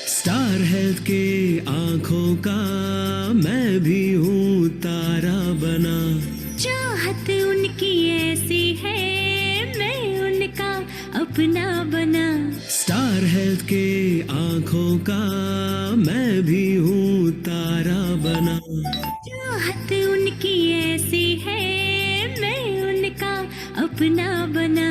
Star health के आंखों का मैं भी हूँ तारा बना, चाहत उनकी ऐसी है मैं उनका अपना बना। स्टार हेल्थ के आंखों का मैं भी हूँ तारा बना, चाहत उनकी ऐसी है मैं उनका अपना बना।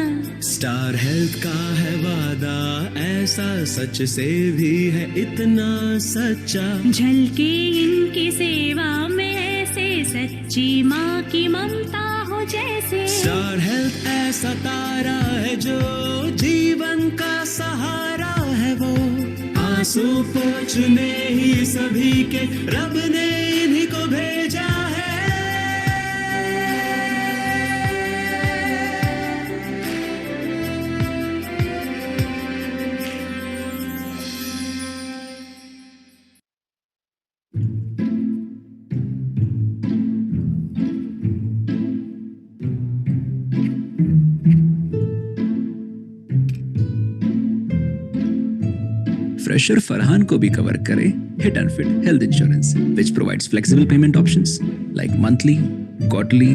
स्टार हेल्थ का है वादा ऐसा सच से भी है इतना सच्चा, झलके इनकी सेवा में ऐसे सच्ची माँ की ममता हो जैसे। स्टार हेल्थ ऐसा तारा है जो जीवन का सहारा है, वो आंसू पोंछने ही सभी के रब ने इन्हीं को भेजा है। Fresher Farhan ko bhi cover kare Hit and Fit Health Insurance, which provides flexible payment options like monthly, quarterly,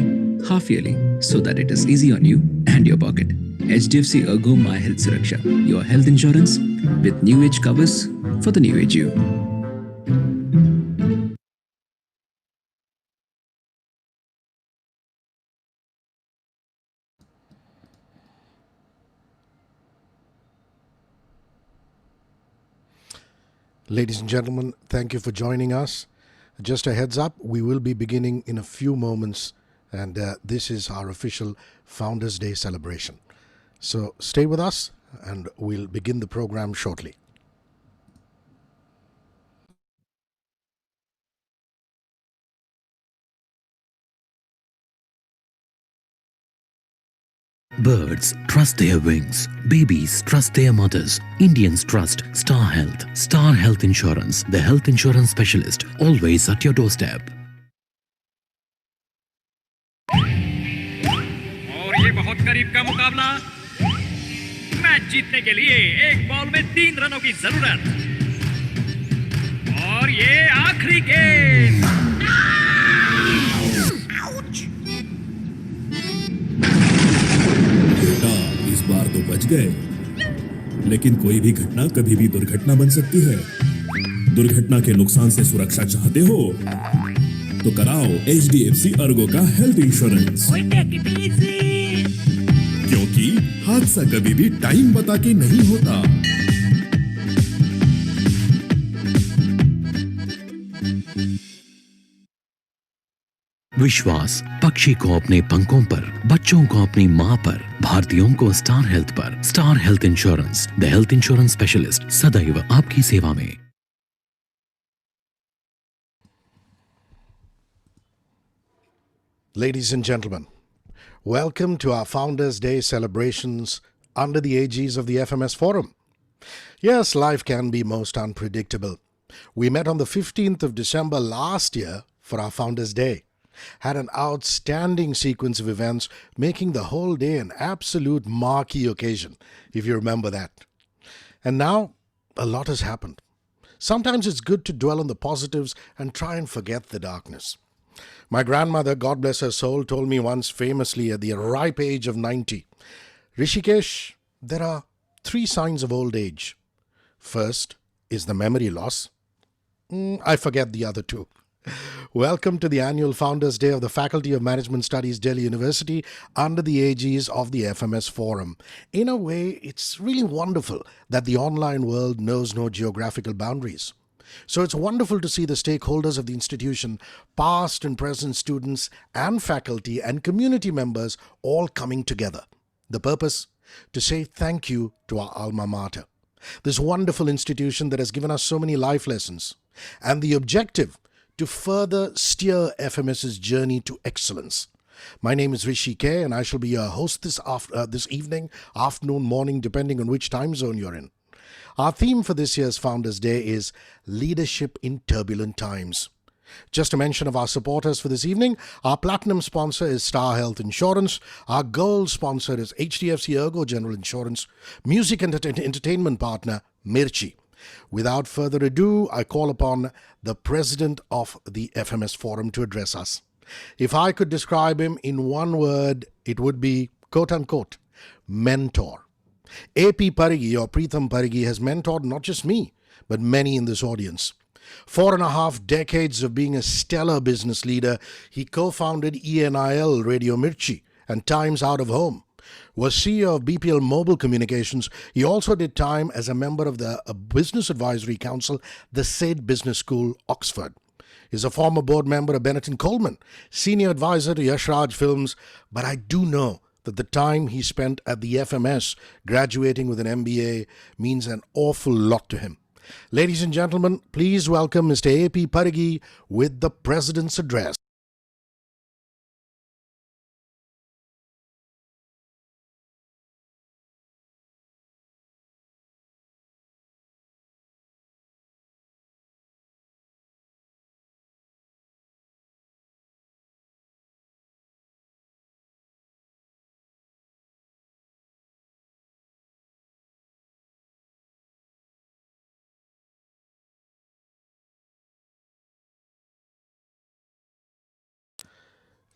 half yearly, so that it is easy on you and your pocket. HDFC Ergo My Health Suraksha, your health insurance with new age covers for the new age you. Ladies and gentlemen, thank you for joining us. Just a heads up, we will be beginning in a few moments, and this is our official Founders Day celebration. So stay with us and we'll begin the program shortly. Birds trust their wings. Babies trust their mothers. Indians trust Star Health. Star Health Insurance, the health insurance specialist, always at your doorstep. और ये बहुत करीब का मुकाबला, match जीतने के लिए एक बॉल में 3 रनों की जरूरत, और ये आखिरी गेंद। इस बार तो बच गए, लेकिन कोई भी घटना कभी भी दुर्घटना बन सकती है। दुर्घटना के नुकसान से सुरक्षा चाहते हो तो कराओ HDFC अर्गो का हेल्थ इंश्योरेंस, क्योंकि हादसा कभी भी टाइम बता के नहीं होता। विश्वास, पक्षी को अपने पंखों पर, बच्चों को अपनी माँ पर, भारतीयों को स्टार हेल्थ पर। Star health insurance, the health insurance specialist, सदैव आपकी सेवा में। Ladies and gentlemen, welcome to our Founders Day celebrations under the aegis of the FMS Forum. Yes, life can be most unpredictable. We met on the 15th of December last year for our Founders Day. Had an outstanding sequence of events, making the whole day an absolute marquee occasion, if you remember that. And now, a lot has happened. Sometimes it's good to dwell on the positives and try and forget the darkness. My grandmother, God bless her soul, told me once famously at the ripe age of 90, Rishikesh, there are 3 signs of old age. First is the memory loss. I forget the other 2. Welcome to the annual Founders Day of the Faculty of Management Studies, Delhi University, under the aegis of the FMS Forum. In a way, it's really wonderful that the online world knows no geographical boundaries. So it's wonderful to see the stakeholders of the institution, past and present students and faculty and community members all coming together. The purpose? To say thank you to our alma mater, this wonderful institution that has given us so many life lessons, and the objective to further steer FMS's journey to excellence. My name is Rishi K, and I shall be your host this evening, afternoon, morning, depending on which time zone you're in. Our theme for this year's Founders Day is Leadership in Turbulent Times. Just a mention of our supporters for this evening. Our platinum sponsor is Star Health Insurance. Our gold sponsor is HDFC Ergo General Insurance. Music and entertainment partner, Mirchi. Without further ado, I call upon the president of the FMS Forum to address us. If I could describe him in one word, it would be, quote-unquote, mentor. AP Parigi, or Pritham Parigi, has mentored not just me, but many in this audience. 4.5 decades of being a stellar business leader, he co-founded ENIL Radio Mirchi and Times Out of Home. Was CEO of BPL Mobile Communications. He also did time as a member of the Business Advisory Council, the Said Business School, Oxford. He's a former board member of Benetton Coleman, senior advisor to Yashraj Films, but I do know that the time he spent at the FMS, graduating with an MBA, means an awful lot to him. Ladies and gentlemen, please welcome Mr. AP Parigi with the President's Address.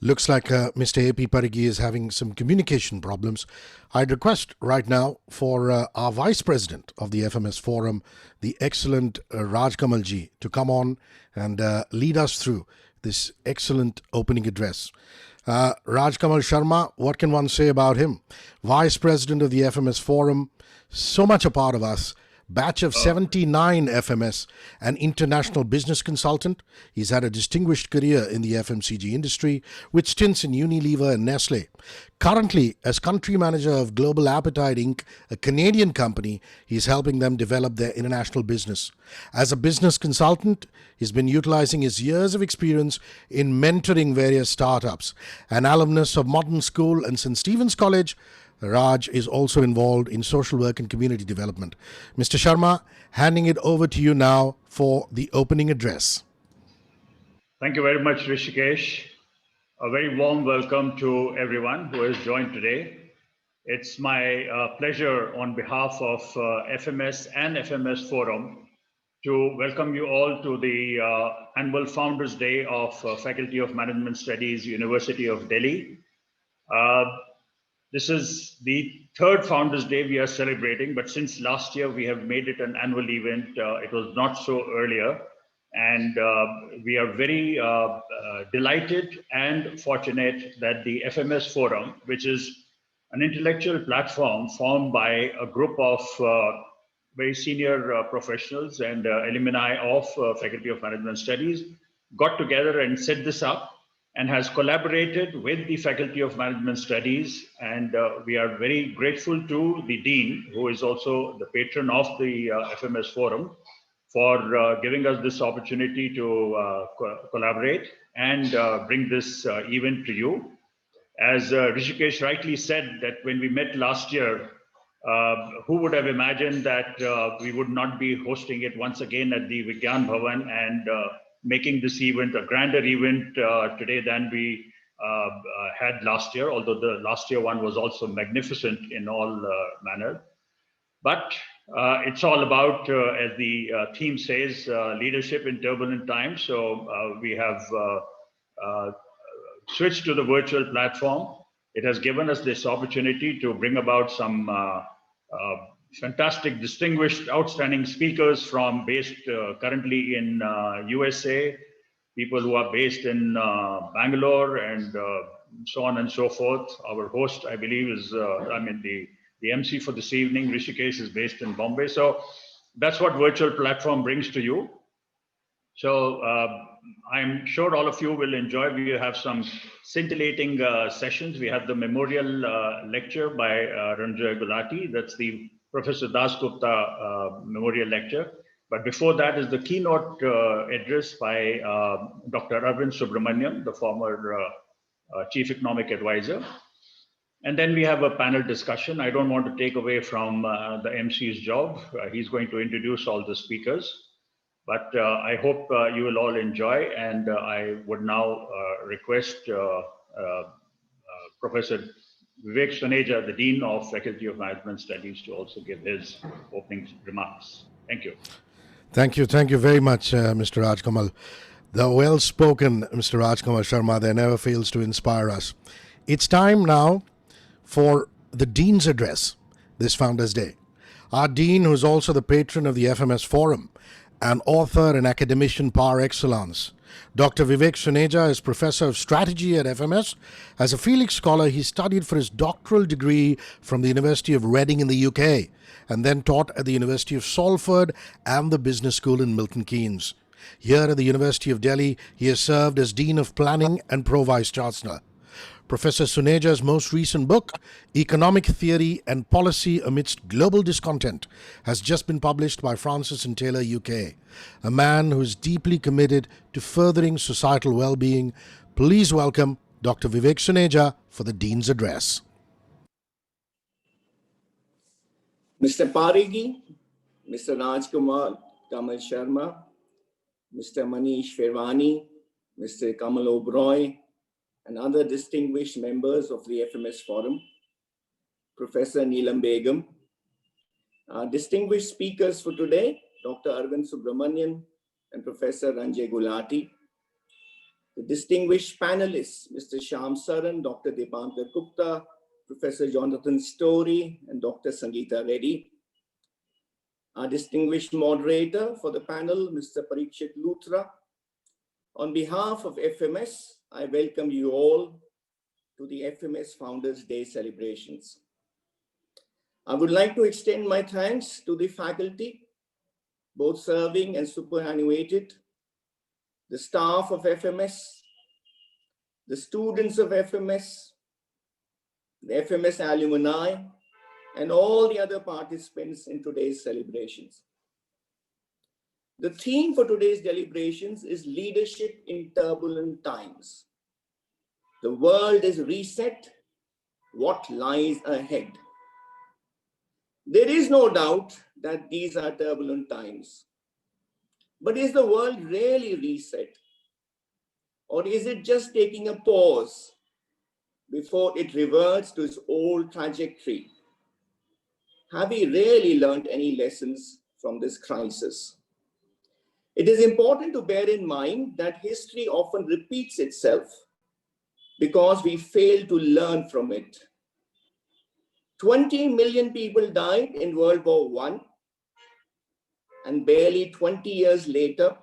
Looks like Mr. AP Parigi is having some communication problems. I'd request right now for our Vice President of the FMS Forum, the excellent Rajkamal ji, to come on and lead us through this excellent opening address. Rajkamal Sharma, what can one say about him? Vice President of the FMS Forum, so much a part of us. Batch of 79 FMS, an international business consultant. He's had a distinguished career in the FMCG industry with stints in Unilever and Nestle. Currently, as country manager of Global Appetite Inc., a Canadian company, he's helping them develop their international business. As a business consultant, he's been utilizing his years of experience in mentoring various startups. An alumnus of Modern School and St. Stephen's College, Raj is also involved in social work and community development. Mr. Sharma, handing it over to you now for the opening address. Thank you very much, Rishikesh. A very warm welcome to everyone who has joined today. It's my pleasure on behalf of FMS and FMS Forum to welcome you all to the annual Founders Day of Faculty of Management Studies, University of Delhi. This is the third Founders Day we are celebrating, but since last year we have made it an annual event. It was not so earlier, and we are very delighted and fortunate that the FMS Forum, which is an intellectual platform formed by a group of very senior professionals and alumni of Faculty of Management Studies, got together and set this up, and has collaborated with the Faculty of Management Studies. And we are very grateful to the Dean, who is also the patron of the FMS Forum, for giving us this opportunity to collaborate and bring this event to you. As Rishikesh rightly said, that when we met last year, who would have imagined that we would not be hosting it once again at the Vigyan Bhavan and making this event a grander event today than we had last year, although the last year one was also magnificent in all manner. But it's all about, as the theme says, leadership in turbulent times. So we have switched to the virtual platform. It has given us this opportunity to bring about some fantastic, distinguished, outstanding speakers from based currently in USA, people who are based in Bangalore and so on and so forth. Our host, I believe, is, the MC for this evening, Rishikesh, is based in Bombay. So that's what virtual platform brings to you. So I'm sure all of you will enjoy. We have some scintillating sessions. We have the memorial lecture by Ranjay Gulati. That's the Professor Das Gupta memorial lecture. But before that is the keynote address by Dr. Arvind Subramanian, the former Chief Economic Advisor. And then we have a panel discussion. I don't want to take away from the MC's job. He's going to introduce all the speakers. But I hope you will all enjoy, and I would now request Professor Vivek Suneja, the Dean of Faculty of Management Studies, to also give his opening remarks. Thank you. Thank you very much, Mr. Rajkamal. The well-spoken Mr. Rajkamal Sharma there never fails to inspire us. It's time now for the Dean's Address this Founders Day. Our Dean, who's also the patron of the FMS Forum, an author and academician par excellence, Dr. Vivek Suneja is Professor of Strategy at FMS. As a Felix Scholar, he studied for his doctoral degree from the University of Reading in the UK, and then taught at the University of Salford and the Business School in Milton Keynes. Here at the University of Delhi, he has served as Dean of Planning and Pro-Vice Chancellor. Professor Suneja's most recent book, Economic Theory and Policy Amidst Global Discontent, has just been published by Francis and Taylor UK. A man who is deeply committed to furthering societal well-being. Please welcome Dr. Vivek Suneja for the Dean's Address. Mr. Parigi, Mr. Rajkamal Sharma, Mr. Manish Ferwani, Mr. Kamal Oberoi, and other distinguished members of the FMS Forum, Professor Neelamegham, our distinguished speakers for today, Dr. Arvind Subramanian and Professor Ranjay Gulati, the distinguished panelists, Mr. Shyam Saran, Dr. Dipankar Gupta, Professor Jonathan Story, and Dr. Sangita Reddy, our distinguished moderator for the panel, Mr. Parikshit Luthra. On behalf of FMS, I welcome you all to the FMS Founders Day celebrations. I would like to extend my thanks to the faculty, both serving and superannuated, the staff of FMS, the students of FMS, the FMS alumni, and all the other participants in today's celebrations. The theme for today's deliberations is leadership in turbulent times. The world is reset. What lies ahead? There is no doubt that these are turbulent times. But is the world really reset? Or is it just taking a pause before it reverts to its old trajectory? Have we really learned any lessons from this crisis? It is important to bear in mind that history often repeats itself because we fail to learn from it. 20 million people died in World War I, and barely 20 years later,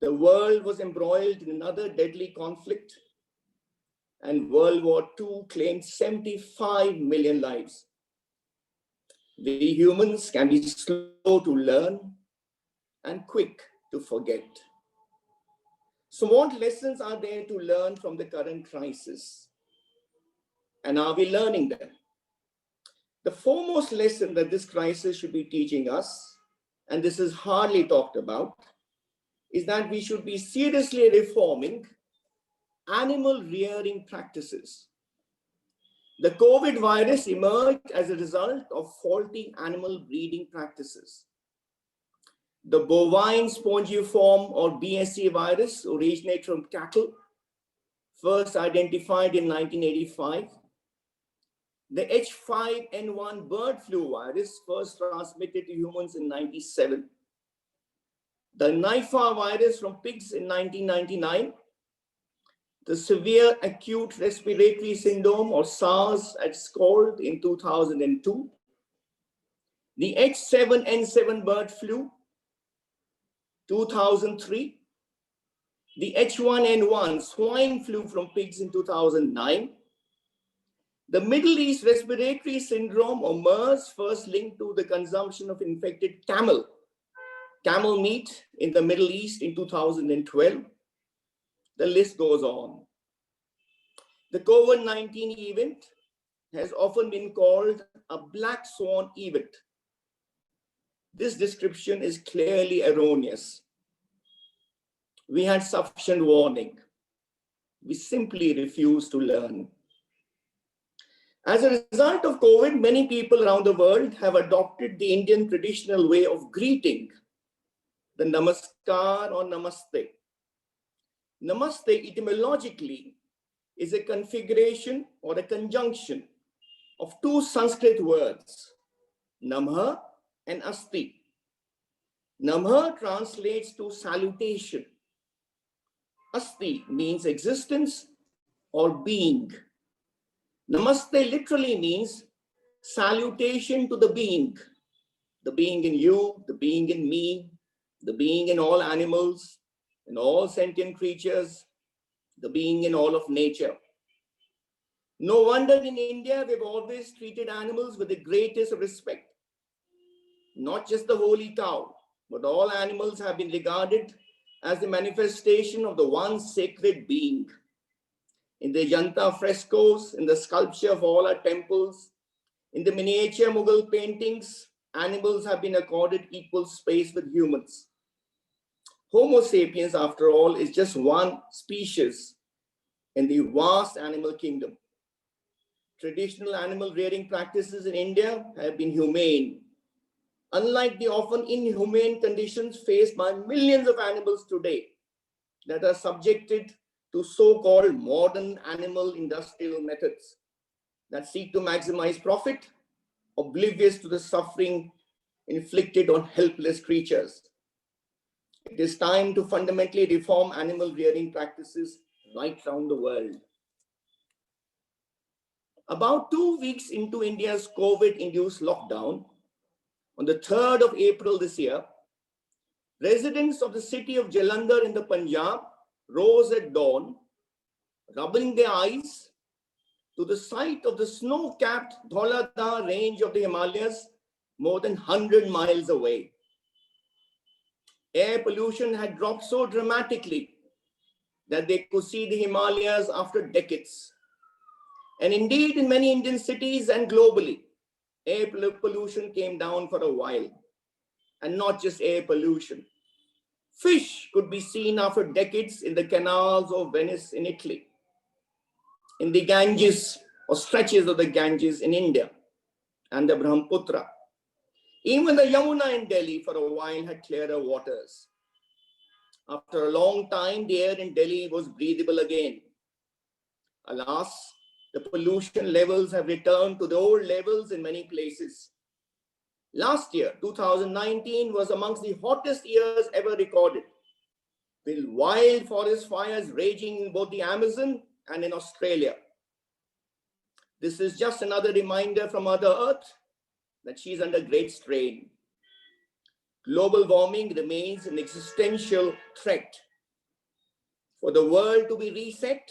the world was embroiled in another deadly conflict, and World War II claimed 75 million lives. We humans can be slow to learn and quick to forget. So what lessons are there to learn from the current crisis? And are we learning them? The foremost lesson that this crisis should be teaching us, and this is hardly talked about, is that we should be seriously reforming animal rearing practices. The COVID virus emerged as a result of faulty animal breeding practices. The bovine spongiform or BSE virus originated from cattle, first identified in 1985. The H5N1 bird flu virus, first transmitted to humans in 1997. The Nipah virus from pigs in 1999. The severe acute respiratory syndrome, or SARS as it's called, in 2002. The H7N7 bird flu, 2003, the H1N1 swine flu from pigs in 2009, the Middle East respiratory syndrome or MERS, first linked to the consumption of infected camel meat in the Middle East in 2012. The list goes on. The COVID-19 event has often been called a black swan event. This description is clearly erroneous. We had sufficient warning. We simply refused to learn. As a result of COVID, many people around the world have adopted the Indian traditional way of greeting, the namaskar or namaste. Namaste etymologically is a configuration or a conjunction of two Sanskrit words, namah and asti. Namah translates to salutation. Asti means existence or being. Namaste literally means salutation to the being in you, the being in me, the being in all animals, in all sentient creatures, the being in all of nature. No wonder in India we've always treated animals with the greatest respect. Not just the holy cow, but all animals have been regarded as the manifestation of the one sacred being. In the Janta frescoes, in the sculpture of all our temples, in the miniature Mughal paintings, animals have been accorded equal space with humans. Homo sapiens, after all, is just one species in the vast animal kingdom. Traditional animal rearing practices in India have been humane, unlike the often inhumane conditions faced by millions of animals today that are subjected to so-called modern animal industrial methods that seek to maximize profit, oblivious to the suffering inflicted on helpless creatures. It is time to fundamentally reform animal rearing practices right around the world. About 2 weeks into India's COVID-induced lockdown, on the 3rd of April this year, residents of the city of Jalandhar in the Punjab rose at dawn, rubbing their eyes to the sight of the snow-capped Dhauladhar range of the Himalayas more than 100 miles away. Air pollution had dropped so dramatically that they could see the Himalayas after decades. And indeed, in many Indian cities and globally, air pollution came down for a while. And not just air pollution. Fish could be seen after decades in the canals of Venice in Italy, in the Ganges or stretches of the Ganges in India, and the Brahmaputra. Even the Yamuna in Delhi for a while had clearer waters. After a long time, the air in Delhi was breathable again. Alas, the pollution levels have returned to the old levels in many places. Last year, 2019, was amongst the hottest years ever recorded, with wild forest fires raging in both the Amazon and in Australia. This is just another reminder from Mother Earth that she's under great strain. Global warming remains an existential threat. For the world to be reset,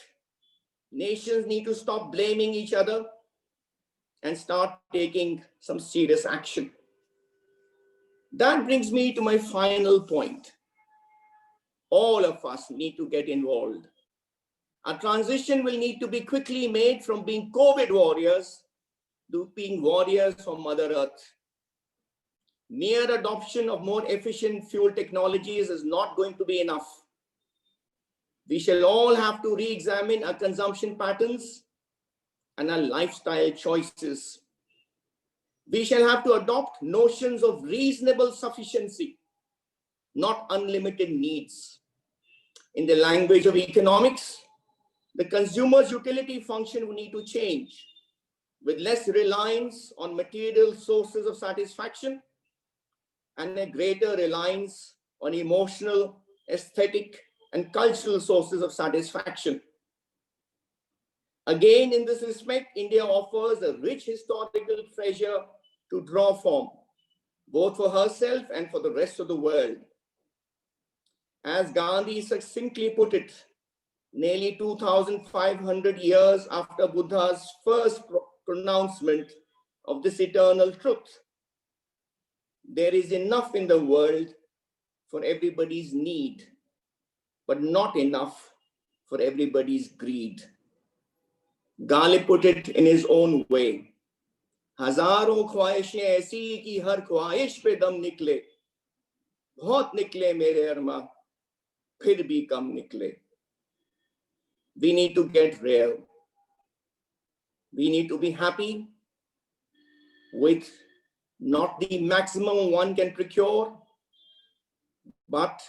nations need to stop blaming each other and start taking some serious action. That brings me to my final point. All of us need to get involved. A transition will need to be quickly made from being COVID warriors to being warriors for Mother Earth. Mere adoption of more efficient fuel technologies is not going to be enough. We shall all have to re-examine our consumption patterns and our lifestyle choices. We shall have to adopt notions of reasonable sufficiency, not unlimited needs. In the language of economics, the consumer's utility function will need to change with less reliance on material sources of satisfaction and a greater reliance on emotional, aesthetic, and cultural sources of satisfaction. Again, in this respect, India offers a rich historical treasure to draw from, both for herself and for the rest of the world. As Gandhi succinctly put it, nearly 2,500 years after Buddha's first pronouncement of this eternal truth, there is enough in the world for everybody's need, but not enough for everybody's greed. Ghalib put it in his own way. हजारों ख्वाहिशें ऐसी कि हर ख्वाहिश पे दम निकले, बहुत निकले मेरे अरमा, फिर भी कम निकले. We need to get real. We need to be happy with not the maximum one can procure, but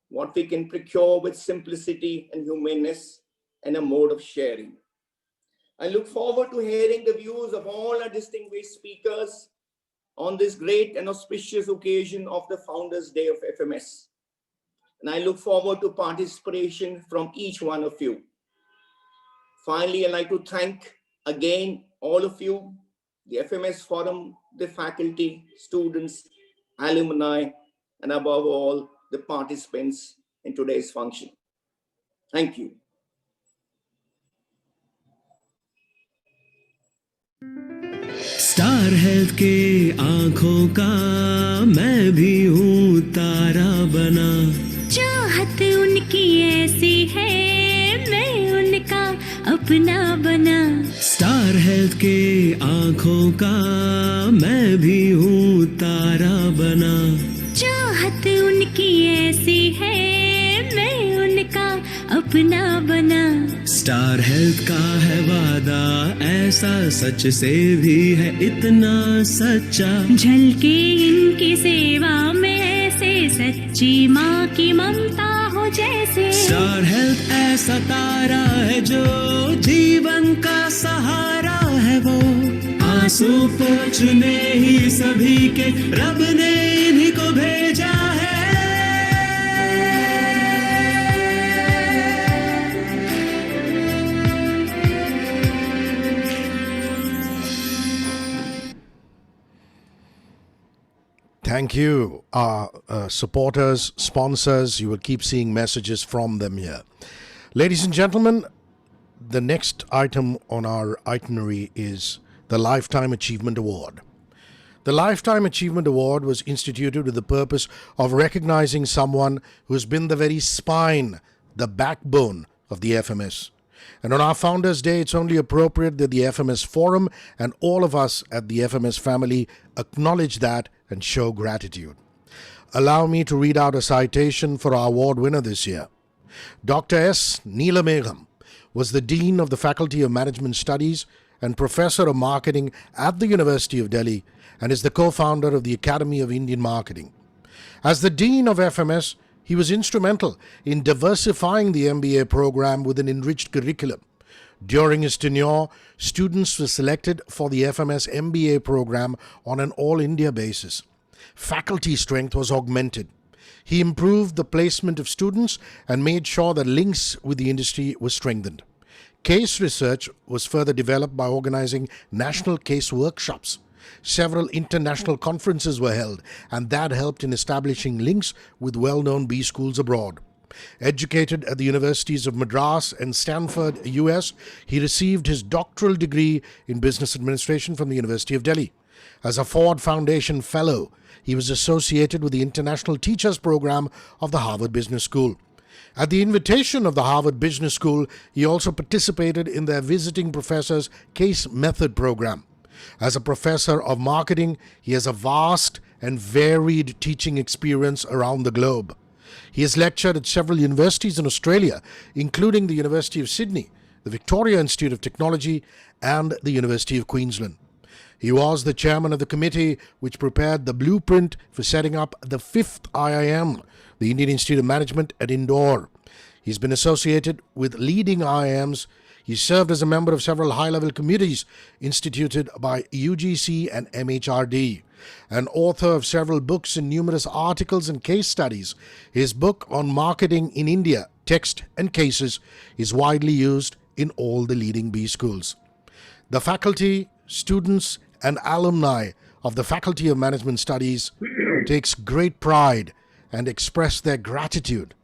what we can procure with simplicity and humaneness and a mode of sharing. I look forward to hearing the views of all our distinguished speakers on this great and auspicious occasion of the Founders' Day of FMS. And I look forward to participation from each one of you. Finally, I'd like to thank again all of you, the FMS Forum, the faculty, students, alumni, and above all, the participants in today's function. Thank you. Star health के आंखों का मैं भी हूँ तारा बना, चाहत उनकी ऐसी है मैं उनका अपना बना. स्टार हेल्थ के आंखों का मैं भी हूँ तारा बना, चाहत उनकी ऐसी है मैं उनका अपना बना. स्टार हेल्थ का है वादा ऐसा सच से भी है इतना सच्चा, झलके इनकी सेवा में ऐसे सच्ची माँ की ममता हो जैसे. स्टार हेल्थ ऐसा तारा है जो जीवन का सहारा है, वो आंसू पोंछने ही सभी के रब ने इन्हीं को भेजा है. Thank you, our supporters, sponsors. You will keep seeing messages from them here. Ladies and gentlemen, the next item on our itinerary is the Lifetime Achievement Award. The Lifetime Achievement Award was instituted with the purpose of recognizing someone who has been the very spine, the backbone of the FMS. And on our Founders' Day, it's only appropriate that the FMS Forum and all of us at the FMS family acknowledge that and show gratitude. Allow me to read out a citation for our award winner this year. Dr. S. Neelamegham was the Dean of the Faculty of Management Studies and Professor of Marketing at the University of Delhi and is the co-founder of the Academy of Indian Marketing. As the Dean of FMS, he was instrumental in diversifying the MBA program with an enriched curriculum. During his tenure, students were selected for the FMS MBA program on an all-India basis. Faculty strength was augmented. He improved the placement of students and made sure that links with the industry were strengthened. Case research was further developed by organizing national case workshops. Several international conferences were held, and that helped in establishing links with well-known B schools abroad. Educated at the universities of Madras and Stanford, US, he received his doctoral degree in business administration from the University of Delhi. As a Ford Foundation Fellow, he was associated with the International Teachers Program of the Harvard Business School. At the invitation of the Harvard Business School, he also participated in their visiting professors' case method program. As a professor of marketing, he has a vast and varied teaching experience around the globe. He has lectured at several universities in Australia, including the University of Sydney, the Victoria Institute of Technology, and the University of Queensland. He was the chairman of the committee which prepared the blueprint for setting up the 5th IIM, the Indian Institute of Management at Indore. He's been associated with leading IIMs. He served as a member of several high-level committees instituted by UGC and MHRD. An author of several books and numerous articles and case studies, his book on marketing in India, Text and Cases, is widely used in all the leading B schools. The faculty, students, and alumni of the Faculty of Management Studies takes great pride and express their gratitude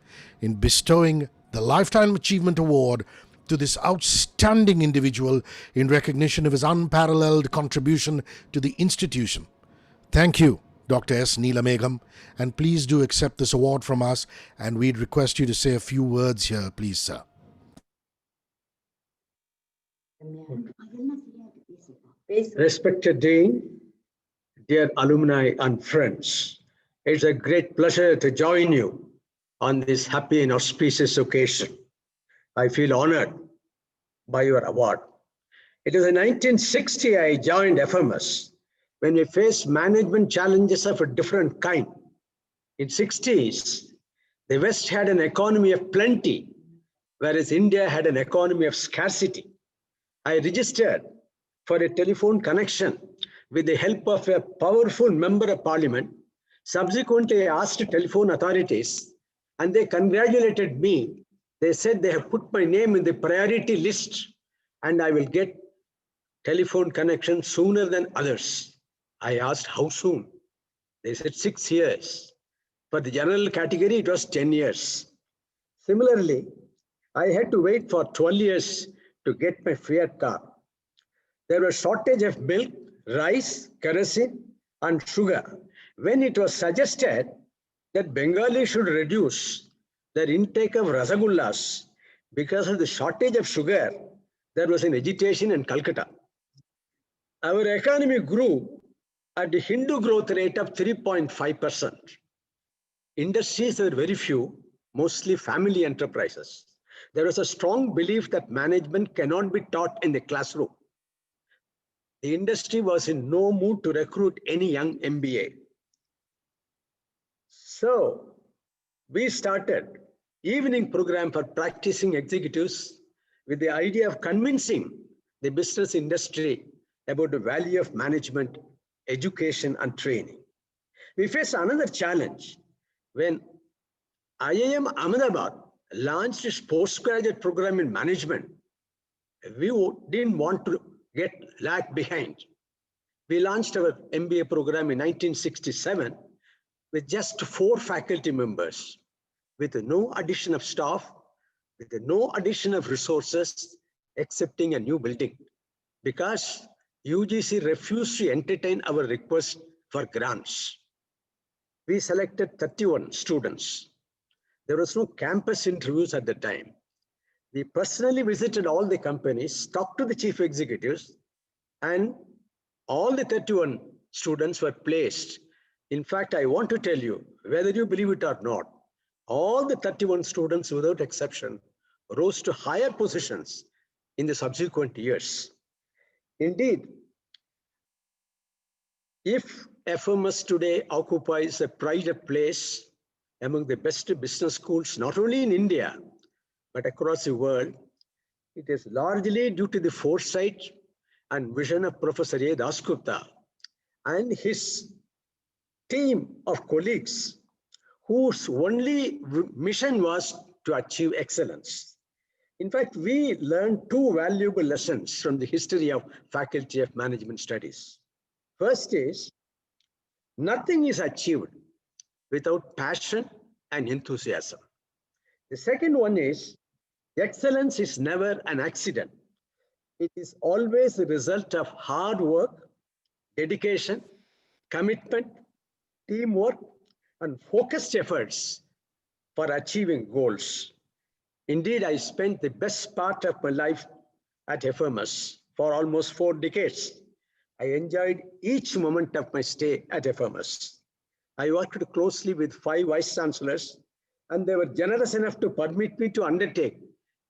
in bestowing the Lifetime Achievement Award to this outstanding individual in recognition of his unparalleled contribution to the institution. Thank you, Dr. S. Neelamegham, and please do accept this award from us, and we'd request you to say a few words here, please, sir. Respected Dean, dear alumni and friends, it's a great pleasure to join you on this happy and auspicious occasion. I feel honored by your award. It was in 1960 I joined FMS when we faced management challenges of a different kind. In 60s, the West had an economy of plenty, whereas India had an economy of scarcity. I registered for a telephone connection with the help of a powerful member of parliament. Subsequently, I asked telephone authorities and they congratulated me. They said they have put my name in the priority list and I will get telephone connection sooner than others. I asked how soon. They said 6 years. For the general category, it was 10 years. Similarly, I had to wait for 12 years to get my Fiat car. There was shortage of milk, rice, kerosene, and sugar. When it was suggested that Bengali should reduce their intake of rasagullas because of the shortage of sugar, there was an agitation in Calcutta. Our economy grew at the Hindu growth rate of 3.5%. Industries were very few, mostly family enterprises. There was a strong belief that management cannot be taught in the classroom. The industry was in no mood to recruit any young MBA. So we started evening program for practicing executives with the idea of convincing the business industry about the value of management, education, and training. We faced another challenge when IIM Ahmedabad launched its postgraduate program in management. We didn't want to lag behind. We launched our MBA program in 1967 with just 4 faculty members, with no addition of staff, with no addition of resources, excepting a new building, because UGC refused to entertain our request for grants. We selected 31 students. There was no campus interviews at the time. We personally visited all the companies, talked to the chief executives, and all the 31 students were placed. In fact, I want to tell you, whether you believe it or not, all the 31 students, without exception, rose to higher positions in the subsequent years. Indeed, if FMS today occupies a prided place among the best business schools, not only in India, but across the world, it is largely due to the foresight and vision of Professor A. Dasgupta and his team of colleagues whose only mission was to achieve excellence. In fact, we learned 2 valuable lessons from the history of Faculty of Management Studies. First is, nothing is achieved without passion and enthusiasm. The second one is, excellence is never an accident. It is always the result of hard work, dedication, commitment, teamwork, and focused efforts for achieving goals. Indeed, I spent the best part of my life at FMS for almost 4 decades. I enjoyed each moment of my stay at FMS. I worked closely with 5 vice chancellors, and they were generous enough to permit me to undertake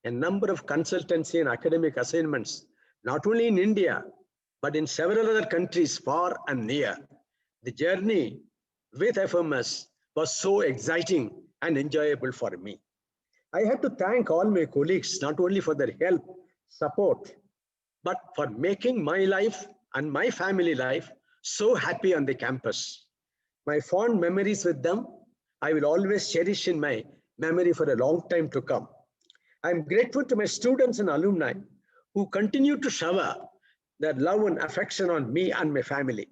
a number of consultancy and academic assignments, not only in India, but in several other countries far and near. The journey with FMS was so exciting and enjoyable for me. I have to thank all my colleagues, not only for their help, support, but for making my life and my family life so happy on the campus. My fond memories with them, I will always cherish in my memory for a long time to come. I'm grateful to my students and alumni who continue to shower their love and affection on me and my family.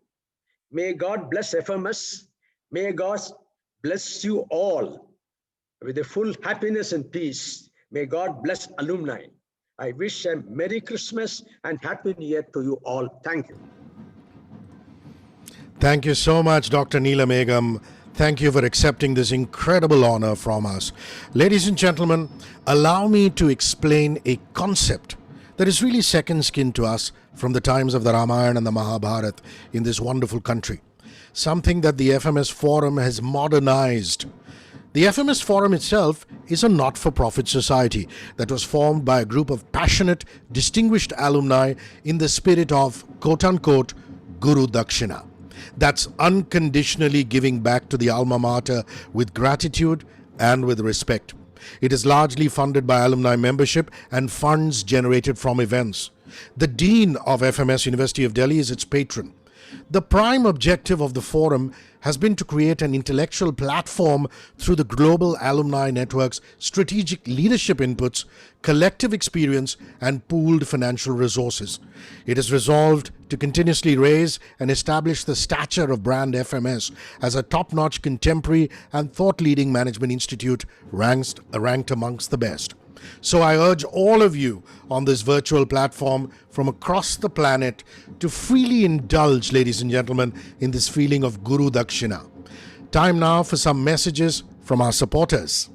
May God bless FMS. May God bless you all. with a full happiness and peace. May God bless alumni. I wish a Merry Christmas and Happy New Year to you all. Thank you. Thank you so much, Dr. Neelamegham. Thank you for accepting this incredible honor from us. Ladies and gentlemen, allow me to explain a concept that is really second skin to us from the times of the Ramayana and the Mahabharata in this wonderful country. Something that the FMS Forum has modernized. The FMS Forum itself is a not-for-profit society that was formed by a group of passionate, distinguished alumni in the spirit of, quote-unquote, Guru Dakshina. That's unconditionally giving back to the alma mater with gratitude and with respect. It is largely funded by alumni membership and funds generated from events. The Dean of FMS University of Delhi is its patron. The prime objective of the forum has been to create an intellectual platform through the global alumni network's strategic leadership inputs, collective experience, and pooled financial resources. It is resolved to continuously raise and establish the stature of brand FMS as a top-notch contemporary and thought-leading management institute ranked amongst the best. So I urge all of you on this virtual platform from across the planet to freely indulge, ladies and gentlemen, in this feeling of Guru Dakshina. Time now for some messages from our supporters.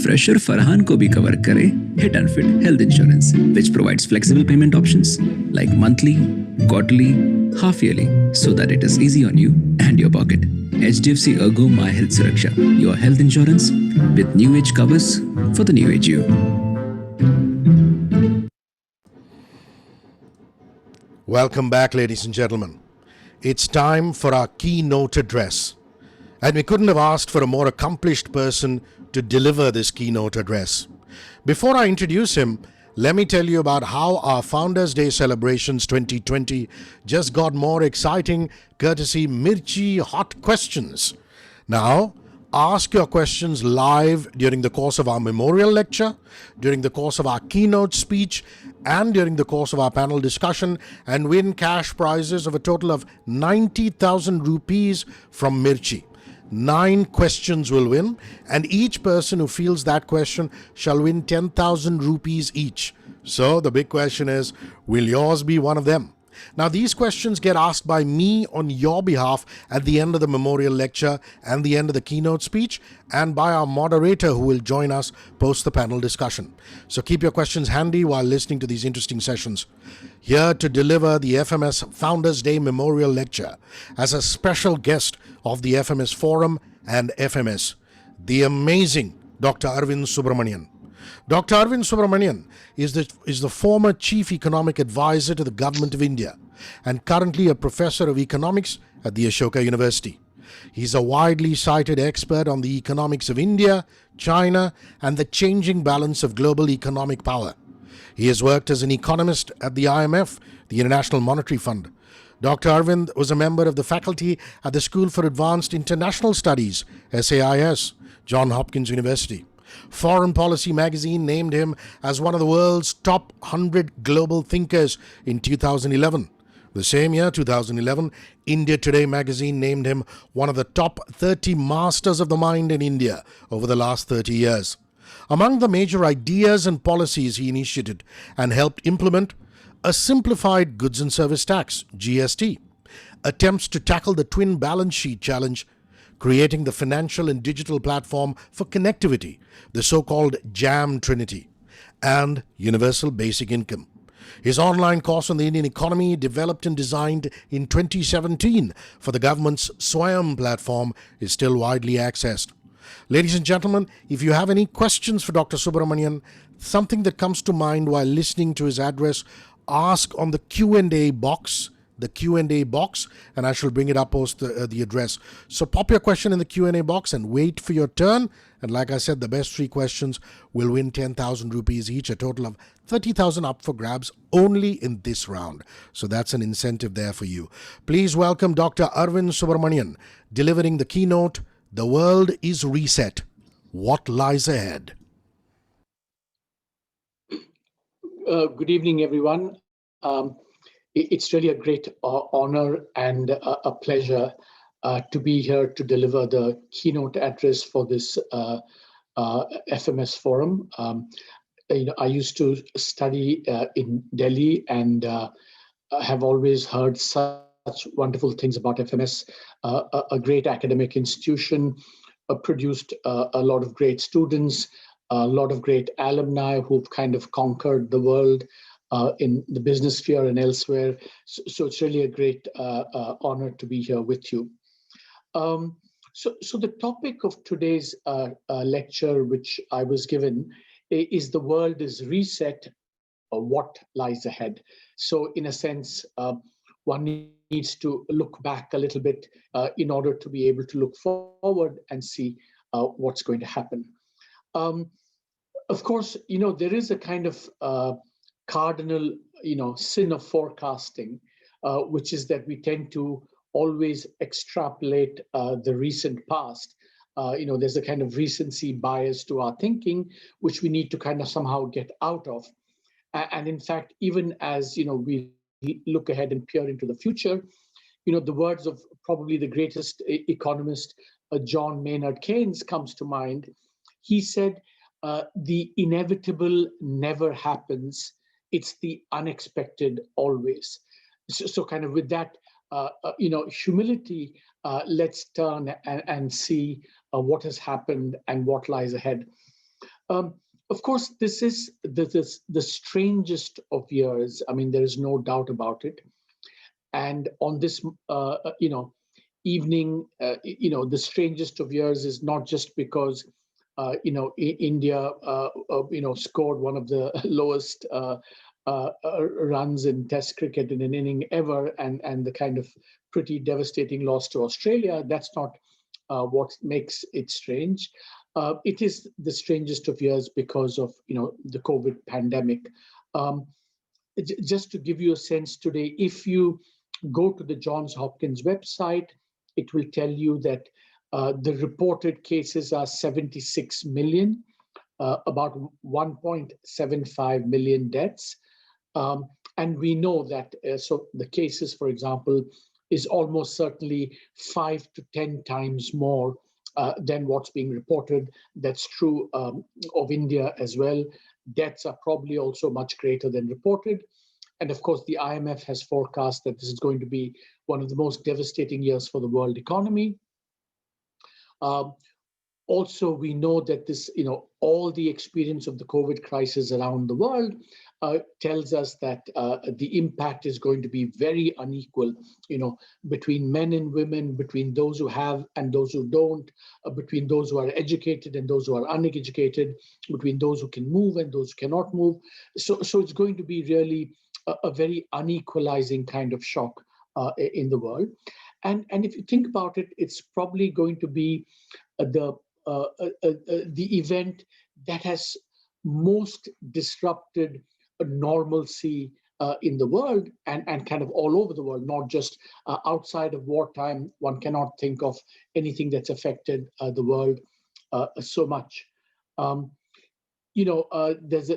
Fresher Farhan को भी cover करे Hit and Fit Health Insurance, which provides flexible payment options like monthly, quarterly, half yearly, so that it is easy on you and your pocket. HDFC Ergo My Health Suraksha, your health insurance with new age covers for the new age you. Welcome back, ladies and gentlemen. It's time for our keynote address. And we couldn't have asked for a more accomplished person to deliver this keynote address. Before I introduce him, let me tell you about how our Founders Day celebrations 2020 just got more exciting courtesy Mirchi Hot Questions. Now, ask your questions live during the course of our memorial lecture, during the course of our keynote speech, and during the course of our panel discussion, and win cash prizes of a total of 90,000 rupees from Mirchi. 9 questions will win, and each person who fields that question shall win 10,000 rupees each. So the big question is, will yours be one of them? Now, these questions get asked by me on your behalf at the end of the memorial lecture and the end of the keynote speech, and by our moderator who will join us post the panel discussion. So keep your questions handy while listening to these interesting sessions. Here to deliver the FMS Founders Day Memorial Lecture as a special guest of the FMS Forum and FMS, the amazing Dr. Arvind Subramanian. Dr. Arvind Subramanian is the former Chief Economic Advisor to the Government of India and currently a Professor of Economics at the Ashoka University. He's a widely cited expert on the economics of India, China, and the changing balance of global economic power. He has worked as an economist at the IMF, the International Monetary Fund. Dr. Arvind was a member of the faculty at the School for Advanced International Studies, SAIS, Johns Hopkins University. Foreign Policy magazine named him as one of the world's top 100 global thinkers in 2011. The same year, 2011, India Today magazine named him one of the top 30 masters of the mind in India over the last 30 years. Among the major ideas and policies he initiated and helped implement, a simplified goods and service tax, GST, attempts to tackle the twin balance sheet challenge, creating the financial and digital platform for connectivity, the so-called JAM Trinity, and universal basic income. His online course on the Indian economy, developed and designed in 2017 for the government's Swayam platform, is still widely accessed. Ladies and gentlemen, if you have any questions for Dr. Subramanian, something that comes to mind while listening to his address, ask on the Q&A box, and I shall bring it up post the address. So pop your question in the Q&A box and wait for your turn. And like I said, the best 3 questions will win 10,000 rupees each, a total of 30,000 up for grabs only in this round. So that's an incentive there for you. Please welcome Dr. Arvind Subramanian, delivering the keynote, The World is Reset. What Lies Ahead? Good evening, everyone. It's really a great honor and a pleasure to be here to deliver the keynote address for this FMS Forum. I used to study in Delhi and have always heard such wonderful things about FMS, a great academic institution, produced a lot of great students, a lot of great alumni who've kind of conquered the world in the business sphere and elsewhere. So it's really a great honor to be here with you. So the topic of today's lecture, which I was given, is the world is reset, or what lies ahead. So in a sense, one needs to look back a little bit in order to be able to look forward and see what's going to happen. Of course, there is a kind of cardinal, sin of forecasting, which is that we tend to always extrapolate the recent past. There's a kind of recency bias to our thinking, which we need to kind of somehow get out of. And in fact, even as we look ahead and peer into the future, the words of probably the greatest economist, John Maynard Keynes, comes to mind. He said, the inevitable never happens. It's the unexpected always. So kind of with that, humility, let's turn and see what has happened and what lies ahead. Of course, this is the strangest of years. I mean, there is no doubt about it. And on this, evening, the strangest of years is not just because, India, scored one of the lowest runs in Test cricket in an inning ever, and the kind of pretty devastating loss to Australia. That's not what makes it strange. It is the strangest of years because of the COVID pandemic. Just to give you a sense today, if you go to the Johns Hopkins website, it will tell you that the reported cases are 76 million, about 1.75 million deaths. And we know that, so the cases, for example, is almost certainly 5 to 10 times more than what's being reported. That's true of India as well. Deaths are probably also much greater than reported. And of course, the IMF has forecast that this is going to be one of the most devastating years for the world economy. Also, we know that this, all the experience of the COVID crisis around the world tells us that the impact is going to be very unequal, between men and women, between those who have and those who don't, between those who are educated and those who are uneducated, between those who can move and those who cannot move. So it's going to be really a very unequalizing kind of shock in the world. And if you think about it, it's probably going to be the event that has most disrupted normalcy in the world and kind of all over the world, not just outside of wartime. One cannot think of anything that's affected the world so much. There's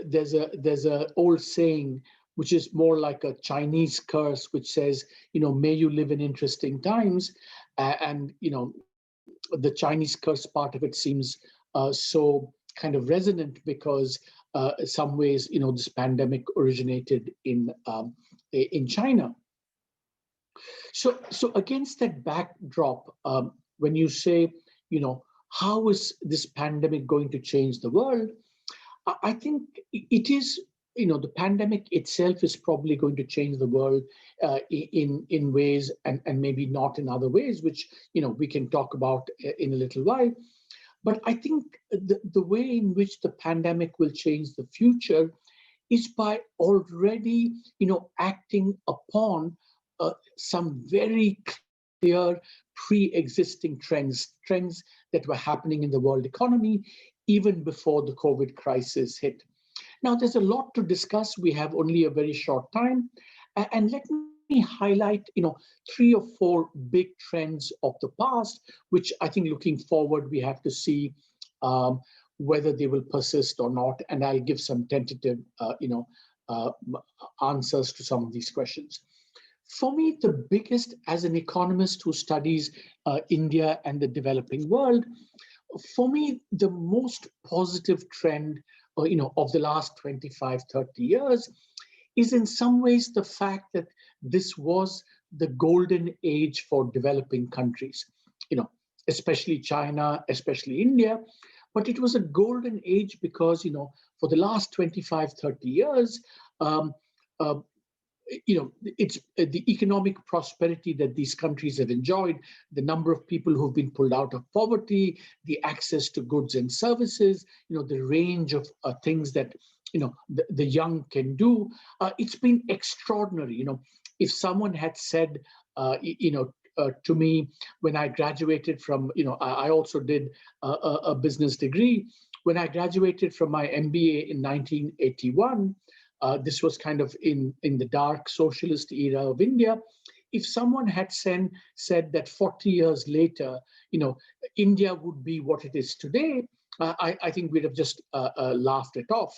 a old saying, which is more like a Chinese curse, which says, may you live in interesting times. And the Chinese curse part of it seems so kind of resonant because in some ways, this pandemic originated in China. So against that backdrop, when you say, how is this pandemic going to change the world? I think it is, the pandemic itself is probably going to change the world in ways and maybe not in other ways, which, we can talk about in a little while. But I think the way in which the pandemic will change the future is by already, acting upon some very clear pre-existing trends that were happening in the world economy even before the COVID crisis hit. Now, there's a lot to discuss. We have only a very short time. And let me highlight, 3 or 4 big trends of the past, which I think looking forward, we have to see whether they will persist or not. And I'll give some tentative, answers to some of these questions. For me, the biggest, as an economist who studies India and the developing world, for me, the most positive trend, of the last 25, 30 years is in some ways the fact that this was the golden age for developing countries, especially China, especially India. But it was a golden age because, for the last 25, 30 years, it's the economic prosperity that these countries have enjoyed, the number of people who've been pulled out of poverty, the access to goods and services, the range of things that, the young can do. It's been extraordinary. If someone had said, to me when I graduated from, I also did a business degree. When I graduated from my MBA in 1981, this was kind of in the dark socialist era of India. If someone had said that 40 years later, India would be what it is today, I think we'd have just laughed it off.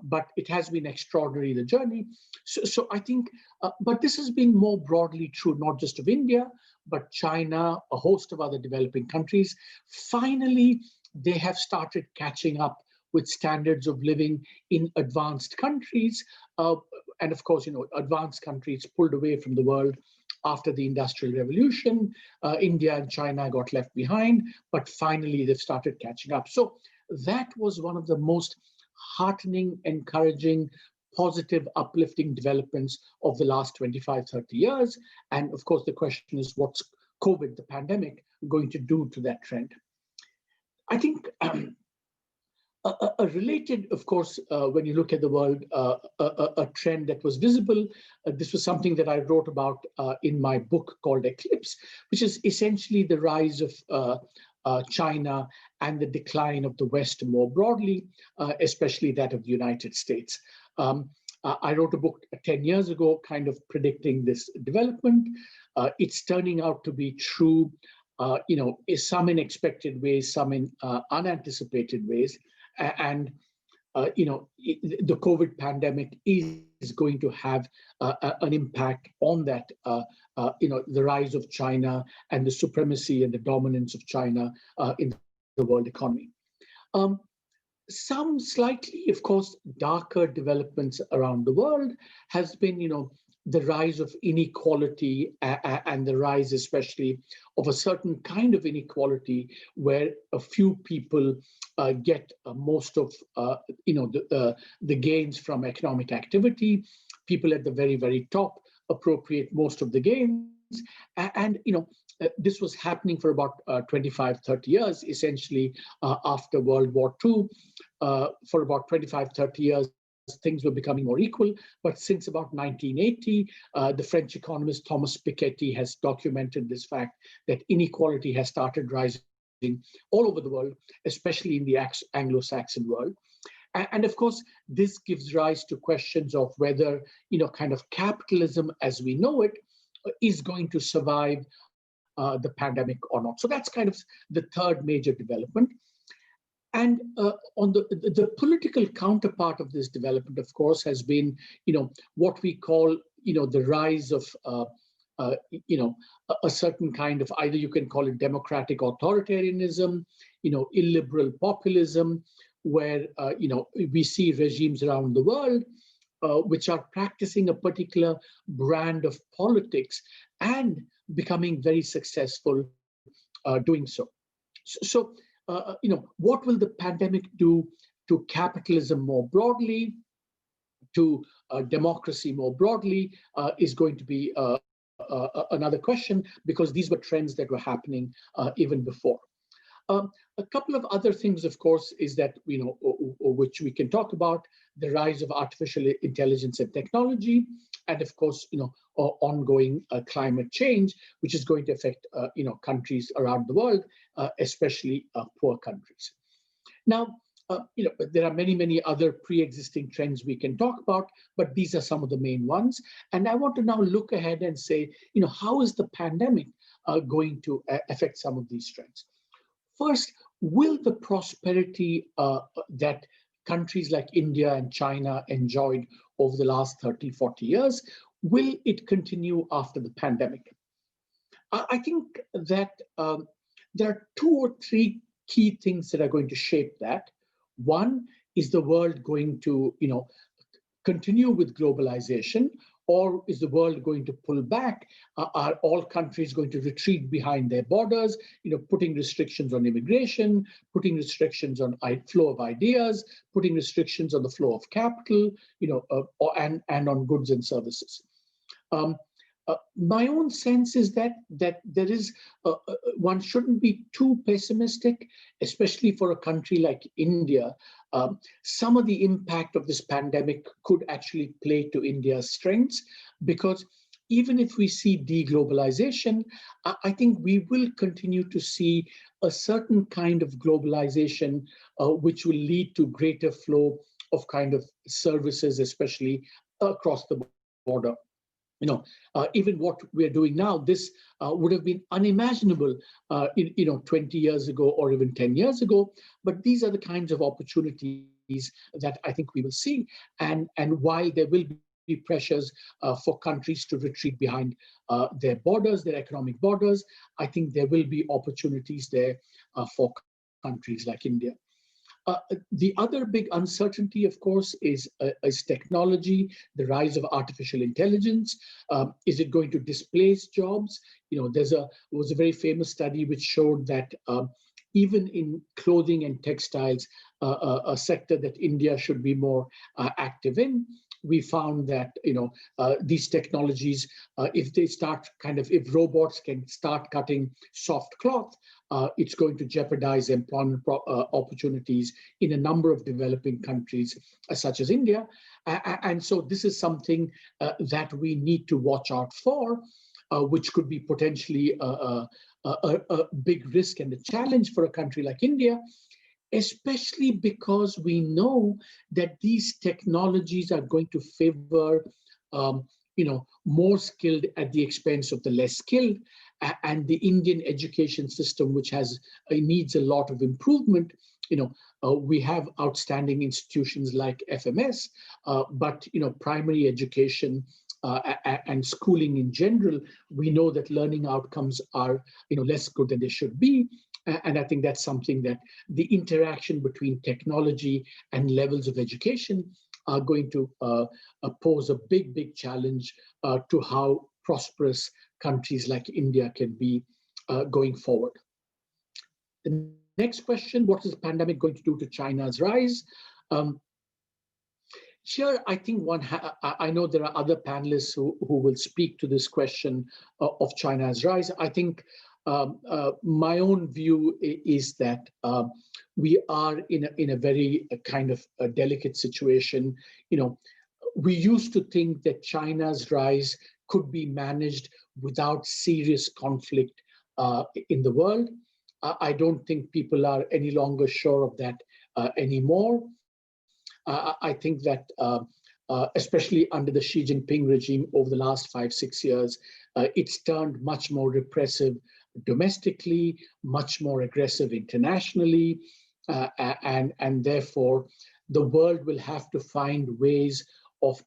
But it has been extraordinary, the journey. So I think, but this has been more broadly true, not just of India, but China, a host of other developing countries. Finally, they have started catching up with standards of living in advanced countries. And of course, advanced countries pulled away from the world after the Industrial Revolution. India and China got left behind, but finally they've started catching up. So that was one of the most heartening, encouraging, positive, uplifting developments of the last 25, 30 years. And of course, the question is, what's COVID, the pandemic, going to do to that trend? I think a related, of course, when you look at the world, a trend that was visible, this was something that I wrote about in my book called Eclipse, which is essentially the rise of China and the decline of the West more broadly, especially that of the United States. I wrote a book 10 years ago kind of predicting this development. It's turning out to be true, some in expected ways, some in unanticipated ways. And the COVID pandemic is going to have an impact on that, the rise of China and the supremacy and the dominance of China in the world economy. Some slightly, of course, darker developments around the world has been, the rise of inequality and the rise especially of a certain kind of inequality where a few people get most of the gains from economic activity. People at the very, very top appropriate most of the gains. And this was happening for about 25, 30 years, essentially after World War II. For about 25, 30 years, things were becoming more equal. But since about 1980, the French economist Thomas Piketty has documented this fact that inequality has started rising all over the world, especially in the Anglo-Saxon world. And of course, this gives rise to questions of whether, kind of capitalism as we know it is going to survive the pandemic or not. So that's kind of the third major development. And on the political counterpart of this development, of course, has been, what we call, the rise of, a certain kind of, either you can call it democratic authoritarianism, illiberal populism, where, we see regimes around the world which are practicing a particular brand of politics and becoming very successful doing so. So, what will the pandemic do to capitalism more broadly, to democracy more broadly, is going to be another question, because these were trends that were happening even before. A couple of other things, of course, is that, which we can talk about, the rise of artificial intelligence and technology, and of course, ongoing climate change, which is going to affect, countries around the world, especially poor countries. Now, there are many, many other pre-existing trends we can talk about, but these are some of the main ones. And I want to now look ahead and say, how is the pandemic going to affect some of these trends? First, will the prosperity that countries like India and China enjoyed over the last 30, 40 years. Will it continue after the pandemic? I think that there are 2 or 3 key things that are going to shape that. One is the world going to, continue with globalization, or is the world going to pull back? Are all countries going to retreat behind their borders, putting restrictions on immigration, putting restrictions on flow of ideas, putting restrictions on the flow of capital, and on goods and services? My own sense is that there is one shouldn't be too pessimistic, especially for a country like India. Some of the impact of this pandemic could actually play to India's strengths, because even if we see deglobalization, I think we will continue to see a certain kind of globalization, which will lead to greater flow of kind of services, especially across the border. Even what we're doing now, this would have been unimaginable, 20 years ago or even 10 years ago. But these are the kinds of opportunities that I think we will see. And while there will be pressures for countries to retreat behind their borders, their economic borders, I think there will be opportunities there for countries like India. The other big uncertainty, of course, is technology, the rise of artificial intelligence. Is it going to displace jobs? There was a very famous study which showed that even in clothing and textiles, a sector that India should be more active in, we found that these technologies, if robots can start cutting soft cloth, it's going to jeopardize employment opportunities in a number of developing countries such as India. And so this is something that we need to watch out for, which could be potentially a big risk and a challenge for a country like India, especially because we know that these technologies are going to favor more skilled at the expense of the less skilled. And the Indian education system, which needs a lot of improvement, we have outstanding institutions like FMS, but primary education and schooling in general, we know that learning outcomes are less good than they should be. And I think that's something that the interaction between technology and levels of education are going to pose a big challenge to how prosperous countries like India can be going forward. The next question, what is the pandemic going to do to China's rise? Here, I think I know there are other panelists who will speak to this question of China's rise. I think my own view is that we are in a very kind of a delicate situation. We used to think that China's rise could be managed without serious conflict in the world. I don't think people are any longer sure of that anymore. I think that especially under the Xi Jinping regime over the last 5-6 years, it's turned much more repressive domestically, much more aggressive internationally, and therefore the world will have to find ways of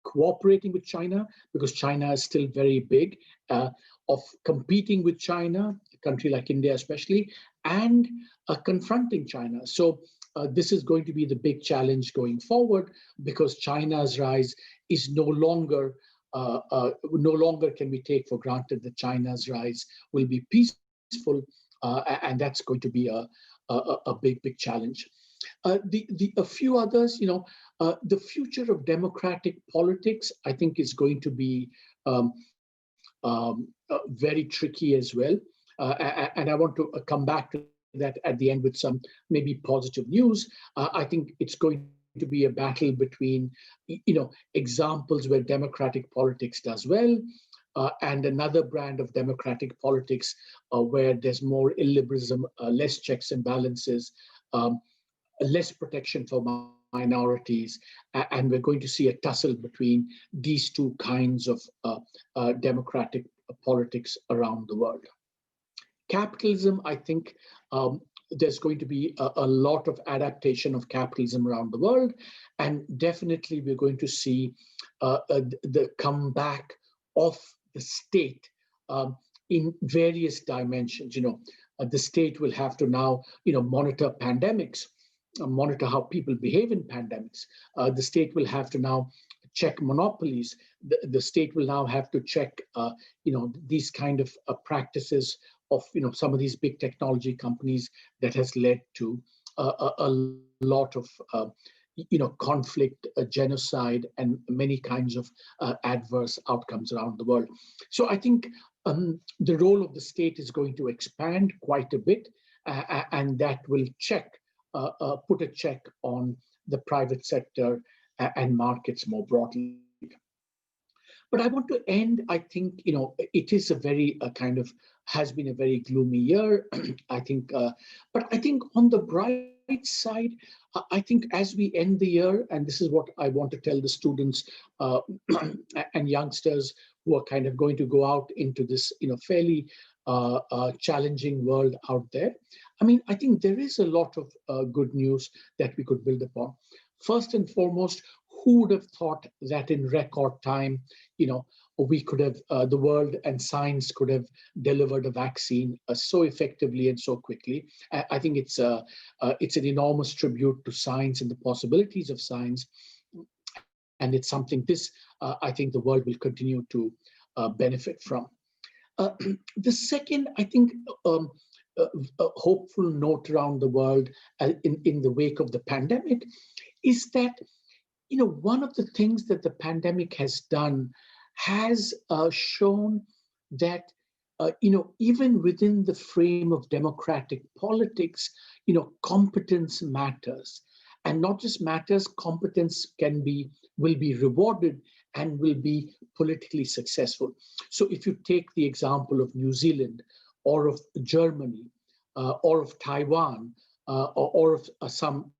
cooperating with China, because China is still very big, of competing with China, a country like India especially, and confronting China. So this is going to be the big challenge going forward, because China's rise is no longer can we take for granted that China's rise will be peaceful, and that's going to be a big challenge. A few others, the future of democratic politics, I think, is going to be very tricky as well. And I want to come back to that at the end with some maybe positive news. I think it's going to be a battle between, examples where democratic politics does well, and another brand of democratic politics where there's more illiberalism, less checks and balances, less protection for minorities, and we're going to see a tussle between these two kinds of democratic politics around the world. Capitalism, I think, there's going to be a lot of adaptation of capitalism around the world, and definitely we're going to see the comeback of the state in various dimensions. The state will have to now, monitor pandemics, monitor how people behave in pandemics. The state will have to now check monopolies. The state will now have to check, these kind of practices of, some of these big technology companies that has led to a lot of, conflict, genocide, and many kinds of adverse outcomes around the world. So I think the role of the state is going to expand quite a bit, and that will put a check on the private sector and markets more broadly. But I want to end, I think, it is a very has been a very gloomy year, I think, but I think on the bright side, I think as we end the year, and this is what I want to tell the students and youngsters who are kind of going to go out into this, fairly challenging world out there. I mean, I think there is a lot of good news that we could build upon. First and foremost, who would have thought that in record time, we could have, the world and science could have delivered a vaccine so effectively and so quickly. I think it's an enormous tribute to science and the possibilities of science. And it's something I think the world will continue to benefit from. The second, I think, a hopeful note around the world in the wake of the pandemic is that, one of the things that the pandemic has done has shown that, even within the frame of democratic politics, competence matters. And not just matters, competence will be rewarded and will be politically successful. So if you take the example of New Zealand or of Germany or of Taiwan or of some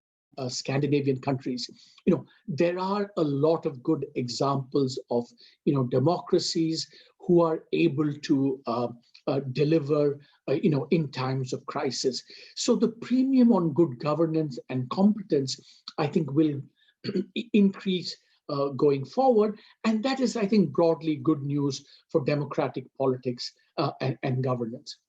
Scandinavian countries, there are a lot of good examples of, democracies who are able to deliver, in times of crisis. So the premium on good governance and competence, I think, will increase going forward. And that is, I think, broadly good news for democratic politics and governance.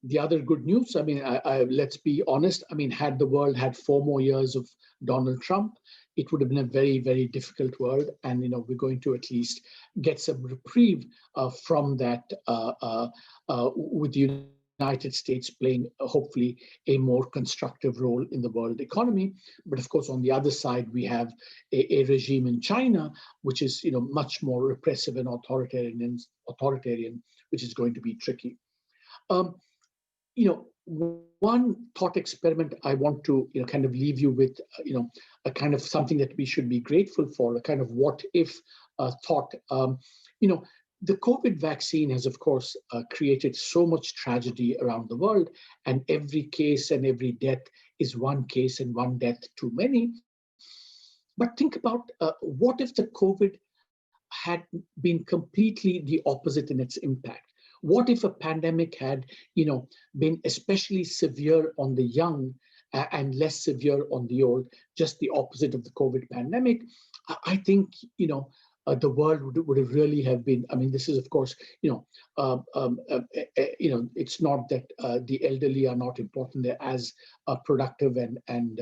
The other good news, I mean, let's be honest, I mean, had the world had 4 more years of Donald Trump, it would have been a very, very difficult world. And, we're going to at least get some reprieve from that with the United States playing, hopefully, a more constructive role in the world economy. But of course, on the other side, we have a regime in China, which is, much more repressive and authoritarian, which is going to be tricky. One thought experiment I want to, kind of leave you with, a kind of something that we should be grateful for, a kind of what if thought. The COVID vaccine has, of course, created so much tragedy around the world, and every case and every death is one case and one death too many. But think about what if the COVID had been completely the opposite in its impact? What if a pandemic had, been especially severe on the young and less severe on the old, just the opposite of the COVID pandemic? I think, the world would have really have been, I mean, this is, of course, it's not that the elderly are not important. They're as productive and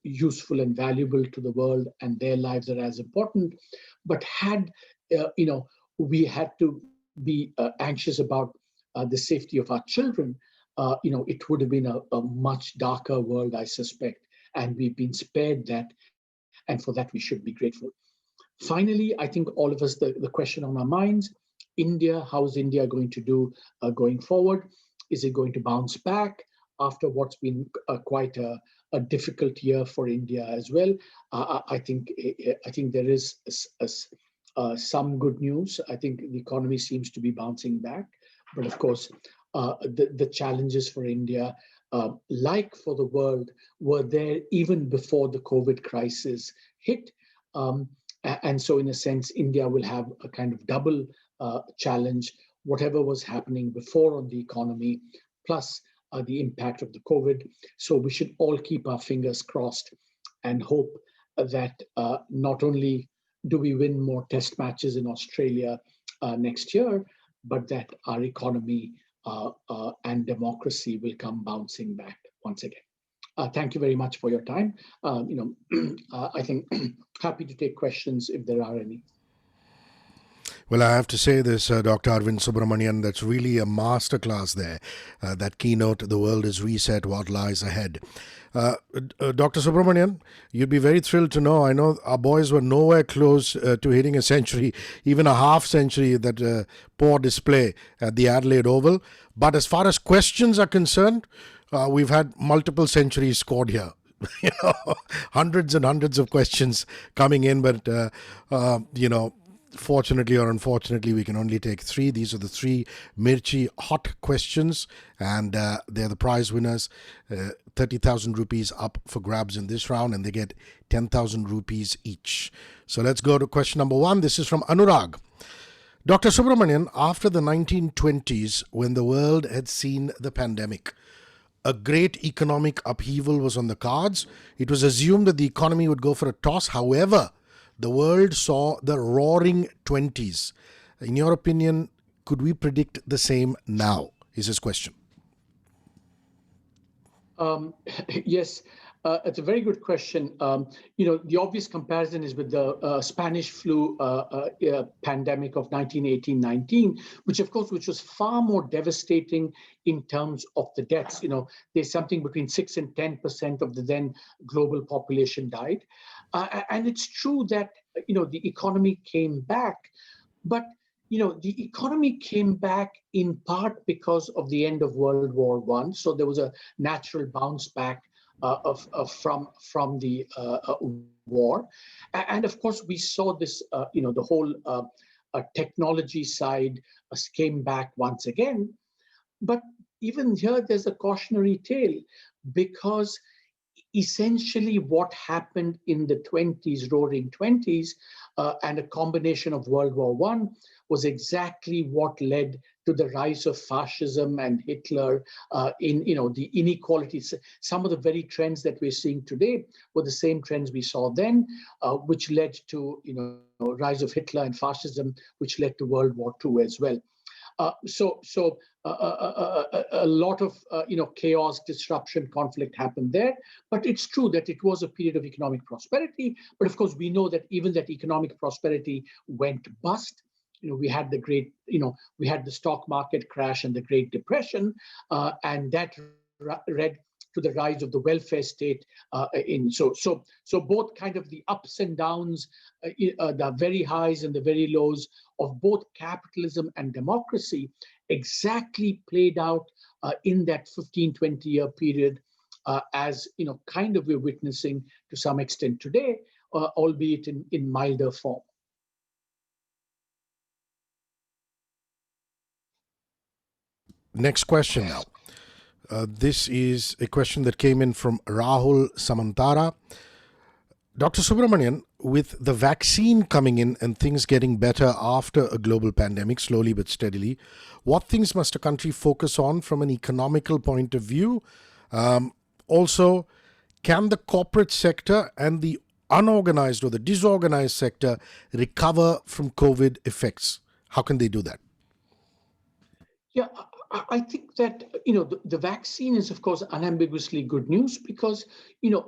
useful and valuable to the world, and their lives are as important. But had, we had to be anxious about the safety of our children, it would have been a much darker world, I suspect. And we've been spared that. And for that, we should be grateful. Finally, I think all of us, the question on our minds, India, how is India going to do going forward? Is it going to bounce back after what's been quite a difficult year for India as well? I think there is some good news. I think the economy seems to be bouncing back. But of course, the challenges for India, like for the world, were there even before the COVID crisis hit. And so in a sense, India will have a kind of double challenge, whatever was happening before on the economy, plus the impact of the COVID. So we should all keep our fingers crossed and hope that not only do we win more test matches in Australia next year, but that our economy and democracy will come bouncing back once again. Thank you very much for your time. I think happy to take questions if there are any. Well, I have to say this, Dr. Arvind Subramanian, that's really a masterclass there. That keynote, The World is Reset, What Lies Ahead. Dr. Subramanian, you'd be very thrilled to know, I know our boys were nowhere close to hitting a century, even a half century, that poor display at the Adelaide Oval. But as far as questions are concerned, we've had multiple centuries scored here. Hundreds and hundreds of questions coming in, but, fortunately or unfortunately, we can only take 3. These are the 3 Mirchi hot questions, and they're the prize winners. 30,000 rupees up for grabs in this round, and they get 10,000 rupees each. So let's go to question number 1. This is from Anurag. Dr. Subramanian, after the 1920s, when the world had seen the pandemic, a great economic upheaval was on the cards. It was assumed that the economy would go for a toss. However, the world saw the roaring 20s. In your opinion, could we predict the same now? Is his question. Yes, it's a very good question. The obvious comparison is with the Spanish flu pandemic of 1918-19, which was far more devastating in terms of the deaths. There's something between 6 and 10% of the then global population died. And it's true that, the economy came back, but, the economy came back in part because of the end of World War I. So there was a natural bounce back from the war. And of course, we saw this, the whole technology side came back once again. But even here, there's a cautionary tale, because essentially what happened in the 20s, roaring 20s, and a combination of World War I was exactly what led to the rise of fascism and Hitler, in the inequalities. Some of the very trends that we're seeing today were the same trends we saw then, which led to rise of Hitler and fascism, which led to World War II as well. So a lot of chaos, disruption, conflict happened there. But it's true that it was a period of economic prosperity. But of course, we know that even that economic prosperity went bust. We had the great, we had the stock market crash and the Great Depression, and that led to the rise of the welfare state. So both kind of the ups and downs, the very highs and the very lows of both capitalism and democracy exactly played out in that 15-20-year period, as kind of we're witnessing to some extent today, albeit in milder form. Next question now. This is a question that came in from Rahul Samantara. Dr. Subramanian, with the vaccine coming in and things getting better after a global pandemic, slowly but steadily, what things must a country focus on from an economical point of view? Also, can the corporate sector and the unorganized or the disorganized sector recover from COVID effects? How can they do that? Yeah, I think that, the vaccine is, of course, unambiguously good news because,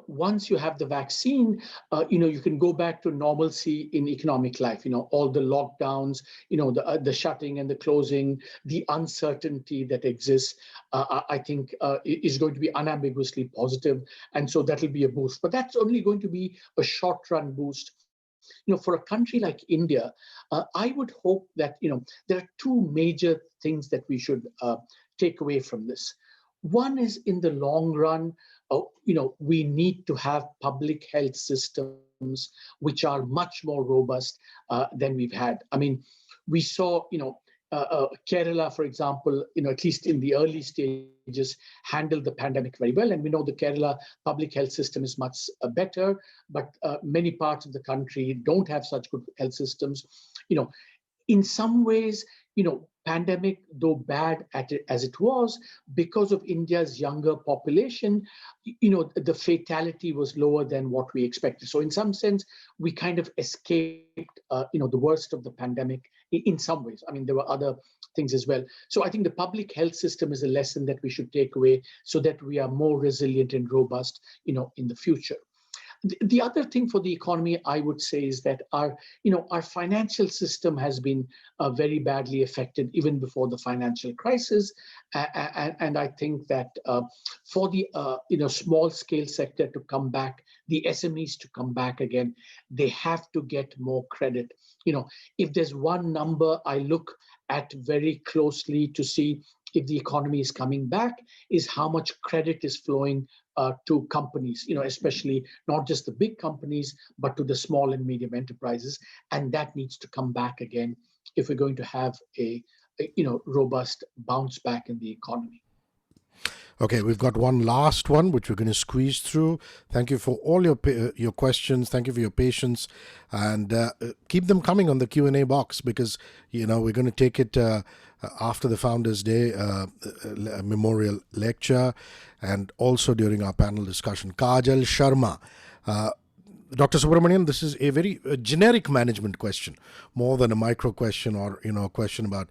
once you have the vaccine, you can go back to normalcy in economic life, all the lockdowns, the shutting and the closing, the uncertainty that exists, I think is going to be unambiguously positive. And so that'll be a boost. But that's only going to be a short-run boost. For a country like India, I would hope that, there are 2 major things that we should take away from this. One is, in the long run, we need to have public health systems which are much more robust than we've had. I mean, we saw, Kerala, for example, at least in the early stages, handled the pandemic very well. And we know the Kerala public health system is much better, but many parts of the country don't have such good health systems. In some ways, pandemic, though bad as it was, because of India's younger population, the fatality was lower than what we expected. So in some sense, we kind of escaped, the worst of the pandemic in some ways. I mean, there were other things as well. So I think the public health system is a lesson that we should take away so that we are more resilient and robust, in the future. The other thing for the economy, I would say, is that our financial system has been very badly affected even before the financial crisis, and I think that for the small scale sector to come back, the SMEs to come back again, they have to get more credit. If there's one number I look at very closely to see if the economy is coming back, is how much credit is flowing to companies, especially not just the big companies, but to the small and medium enterprises. And that needs to come back again if we're going to have a robust bounce back in the economy. Okay, we've got one last one, which we're going to squeeze through. Thank you for all your questions. Thank you for your patience. And keep them coming on the Q&A box, because, we're going to take it after the Founders Day Memorial Lecture and also during our panel discussion. Kajal Sharma. Dr. Subramanian, this is a very generic management question, more than a micro question or a question about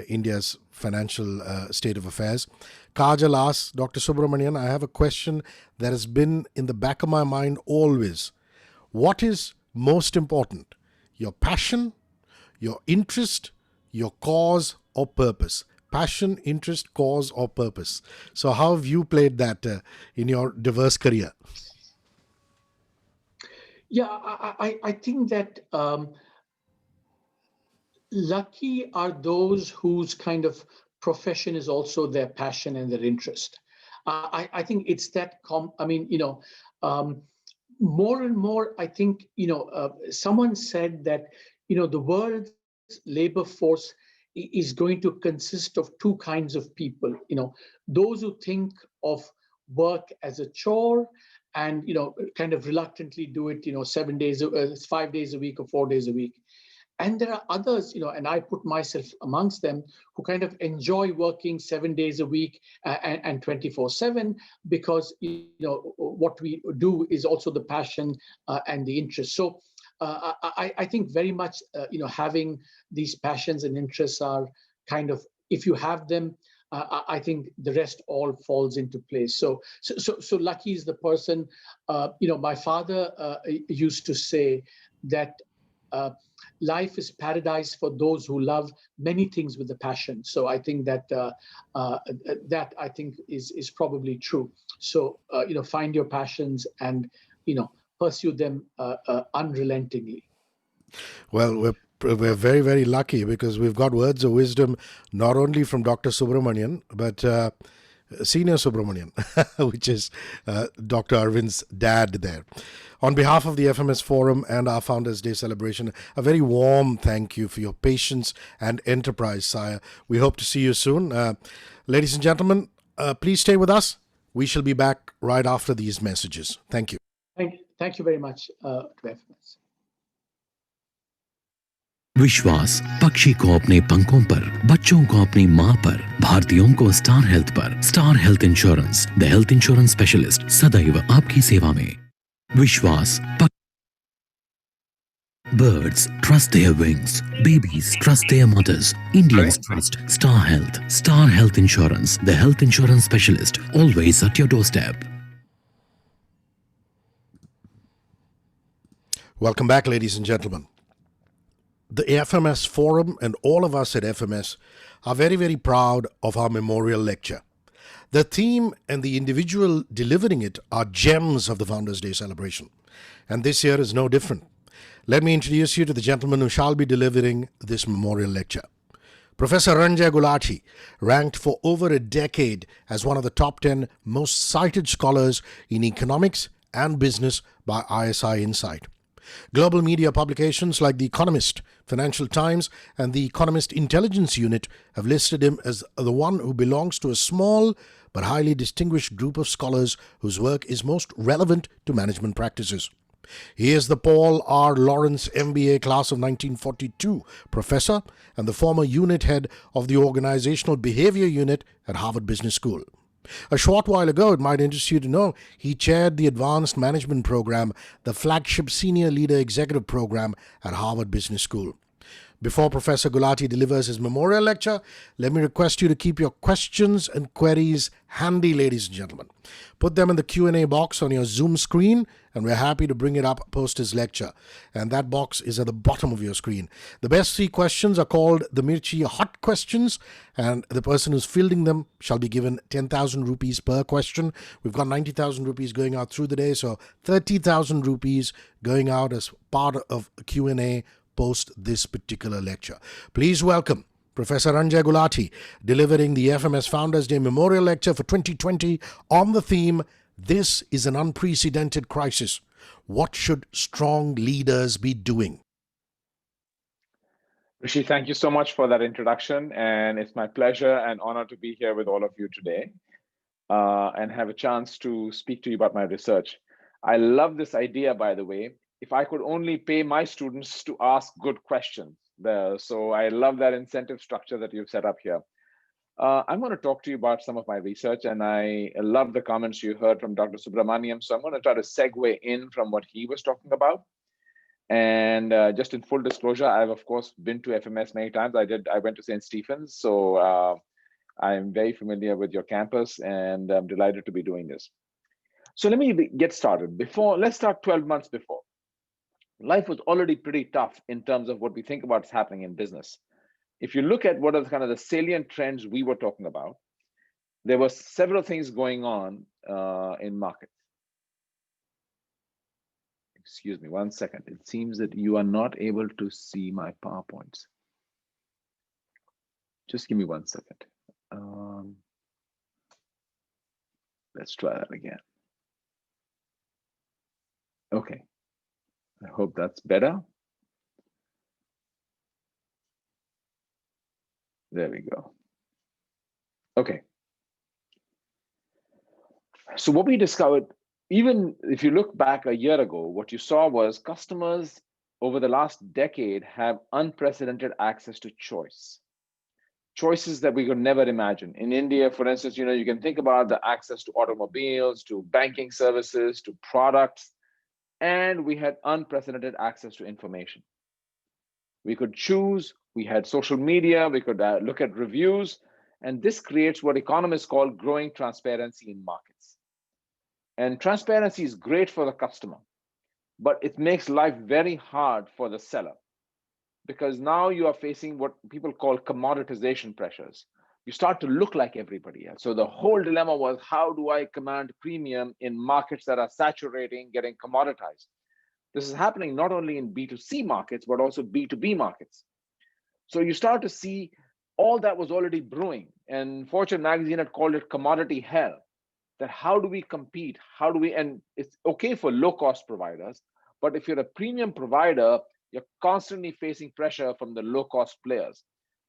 India's financial state of affairs. Kajal asks, Dr. Subramanian, I have a question that has been in the back of my mind always. What is most important? Your passion, your interest, your cause or purpose? Passion, interest, cause or purpose. So how have you played that in your diverse career? Yeah, I think that lucky are those whose kind of profession is also their passion and their interest. I think it's that, more and more, I think, someone said that, the world's labor force is going to consist of two kinds of people, those who think of work as a chore and, kind of reluctantly do it, 5 days a week or 4 days a week. And there are others, and I put myself amongst them, who kind of enjoy working 7 days a week and 24/7, because, what we do is also the passion and the interest. So I think very much, having these passions and interests are kind of, if you have them, I think the rest all falls into place. So lucky is the person, my father used to say that life is paradise for those who love many things with a passion. So I think that that I think is probably true. So, find your passions and, pursue them unrelentingly. Well, we're very, very lucky, because we've got words of wisdom not only from Dr. Subramanian, but Senior Subramanian, which is Dr. Arvind's dad there. On behalf of the FMS Forum and our Founders Day celebration, a very warm thank you for your patience and enterprise, sire. We hope to see you soon. Ladies and gentlemen, please stay with us. We shall be back right after these messages. Thank you. Thank you very much to FMS. विश्वास पक्षी को अपने पंखों पर, बच्चों को अपनी मां पर, भारतीयों को स्टार हेल्थ पर। Star health insurance, the health insurance specialist, सदैव आपकी सेवा में। विश्वास Birds trust their wings. Babies trust their mothers. Indians trust Star Health. Star Health Insurance, the health insurance specialist, always at your doorstep. Welcome back, ladies and gentlemen. The FMS Forum and all of us at FMS are very, very proud of our memorial lecture. The theme and the individual delivering it are gems of the Founders Day celebration. And this year is no different. Let me introduce you to the gentleman who shall be delivering this memorial lecture. Professor Ranjay Gulati, ranked for over a decade as one of the top 10 most cited scholars in economics and business by ISI Insight. Global media publications like The Economist, Financial Times, and The Economist Intelligence Unit have listed him as the one who belongs to a small but highly distinguished group of scholars whose work is most relevant to management practices. He is the Paul R. Lawrence MBA class of 1942 professor and the former unit head of the Organizational Behavior Unit at Harvard Business School. A short while ago, it might interest you to know, he chaired the Advanced Management Program, the flagship Senior Leader Executive Program at Harvard Business School. Before Professor Gulati delivers his memorial lecture, let me request you to keep your questions and queries handy, ladies and gentlemen. Put them in the Q&A box on your Zoom screen, and we're happy to bring it up post his lecture. And that box is at the bottom of your screen. The best 3 questions are called the Mirchi Hot Questions, and the person who's fielding them shall be given 10,000 rupees per question. We've got 90,000 rupees going out through the day, so 30,000 rupees going out as part of Q&A post this particular lecture. Please welcome Professor Ranjay Gulati delivering the FMS Founders Day Memorial Lecture for 2020 on the theme, "This is an unprecedented crisis. What should strong leaders be doing?" Rishi, thank you so much for that introduction, and it's my pleasure and honor to be here with all of you today and have a chance to speak to you about my research. I love this idea, by the way. If I could only pay my students to ask good questions. So I love that incentive structure that you've set up here. I'm going to talk to you about some of my research, and I love the comments you heard from Dr. Subramanian. So I'm going to try to segue in from what he was talking about. And just in full disclosure, I've of course been to FMS many times. I went to St. Stephen's, so I'm very familiar with your campus, and I'm delighted to be doing this. So let me get started. Let's start 12 months before. Life was already pretty tough in terms of what we think about is happening in business. If you look at what are kind of the salient trends we were talking about, there were several things going on in markets. Excuse me, 1 second. It seems that you are not able to see my PowerPoints. Just give me 1 second. Let's try that again. Okay. I hope that's better. There we go. Okay. So what we discovered, even if you look back a year ago, what you saw was customers over the last decade have unprecedented access to choice. Choices that we could never imagine. In India, for instance, you can think about the access to automobiles, to banking services, to products, and we had unprecedented access to information. We could choose, we had social media, we could look at reviews, and this creates what economists call growing transparency in markets. And transparency is great for the customer, but it makes life very hard for the seller, because now you are facing what people call commoditization pressures. You start to look like everybody else. So the whole dilemma was, how do I command premium in markets that are saturating, getting commoditized? This is happening not only in B2C markets, but also B2B markets. So you start to see all that was already brewing. And Fortune magazine had called it commodity hell. That how do we compete? And it's okay for low-cost providers, but if you're a premium provider, you're constantly facing pressure from the low-cost players,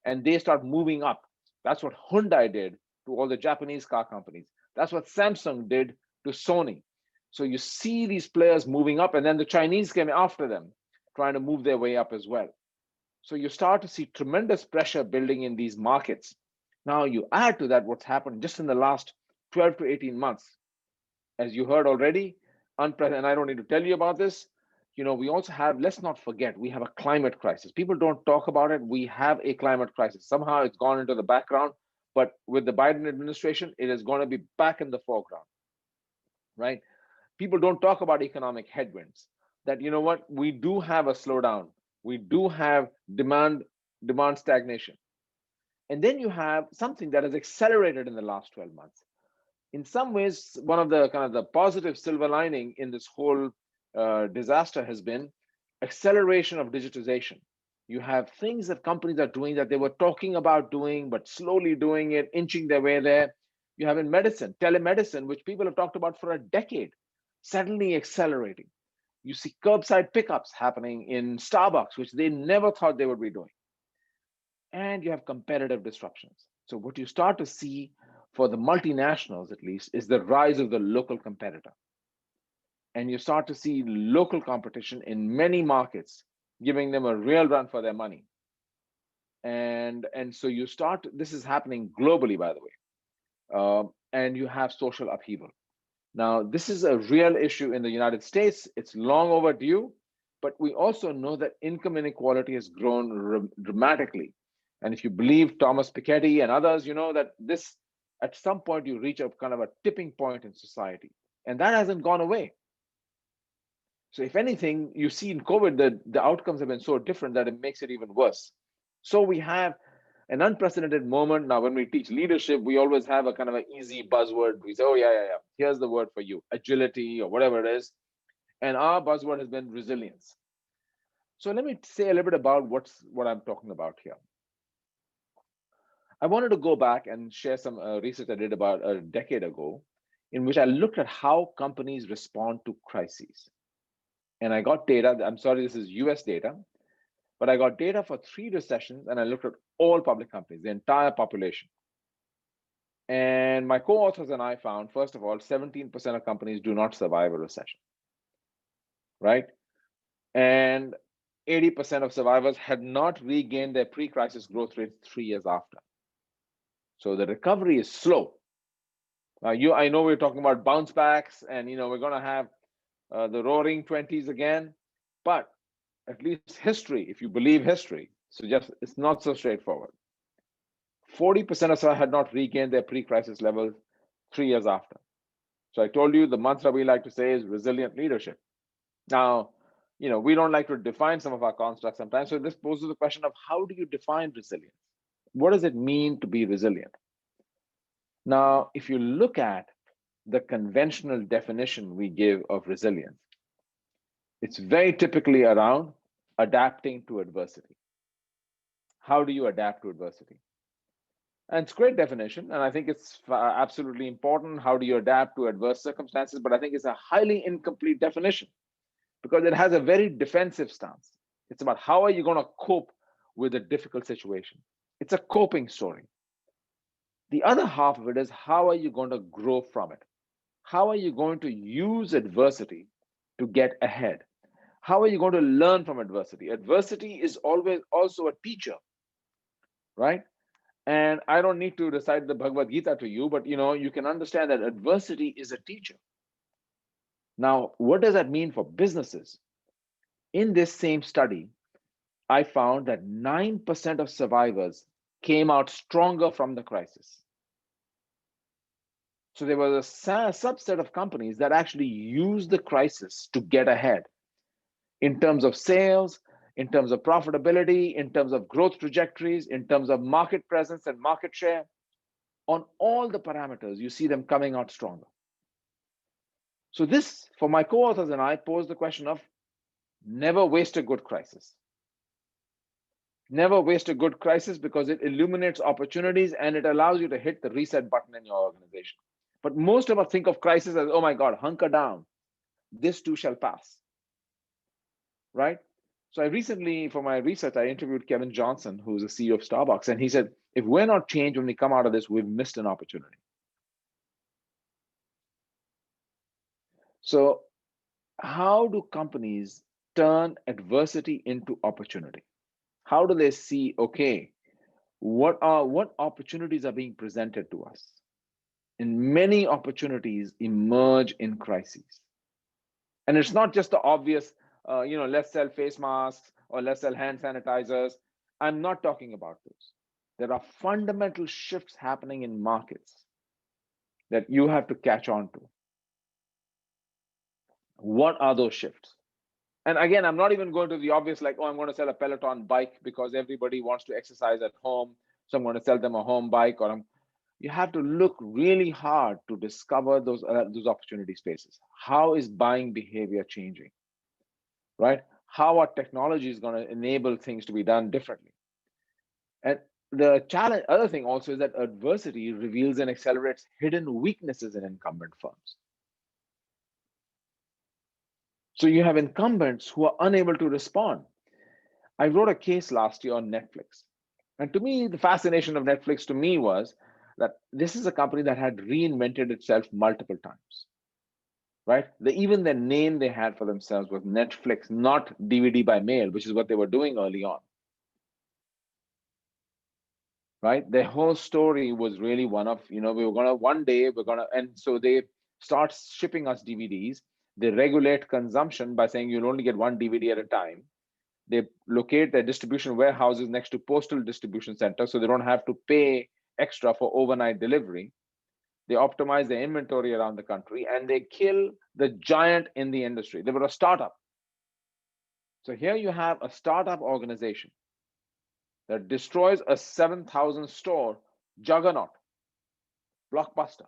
and they start moving up. That's what Hyundai did to all the Japanese car companies. That's what Samsung did to Sony. So you see these players moving up, and then the Chinese came after them, trying to move their way up as well. So you start to see tremendous pressure building in these markets. Now you add to that what's happened just in the last 12 to 18 months. As you heard already, and I don't need to tell you about this, we also have, let's not forget, we have a climate crisis. People don't talk about it. We have a climate crisis. Somehow it's gone into the background, but with the Biden administration, it is going to be back in the foreground, right? People don't talk about economic headwinds, that, we do have a slowdown. We do have demand stagnation. And then you have something that has accelerated in the last 12 months. In some ways, one of the kind of the positive silver lining in this whole disaster has been acceleration of digitization. You have things that companies are doing that they were talking about doing, but slowly doing it, inching their way there. You have in medicine, telemedicine, which people have talked about for a decade, suddenly accelerating. You see curbside pickups happening in Starbucks, which they never thought they would be doing. And you have competitive disruptions. So what you start to see for the multinationals, at least, is the rise of the local competitor. and you start to see local competition in many markets, giving them a real run for their money. And so you start, this is happening globally, by the way, and you have social upheaval. Now, this is a real issue in the United States. It's long overdue, but we also know that income inequality has grown dramatically. And if you believe Thomas Piketty and others, you know that this, at some point, you reach a kind of a tipping point in society, and that hasn't gone away. So if anything, you see in COVID that the outcomes have been so different that it makes it even worse. So we have an unprecedented moment. Now, when we teach leadership, we always have a kind of an easy buzzword. We say, oh, yeah, here's the word for you, agility or whatever it is. And our buzzword has been resilience. So let me say a little bit about what I'm talking about here. I wanted to go back and share some research I did about a decade ago, in which I looked at how companies respond to crises. And I got data, I'm sorry, this is US data, but I got data for 3 recessions, and I looked at all public companies, the entire population. And my co-authors and I found, first of all, 17% of companies do not survive a recession, right? And 80% of survivors had not regained their pre-crisis growth rate 3 years after. So the recovery is slow. I know we're talking about bounce backs, and we're going to have the roaring 20s again, but at least history, if you believe history, suggests it's not so straightforward. 40% of us had not regained their pre-crisis levels 3 years after. So I told you the mantra we like to say is resilient leadership. Now, we don't like to define some of our constructs sometimes. So this poses the question of, how do you define resilience? What does it mean to be resilient? Now, if you look at the conventional definition we give of resilience, it's very typically around adapting to adversity. How do you adapt to adversity? And it's a great definition, and I think it's absolutely important. How do you adapt to adverse circumstances? But I think it's a highly incomplete definition, because it has a very defensive stance. It's about how are you going to cope with a difficult situation. It's a coping story. The other half of it is, how are you going to grow from it? How are you going to use adversity to get ahead? How are you going to learn from adversity? Adversity is always also a teacher, right? And I don't need to recite the Bhagavad Gita to you, but you can understand that adversity is a teacher. Now, what does that mean for businesses? In this same study, I found that 9% of survivors came out stronger from the crisis. So there was a subset of companies that actually used the crisis to get ahead in terms of sales, in terms of profitability, in terms of growth trajectories, in terms of market presence and market share. On all the parameters, you see them coming out stronger. So this, for my co-authors and I, posed the question of, never waste a good crisis. Never waste a good crisis, because it illuminates opportunities and it allows you to hit the reset button in your organization. But most of us think of crisis as, oh my God, hunker down. This too shall pass, right? So I recently, for my research, I interviewed Kevin Johnson, who's the CEO of Starbucks, and he said, if we're not changed when we come out of this, we've missed an opportunity. So how do companies turn adversity into opportunity? How do they see, okay, what opportunities are being presented to us? And many opportunities emerge in crises. And it's not just the obvious, let's sell face masks or let's sell hand sanitizers. I'm not talking about those. There are fundamental shifts happening in markets that you have to catch on to. What are those shifts? And again, I'm not even going to the obvious, like, oh, I'm going to sell a Peloton bike because everybody wants to exercise at home, so I'm going to sell them a home bike. You have to look really hard to discover those opportunity spaces. How is buying behavior changing, right? How are technologies going to enable things to be done differently? And the challenge, other thing also, is that adversity reveals and accelerates hidden weaknesses in incumbent firms. So you have incumbents who are unable to respond. I wrote a case last year on Netflix. And to me, the fascination of Netflix to me was that this is a company that had reinvented itself multiple times, right? Even the name they had for themselves was Netflix, not DVD by mail, which is what they were doing early on, right? Their whole story was really one of, we were gonna, one day we're gonna, and so they start shipping us DVDs. They regulate consumption by saying you'll only get one DVD at a time. They locate their distribution warehouses next to postal distribution centers, so they don't have to pay extra for overnight delivery. They optimize their inventory around the country, and they kill the giant in the industry. They were a startup. So here you have a startup organization that destroys a 7,000 store juggernaut, Blockbuster.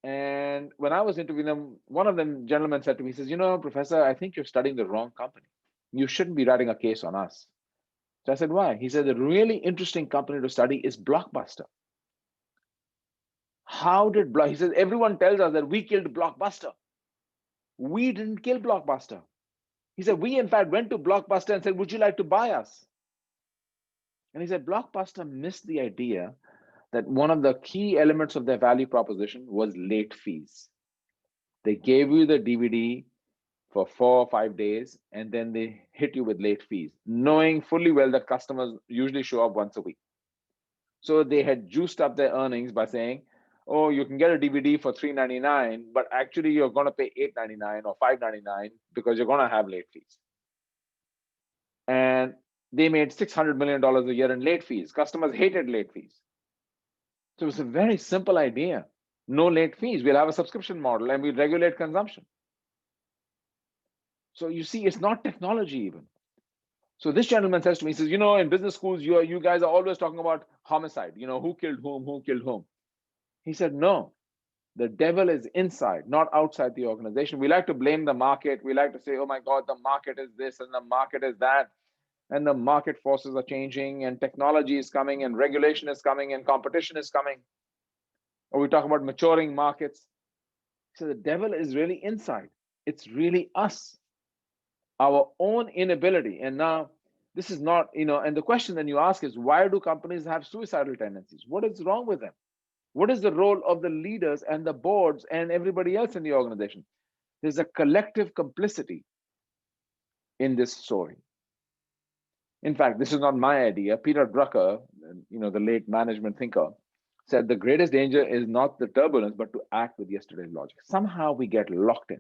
And when I was interviewing them, one of them gentlemen said to me, he says, Professor, I think you're studying the wrong company. You shouldn't be writing a case on us. So I said, why? He said, the really interesting company to study is Blockbuster. How did he says, everyone tells us that we killed Blockbuster. We didn't kill Blockbuster. He said, we in fact went to Blockbuster and said, would you like to buy us? And he said, Blockbuster missed the idea that one of the key elements of their value proposition was late fees. They gave you the DVD for 4 or 5 days, and then they hit you with late fees, knowing fully well that customers usually show up once a week. So they had juiced up their earnings by saying, oh, you can get a DVD for $3.99, but actually you're going to pay $8.99 or $5.99 because you're going to have late fees. And they made $600 million a year in late fees. Customers hated late fees. So it's a very simple idea. No late fees. We'll have a subscription model and we'll regulate consumption. So you see, it's not technology even. So this gentleman says to me, he says, in business schools, you guys are always talking about homicide, who killed whom. He said, no, the devil is inside, not outside the organization. We like to blame the market. We like to say, oh my God, the market is this and the market is that. And the market forces are changing and technology is coming and regulation is coming and competition is coming. Or we talk about maturing markets. So the devil is really inside. It's really us, our own inability. And now this is not, and the question then you ask is, why do companies have suicidal tendencies? What is wrong with them? What is the role of the leaders and the boards and everybody else in the organization? There's a collective complicity in this story. In fact, this is not my idea. Peter Drucker, the late management thinker, said the greatest danger is not the turbulence, but to act with yesterday's logic. Somehow we get locked in.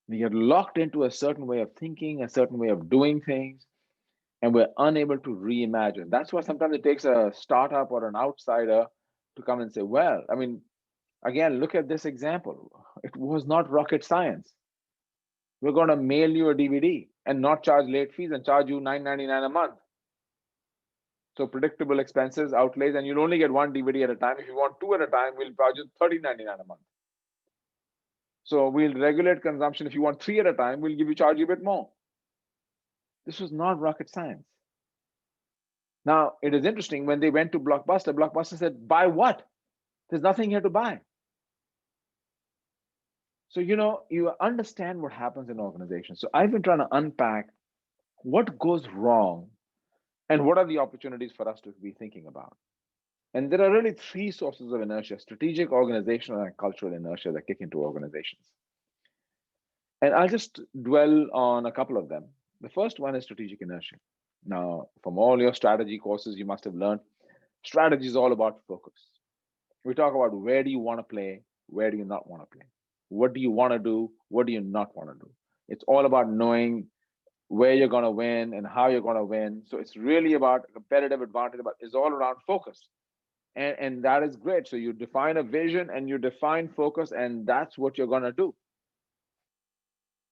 We get locked into a certain way of thinking, a certain way of doing things, and we're unable to reimagine. That's why sometimes it takes a startup or an outsider to come and say, well, again, look at this example. It was not rocket science. We're going to mail you a DVD and not charge late fees and charge you $9.99 a month. So predictable expenses, outlays, and you'll only get one DVD at a time. If you want 2 at a time, we'll charge you $30.99 a month. So we'll regulate consumption. If you want 3 at a time, we'll charge you a bit more. This was not rocket science. Now, it is interesting, when they went to Blockbuster, Blockbuster said, buy what? There's nothing here to buy. So, you understand what happens in organizations. So I've been trying to unpack what goes wrong and what are the opportunities for us to be thinking about. And there are really 3 sources of inertia: strategic, organizational, and cultural inertia that kick into organizations. And I'll just dwell on a couple of them. The first one is strategic inertia. Now, from all your strategy courses, you must have learned strategy is all about focus. We talk about where do you want to play, where do you not want to play? What do you want to do? What do you not want to do? It's all about knowing where you're going to win and how you're going to win. So it's really about competitive advantage, but it's all around focus. And that is great. So you define a vision and you define focus, and that's what you're going to do.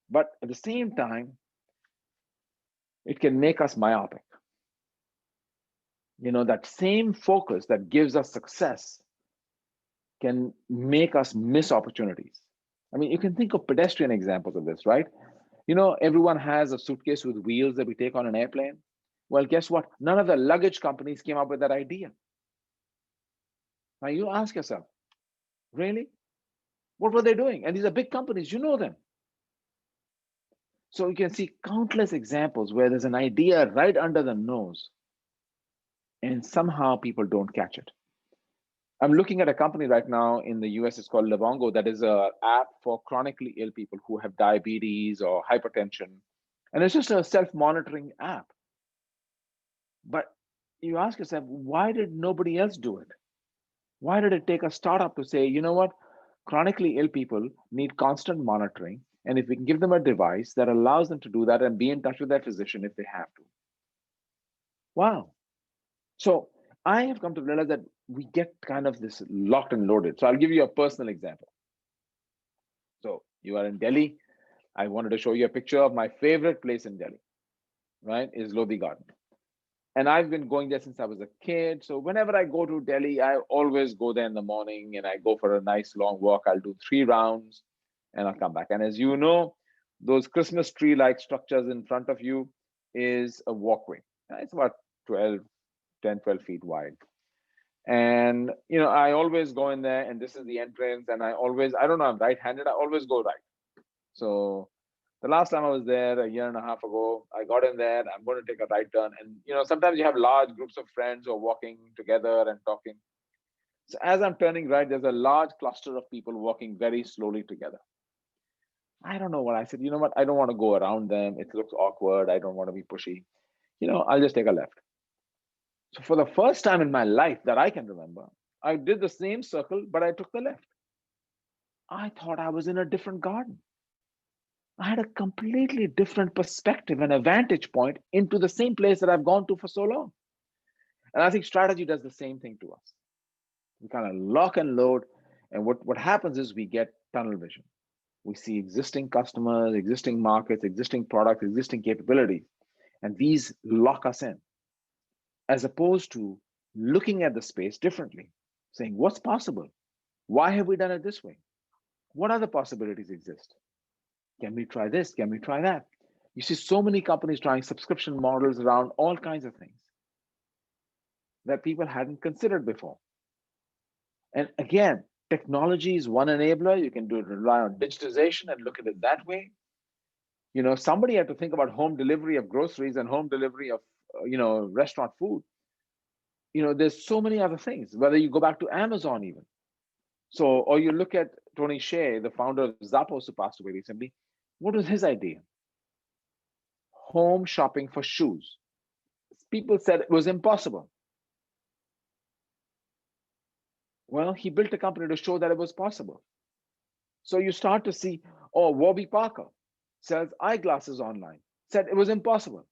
But at the same time, it can make us myopic. That same focus that gives us success can make us miss opportunities. You can think of pedestrian examples of this, right? Everyone has a suitcase with wheels that we take on an airplane. Well, guess what? None of the luggage companies came up with that idea. Now you ask yourself, really? What were they doing? And these are big companies, you know them. So you can see countless examples where there's an idea right under the nose, and somehow people don't catch it. I'm looking at a company right now in the US. It's called Livongo. That is an app for chronically ill people who have diabetes or hypertension. And it's just a self-monitoring app. But you ask yourself, why did nobody else do it? Why did it take a startup to say, you know what, chronically ill people need constant monitoring, and if we can give them a device that allows them to do that and be in touch with their physician if they have to. Wow. So I have come to realize that we get kind of this locked and loaded. So I'll give you a personal example. So you are in Delhi. I wanted to show you a picture of my favorite place in Delhi, right, is Lodi Garden. And I've been going there since I was a kid. So whenever I go to Delhi, I always go there in the morning and I go for a nice long walk. I'll do 3 rounds and I'll come back. And as you know, those Christmas tree-like structures in front of you is a walkway. It's about 10, 12 feet wide. And, you know, I always go in there and this is the entrance. And I don't know, I'm right-handed. I always go right. So the last time I was there a year and a half ago, I got in there, I'm going to take a right turn. And, you know, sometimes you have large groups of friends who are walking together and talking. So as I'm turning right, there's a large cluster of people walking very slowly together. I don't know what I said. You know what? I don't want to go around them. It looks awkward. I don't want to be pushy. You know, I'll just take a left. So for the first time in my life that I can remember, I did the same circle, but I took the left. I thought I was in a different garden. I had a completely different perspective and a vantage point into the same place that I've gone to for so long. And I think strategy does the same thing to us. We kind of lock and load. And what happens is we get tunnel vision. We see existing customers, existing markets, existing products, existing capabilities. And these lock us in, as opposed to looking at the space differently, saying, what's possible? Why have we done it this way? What other possibilities exist? Can we try this? Can we try that? You see so many companies trying subscription models around all kinds of things that people hadn't considered before. And again, technology is one enabler. You can rely on digitization and look at it that way. You know, somebody had to think about home delivery of groceries and home delivery of, restaurant food. You know, there's so many other things, whether you go back to Amazon even. So, or you look at Tony Hsieh, the founder of Zappos, who passed away recently. What was his idea? Home shopping for shoes. People said it was impossible. Well, he built a company to show that it was possible. So you start to see, Warby Parker sells eyeglasses online. Said it was impossible.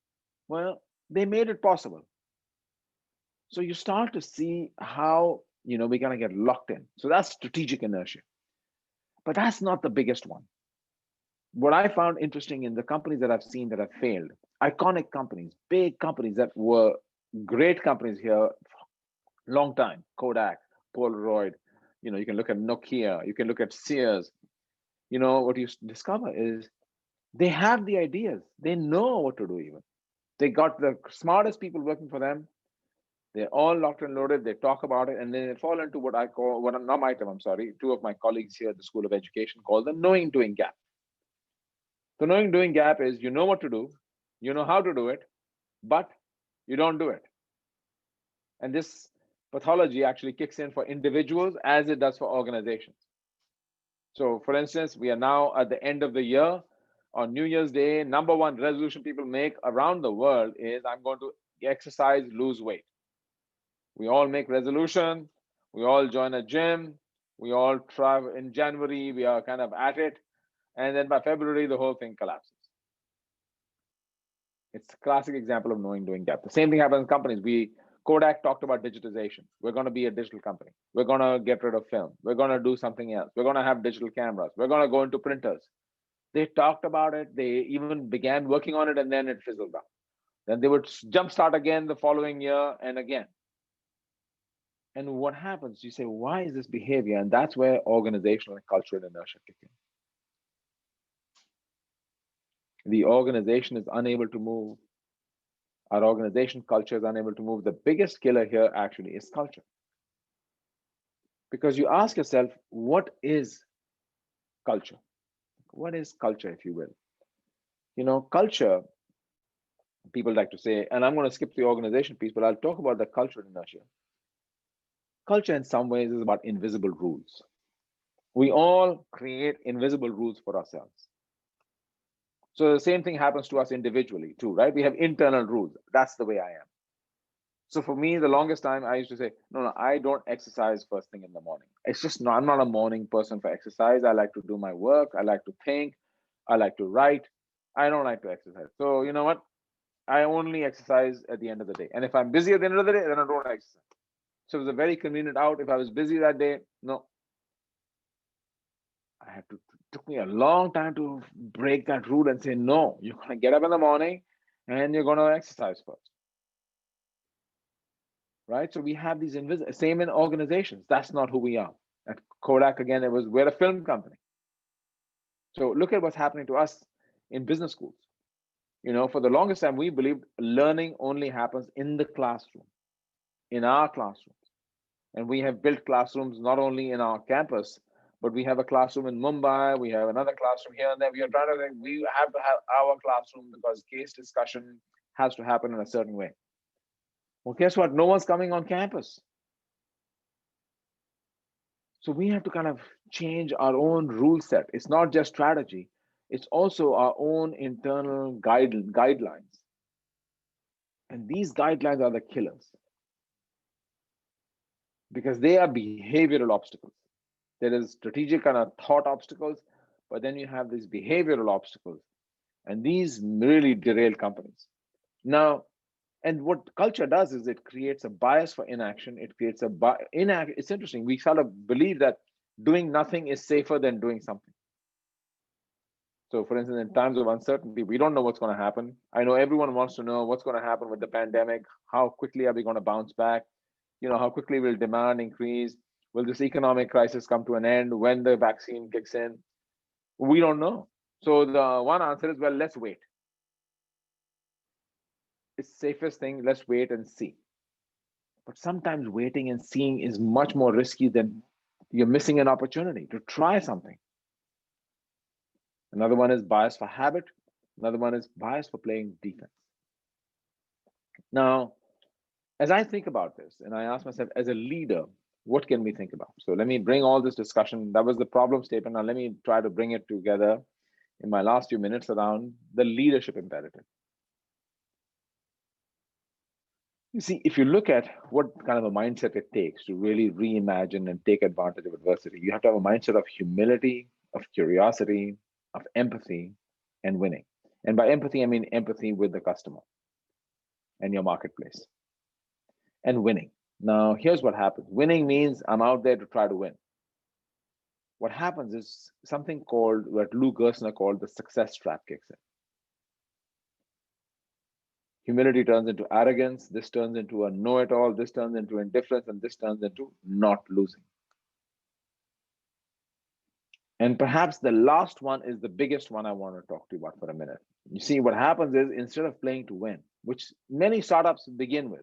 Well, they made it possible. So you start to see how, we're going to get locked in. So that's strategic inertia. But that's not the biggest one. What I found interesting in the companies that I've seen that have failed, iconic companies, big companies that were great companies here, long time, Kodak, Polaroid, you can look at Nokia, you can look at Sears. What you discover is they have the ideas. They know what to do even. They got the smartest people working for them. They're all locked and loaded. They talk about it, and then they fall into what I call, not my term, I'm sorry, 2 of my colleagues here at the School of Education call the knowing-doing gap. The knowing-doing gap is you know what to do, you know how to do it, but you don't do it. And this pathology actually kicks in for individuals as it does for organizations. So for instance, we are now at the end of the year. On New Year's Day, number 1 resolution people make around the world is I'm going to exercise, lose weight. We all make resolution. We all join a gym. We all try in January. We are kind of at it. And then by February, the whole thing collapses. It's a classic example of knowing-doing gap. The same thing happens in companies. Kodak talked about digitization. We're going to be a digital company. We're going to get rid of film. We're going to do something else. We're going to have digital cameras. We're going to go into printers. They talked about it. They even began working on it, and then it fizzled out. Then they would jumpstart again the following year and again. And what happens? You say, why is this behavior? And that's where organizational and cultural inertia kick in. The organization is unable to move. Our organization culture is unable to move. The biggest killer here actually is culture. Because you ask yourself, what is culture? What is culture, if you will? Culture, people like to say, and I'm going to skip the organization piece, but I'll talk about the cultural inertia. culture in some ways is about invisible rules. We all create invisible rules for ourselves. So the same thing happens to us individually too, right? We have internal rules. That's the way I am. So for me, the longest time I used to say, no, I don't exercise first thing in the morning. It's just I'm not a morning person for exercise. I like to do my work. I like to think. I like to write. I don't like to exercise. So you know what? I only exercise at the end of the day. And if I'm busy at the end of the day, then I don't exercise. So it was a very convenient out. If I was busy that day, no. It took me a long time to break that rule and say, no, you're going to get up in the morning and you're going to exercise first. Right? So we have these invisible, same in organizations. That's not who we are. At Kodak, again, we're a film company. So look at what's happening to us in business schools. You know, for the longest time, we believed learning only happens in the classroom, in our classrooms. And we have built classrooms not only in our campus, but we have a classroom in Mumbai, we have another classroom here and there. We are trying to think we have to have our classroom because case discussion has to happen in a certain way. Well, guess what? No one's coming on campus. So we have to kind of change our own rule set. It's not just strategy, it's also our own internal guidelines. And these guidelines are the killers because they are behavioral obstacles. There is strategic kind of thought obstacles, but then you have these behavioral obstacles, and these really derail companies. Now, and what culture does is it creates a bias for inaction. It creates it's interesting. We sort of believe that doing nothing is safer than doing something. So for instance, in times of uncertainty, we don't know what's going to happen. I know everyone wants to know what's going to happen with the pandemic. How quickly are we going to bounce back? You know, how quickly will demand increase? Will this economic crisis come to an end when the vaccine kicks in? We don't know. So the one answer is, well, let's wait. It's safest thing, let's wait and see. But sometimes waiting and seeing is much more risky than you're missing an opportunity to try something. Another one is bias for habit. Another one is bias for playing defense. Now, as I think about this, and I ask myself, as a leader, what can we think about? So let me bring all this discussion. That was the problem statement. Now let me try to bring it together in my last few minutes around the leadership imperative. You see, if you look at what kind of a mindset it takes to really reimagine and take advantage of adversity, you have to have a mindset of humility, of curiosity, of empathy, and winning. And by empathy, I mean empathy with the customer and your marketplace. And winning. Now, here's what happens. Winning means I'm out there to try to win. What happens is something called, what Lou Gerstner called the success trap kicks in. Humility turns into arrogance. This turns into a know-it-all. This turns into indifference. And this turns into not losing. And perhaps the last one is the biggest one I want to talk to you about for a minute. You see, what happens is instead of playing to win, which many startups begin with,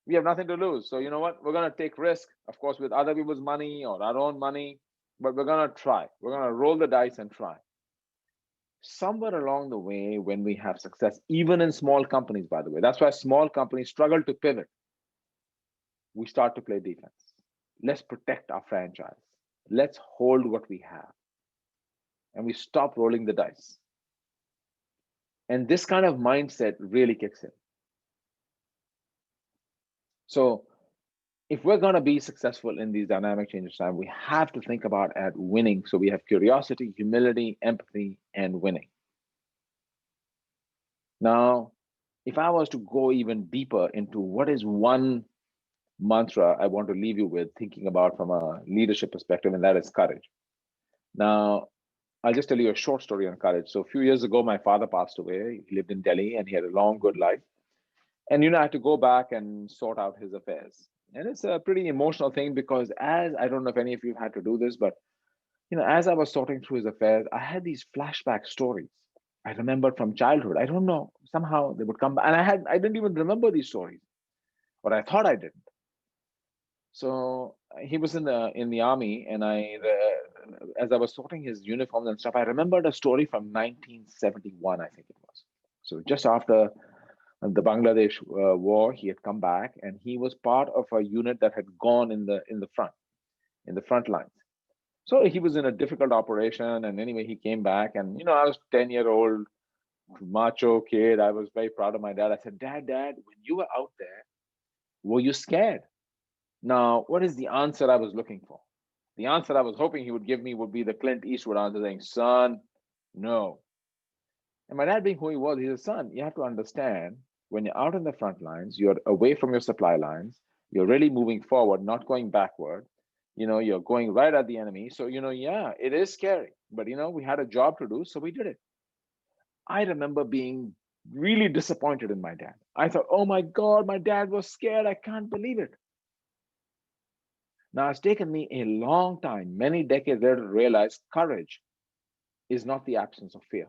we have nothing to lose. So you know what? We're going to take risk, of course, with other people's money or our own money, but we're going to try. We're going to roll the dice and try. Somewhere along the way, when we have success, even in small companies, by the way, that's why small companies struggle to pivot. We start to play defense. Let's protect our franchise. Let's hold what we have. And we stop rolling the dice. And this kind of mindset really kicks in. So if we're going to be successful in these dynamic changes time, we have to think about at winning. So we have curiosity, humility, empathy, and winning. Now, if I was to go even deeper into what is one mantra I want to leave you with thinking about from a leadership perspective, and that is courage. Now, I'll just tell you a short story on courage. So a few years ago, my father passed away. He lived in Delhi and he had a long, good life. And, you know, I had to go back and sort out his affairs. And it's a pretty emotional thing because I don't know if any of you had to do this, but, you know, as I was sorting through his affairs, I had these flashback stories I remembered from childhood. I don't know, somehow they would come back. And I didn't even remember these stories, or I thought I didn't. So he was in the army, and as I was sorting his uniforms and stuff, I remembered a story from 1971, I think it was. So just after the Bangladesh war. He had come back, and he was part of a unit that had gone in the front lines. So he was in a difficult operation, and anyway, he came back, and I was 10-year-old macho kid. I was very proud of my dad. I said, Dad, when you were out there, were you scared? Now, what is the answer I was looking for? The answer I was hoping he would give me would be the Clint Eastwood answer, saying, son, no. And my dad, being who he was, he said, son, you have to understand, when you're out in the front lines, you're away from your supply lines, you're really moving forward, not going backward. You're going right at the enemy. So, yeah, it is scary, but, we had a job to do, so we did it. I remember being really disappointed in my dad. I thought, oh my God, my dad was scared. I can't believe it. Now, it's taken me a long time, many decades later, to realize courage is not the absence of fear.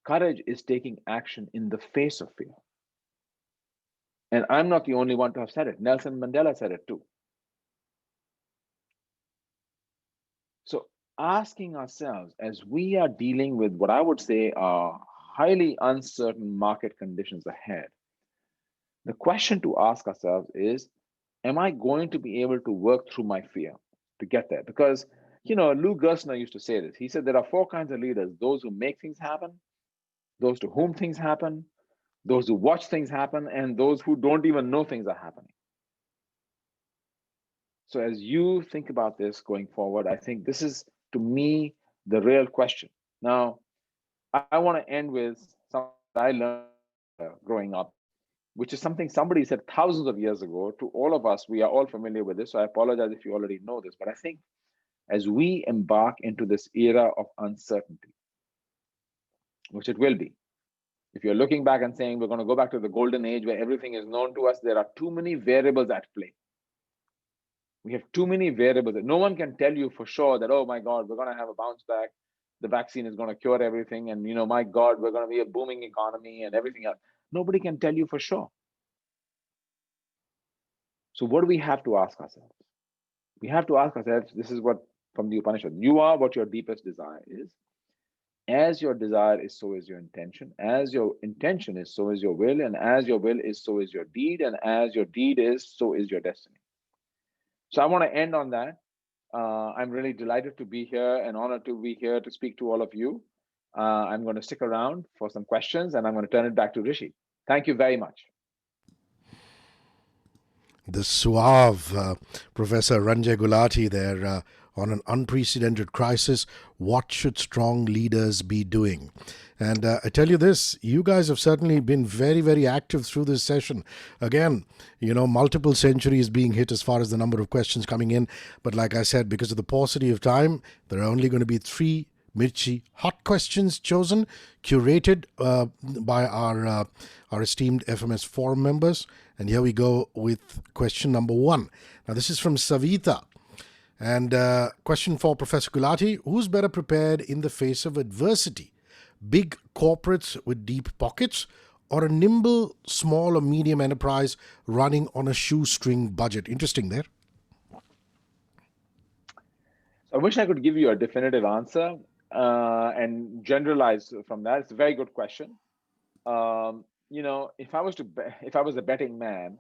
Courage is taking action in the face of fear. And I'm not the only one to have said it. Nelson Mandela said it too. So asking ourselves, as we are dealing with what I would say are highly uncertain market conditions ahead, the question to ask ourselves is, am I going to be able to work through my fear to get there? Because, Lou Gerstner used to say this. He said there are 4 kinds of leaders: those who make things happen, those to whom things happen, those who watch things happen, and those who don't even know things are happening. So as you think about this going forward, I think this is, to me, the real question. Now, I want to end with something I learned growing up, which is something somebody said thousands of years ago to all of us. We are all familiar with this, so I apologize if you already know this, but I think as we embark into this era of uncertainty, which it will be, if you're looking back and saying we're going to go back to the golden age where everything is known to us, there are too many variables at play. We have too many variables that no one can tell you for sure that, oh my God, we're going to have a bounce back. The vaccine is going to cure everything. And, my God, we're going to be a booming economy and everything else. Nobody can tell you for sure. So what do we have to ask ourselves? We have to ask ourselves, this is what from the Upanishad, you are what your deepest desire is. As your desire is, so is your intention. As your intention is, so is your will. And as your will is, so is your deed. And as your deed is, so is your destiny. So I want to end on that. I'm really delighted to be here and honored to be here to speak to all of you. I'm going to stick around for some questions, and I'm going to turn it back to Rishi. Thank you very much. The suave Professor Ranjay Gulati there on an unprecedented crisis. What should strong leaders be doing? And I tell you this, you guys have certainly been very, very active through this session. Again, multiple centuries being hit as far as the number of questions coming in. But like I said, because of the paucity of time, there are only going to be 3 Mirchi hot questions chosen, curated by our esteemed FMS Forum members. And here we go with question number 1. Now, this is from Savita. And question for Professor Gulati: who's better prepared in the face of adversity? Big corporates with deep pockets, or a nimble, small or medium enterprise running on a shoestring budget? Interesting there. I wish I could give you a definitive answer and generalize from that. It's a very good question. If I was a betting man,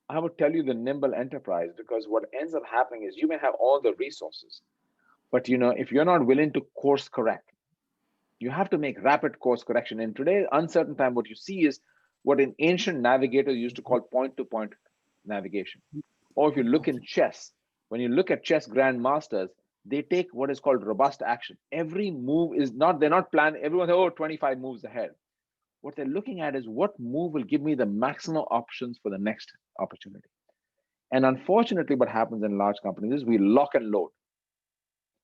I would tell you the nimble enterprise, because what ends up happening is you may have all the resources, but if you're not willing to course correct, you have to make rapid course correction. In today's uncertain time, what you see is what an ancient navigator used to call point-to-point navigation. Or if you look in chess, when you look at chess grandmasters, they take what is called robust action. Every move is they're not planned. Everyone says, 25 moves ahead. What they're looking at is what move will give me the maximum options for the next opportunity. And unfortunately, what happens in large companies is we lock and load.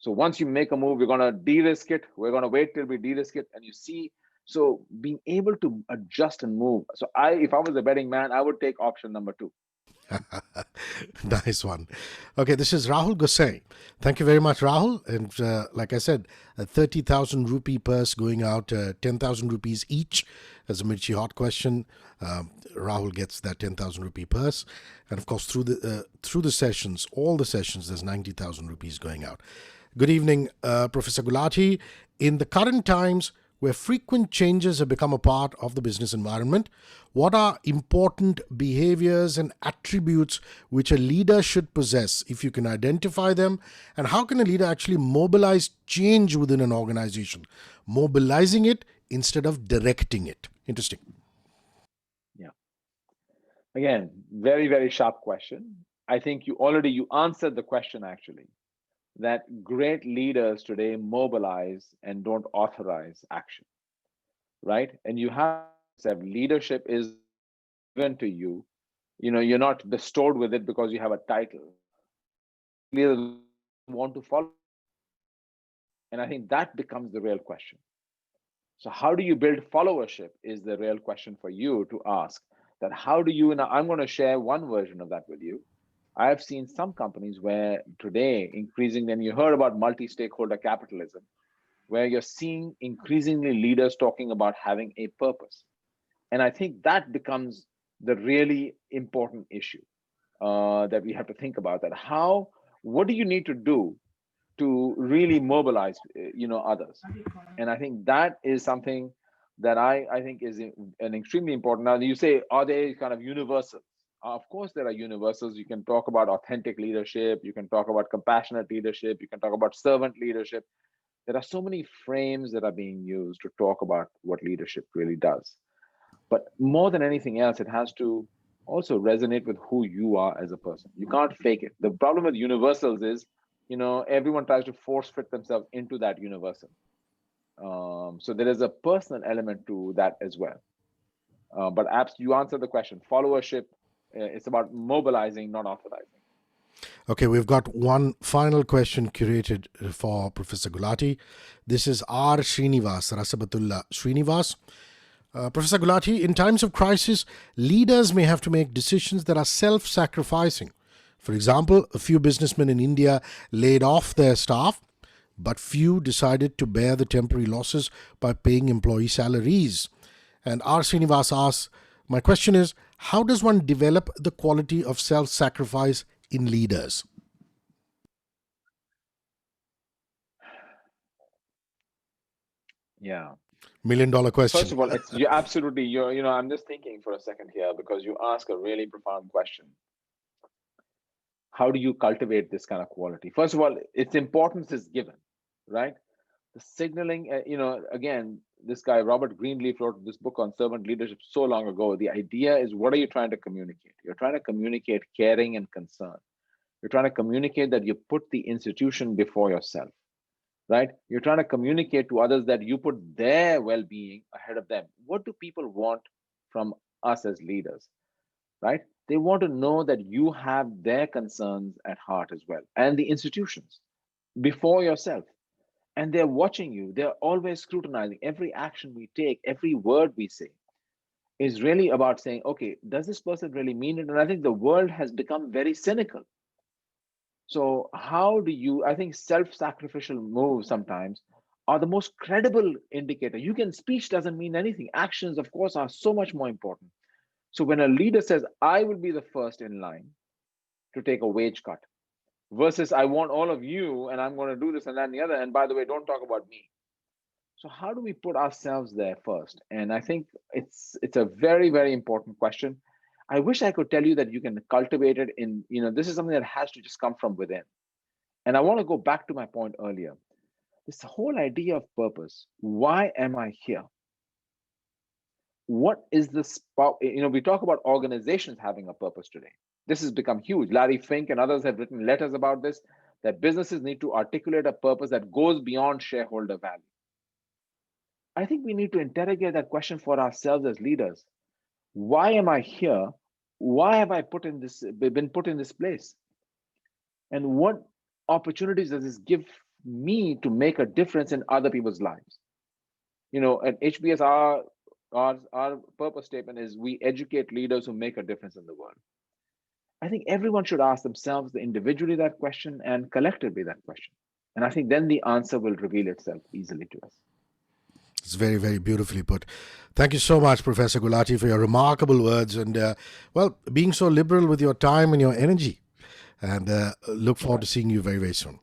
So once you make a move, we're going to de-risk it. We're going to wait till we de-risk it. And you see, so being able to adjust and move. So if I was a betting man, I would take option number 2. Nice one. Okay, this is Rahul Gosai. Thank you very much, Rahul. And like I said, a 30,000 rupee purse going out, 10,000 rupees each as a Mirchi Hot question. Rahul gets that 10,000 rupee purse. And of course, through the sessions, all the sessions, there's 90,000 rupees going out. Good evening, Professor Gulati. In the current times, where frequent changes have become a part of the business environment. What are important behaviors and attributes which a leader should possess if you can identify them? And how can a leader actually mobilize change within an organization? Mobilizing it instead of directing it. Interesting. Yeah. Again, very, very sharp question. I think you answered the question actually, that great leaders today mobilize and don't authorize action, right? And you have to have leadership is given to you. You're not bestowed with it because you have a title. Leaders want to follow. And I think that becomes the real question. So how do you build followership is the real question for you to ask. That how do you, now I'm going to share one version of that with you. I have seen some companies where today, increasingly, and you heard about multi-stakeholder capitalism, where you're seeing increasingly leaders talking about having a purpose. And I think that becomes the really important issue that we have to think about. That what do you need to do to really mobilize, others? And I think that is something that I think is an extremely important. Now you say, are they kind of universal? Of course, there are universals. You can talk about authentic leadership. You can talk about compassionate leadership. You can talk about servant leadership. There are so many frames that are being used to talk about what leadership really does. But more than anything else, it has to also resonate with who you are as a person. You can't fake it. The problem with universals is, everyone tries to force fit themselves into that universal. So there is a personal element to that as well. But you answered the question. Followership, it's about mobilizing, not authorizing. Okay, we've got one final question curated for Professor Gulati. This is R. Srinivas, Rasabatulla Srinivas. Professor Gulati, in times of crisis, leaders may have to make decisions that are self-sacrificing. For example, a few businessmen in India laid off their staff, but few decided to bear the temporary losses by paying employee salaries. And R. Srinivas asks, my question is, how does one develop the quality of self-sacrifice in leaders? Yeah. $1 million question. First of all, I'm just thinking for a second here because you ask a really profound question. How do you cultivate this kind of quality? First of all, its importance is given, right? The signaling, again, this guy, Robert Greenleaf, wrote this book on servant leadership so long ago. The idea is, what are you trying to communicate? You're trying to communicate caring and concern. You're trying to communicate that you put the institution before yourself, right? You're trying to communicate to others that you put their well-being ahead of them. What do people want from us as leaders, right? They want to know that you have their concerns at heart as well, and the institutions before yourself. And they're watching you. They're always scrutinizing every action we take, every word we say is really about saying, okay, does this person really mean it? And I think the world has become very cynical. So I think self-sacrificial moves sometimes are the most credible indicator. Speech doesn't mean anything. Actions, of course, are so much more important. So when a leader says, I will be the first in line to take a wage cut, versus I want all of you and I'm going to do this and that and the other. And by the way, don't talk about me. So how do we put ourselves there first? And I think it's a very, very important question. I wish I could tell you that you can cultivate it in, this is something that has to just come from within. And I want to go back to my point earlier. This whole idea of purpose. Why am I here? What is this? We talk about organizations having a purpose today. This has become huge. Larry Fink and others have written letters about this, that businesses need to articulate a purpose that goes beyond shareholder value. I think we need to interrogate that question for ourselves as leaders. Why am I here? Why have I been put in this place? And what opportunities does this give me to make a difference in other people's lives? At HBS, our purpose statement is we educate leaders who make a difference in the world. I think everyone should ask themselves individually that question and collectively that question. And I think then the answer will reveal itself easily to us. It's very, very beautifully put. Thank you so much, Professor Gulati, for your remarkable words and, being so liberal with your time and your energy. And look forward to seeing you very, very soon.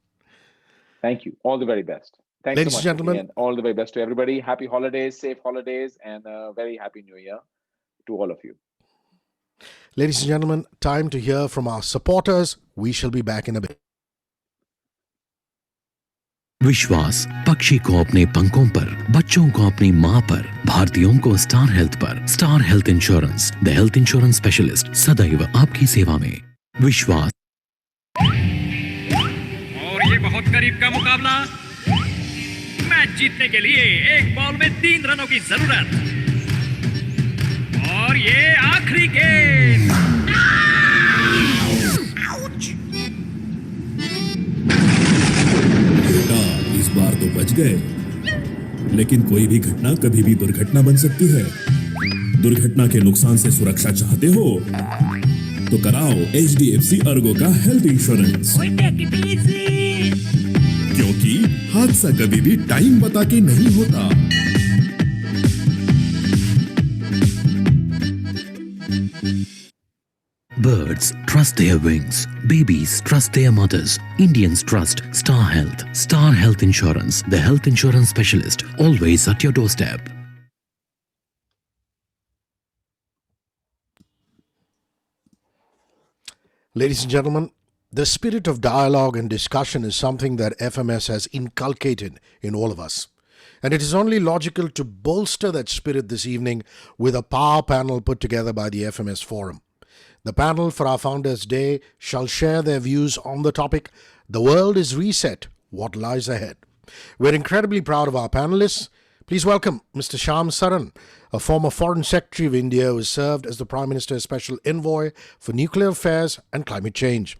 Thank you. All the very best. Thanks Ladies so and much, gentlemen, and all the very best to everybody. Happy holidays, safe holidays, and a very happy new year to all of you. ladies and gentlemen, time to hear from our supporters. We shall be back in a bit. विश्वास पक्षी को अपने पंखों पर, बच्चों को अपनी मां पर, भारतीयों को स्टार हेल्थ पर। Star health insurance, the health insurance specialist, सदैव आपकी सेवा में। विश्वास। और ये बहुत करीब का मुकाबला। मैच जीतने के लिए एक बॉल में 3 रनों की जरूरत। और ये आखिरी गेंद। इस बार तो बच गए, लेकिन कोई भी घटना कभी भी दुर्घटना बन सकती है। दुर्घटना के नुकसान से सुरक्षा चाहते हो तो कराओ HDFC अर्गो का हेल्थ इंश्योरेंस, क्योंकि हादसा कभी भी टाइम बता के नहीं होता। Birds trust their wings. Babies trust their mothers. Indians trust Star Health. Star Health Insurance, the health insurance specialist, always at your doorstep. Ladies and gentlemen, the spirit of dialogue and discussion is something that FMS has inculcated in all of us. And it is only logical to bolster that spirit this evening with a power panel put together by the FMS Forum. The panel for our Founders Day shall share their views on the topic, The World is Reset, What Lies Ahead. We're incredibly proud of our panelists. Please welcome Mr. Shyam Saran, a former Foreign Secretary of India who has served as the Prime Minister's Special Envoy for Nuclear Affairs and Climate Change.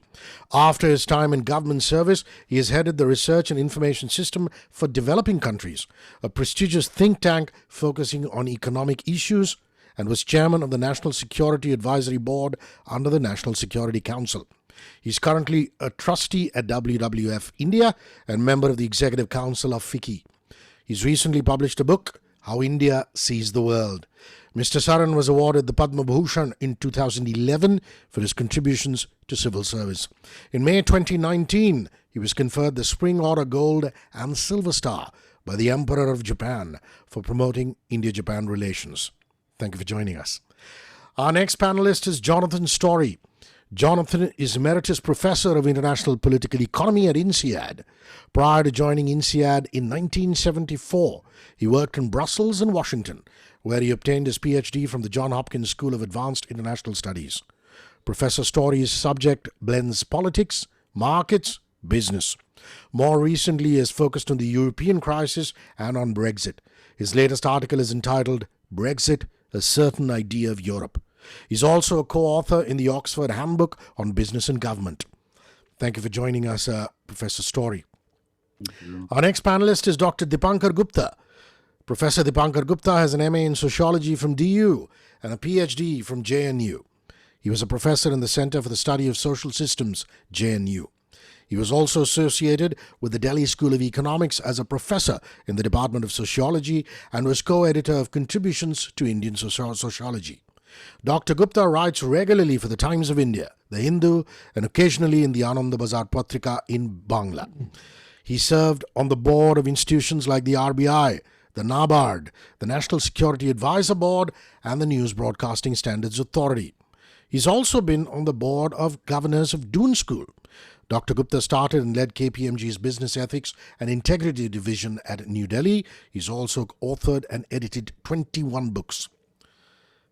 After his time in government service, he has headed the Research and Information System for Developing Countries, a prestigious think tank focusing on economic issues, and was chairman of the National Security Advisory Board under the National Security Council. He's currently a trustee at WWF India and member of the Executive Council of FICCI. He's recently published a book, How India Sees the World. Mr. Saran was awarded the Padma Bhushan in 2011 for his contributions to civil service. In May 2019, he was conferred the Spring Order Gold and Silver Star by the Emperor of Japan for promoting India-Japan relations. Thank you for joining us. Our next panelist is Jonathan Story. Jonathan is Emeritus Professor of International Political Economy at INSEAD. Prior to joining INSEAD in 1974, he worked in Brussels and Washington, where he obtained his PhD from the Johns Hopkins School of Advanced International Studies. Professor Story's subject blends politics, markets, business. More recently, he has focused on the European crisis and on Brexit. His latest article is entitled Brexit, A Certain Idea of Europe. He's also a co-author in the Oxford Handbook on Business and Government. Thank you for joining us, Professor Story. Our next panelist is Dr. Dipankar Gupta. Professor Dipankar Gupta has an MA in Sociology from DU and a PhD from JNU. He was a professor in the Center for the Study of Social Systems, JNU. He was also associated with the Delhi School of Economics as a professor in the Department of Sociology and was co-editor of Contributions to Indian Sociology. Dr. Gupta writes regularly for the Times of India, the Hindu, and occasionally in the Anand Bazar Patrika in Bangla. He served on the board of institutions like the RBI, the NABARD, the National Security Advisor Board, and the News Broadcasting Standards Authority. He's also been on the board of governors of Doon School. Dr. Gupta started and led KPMG's Business Ethics and Integrity Division at New Delhi. He's also authored and edited 21 books.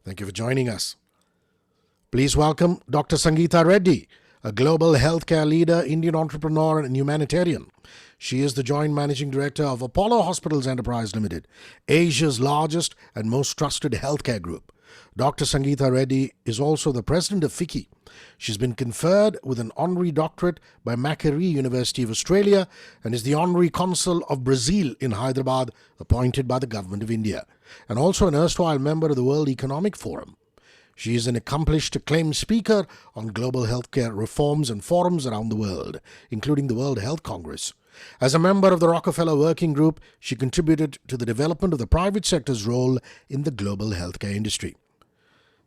Thank you for joining us. Please welcome Dr. Sangita Reddy, a global healthcare leader, Indian entrepreneur, and humanitarian. She is the Joint Managing Director of Apollo Hospitals Enterprise Limited, Asia's largest and most trusted healthcare group. Dr. Sangita Reddy is also the president of FICCI. She's been conferred with an honorary doctorate by Macquarie University of Australia and is the honorary consul of Brazil in Hyderabad, appointed by the government of India, and also an erstwhile member of the World Economic Forum. She is an accomplished, acclaimed speaker on global healthcare reforms and forums around the world, including the World Health Congress. As a member of the Rockefeller Working Group, she contributed to the development of the private sector's role in the global healthcare industry.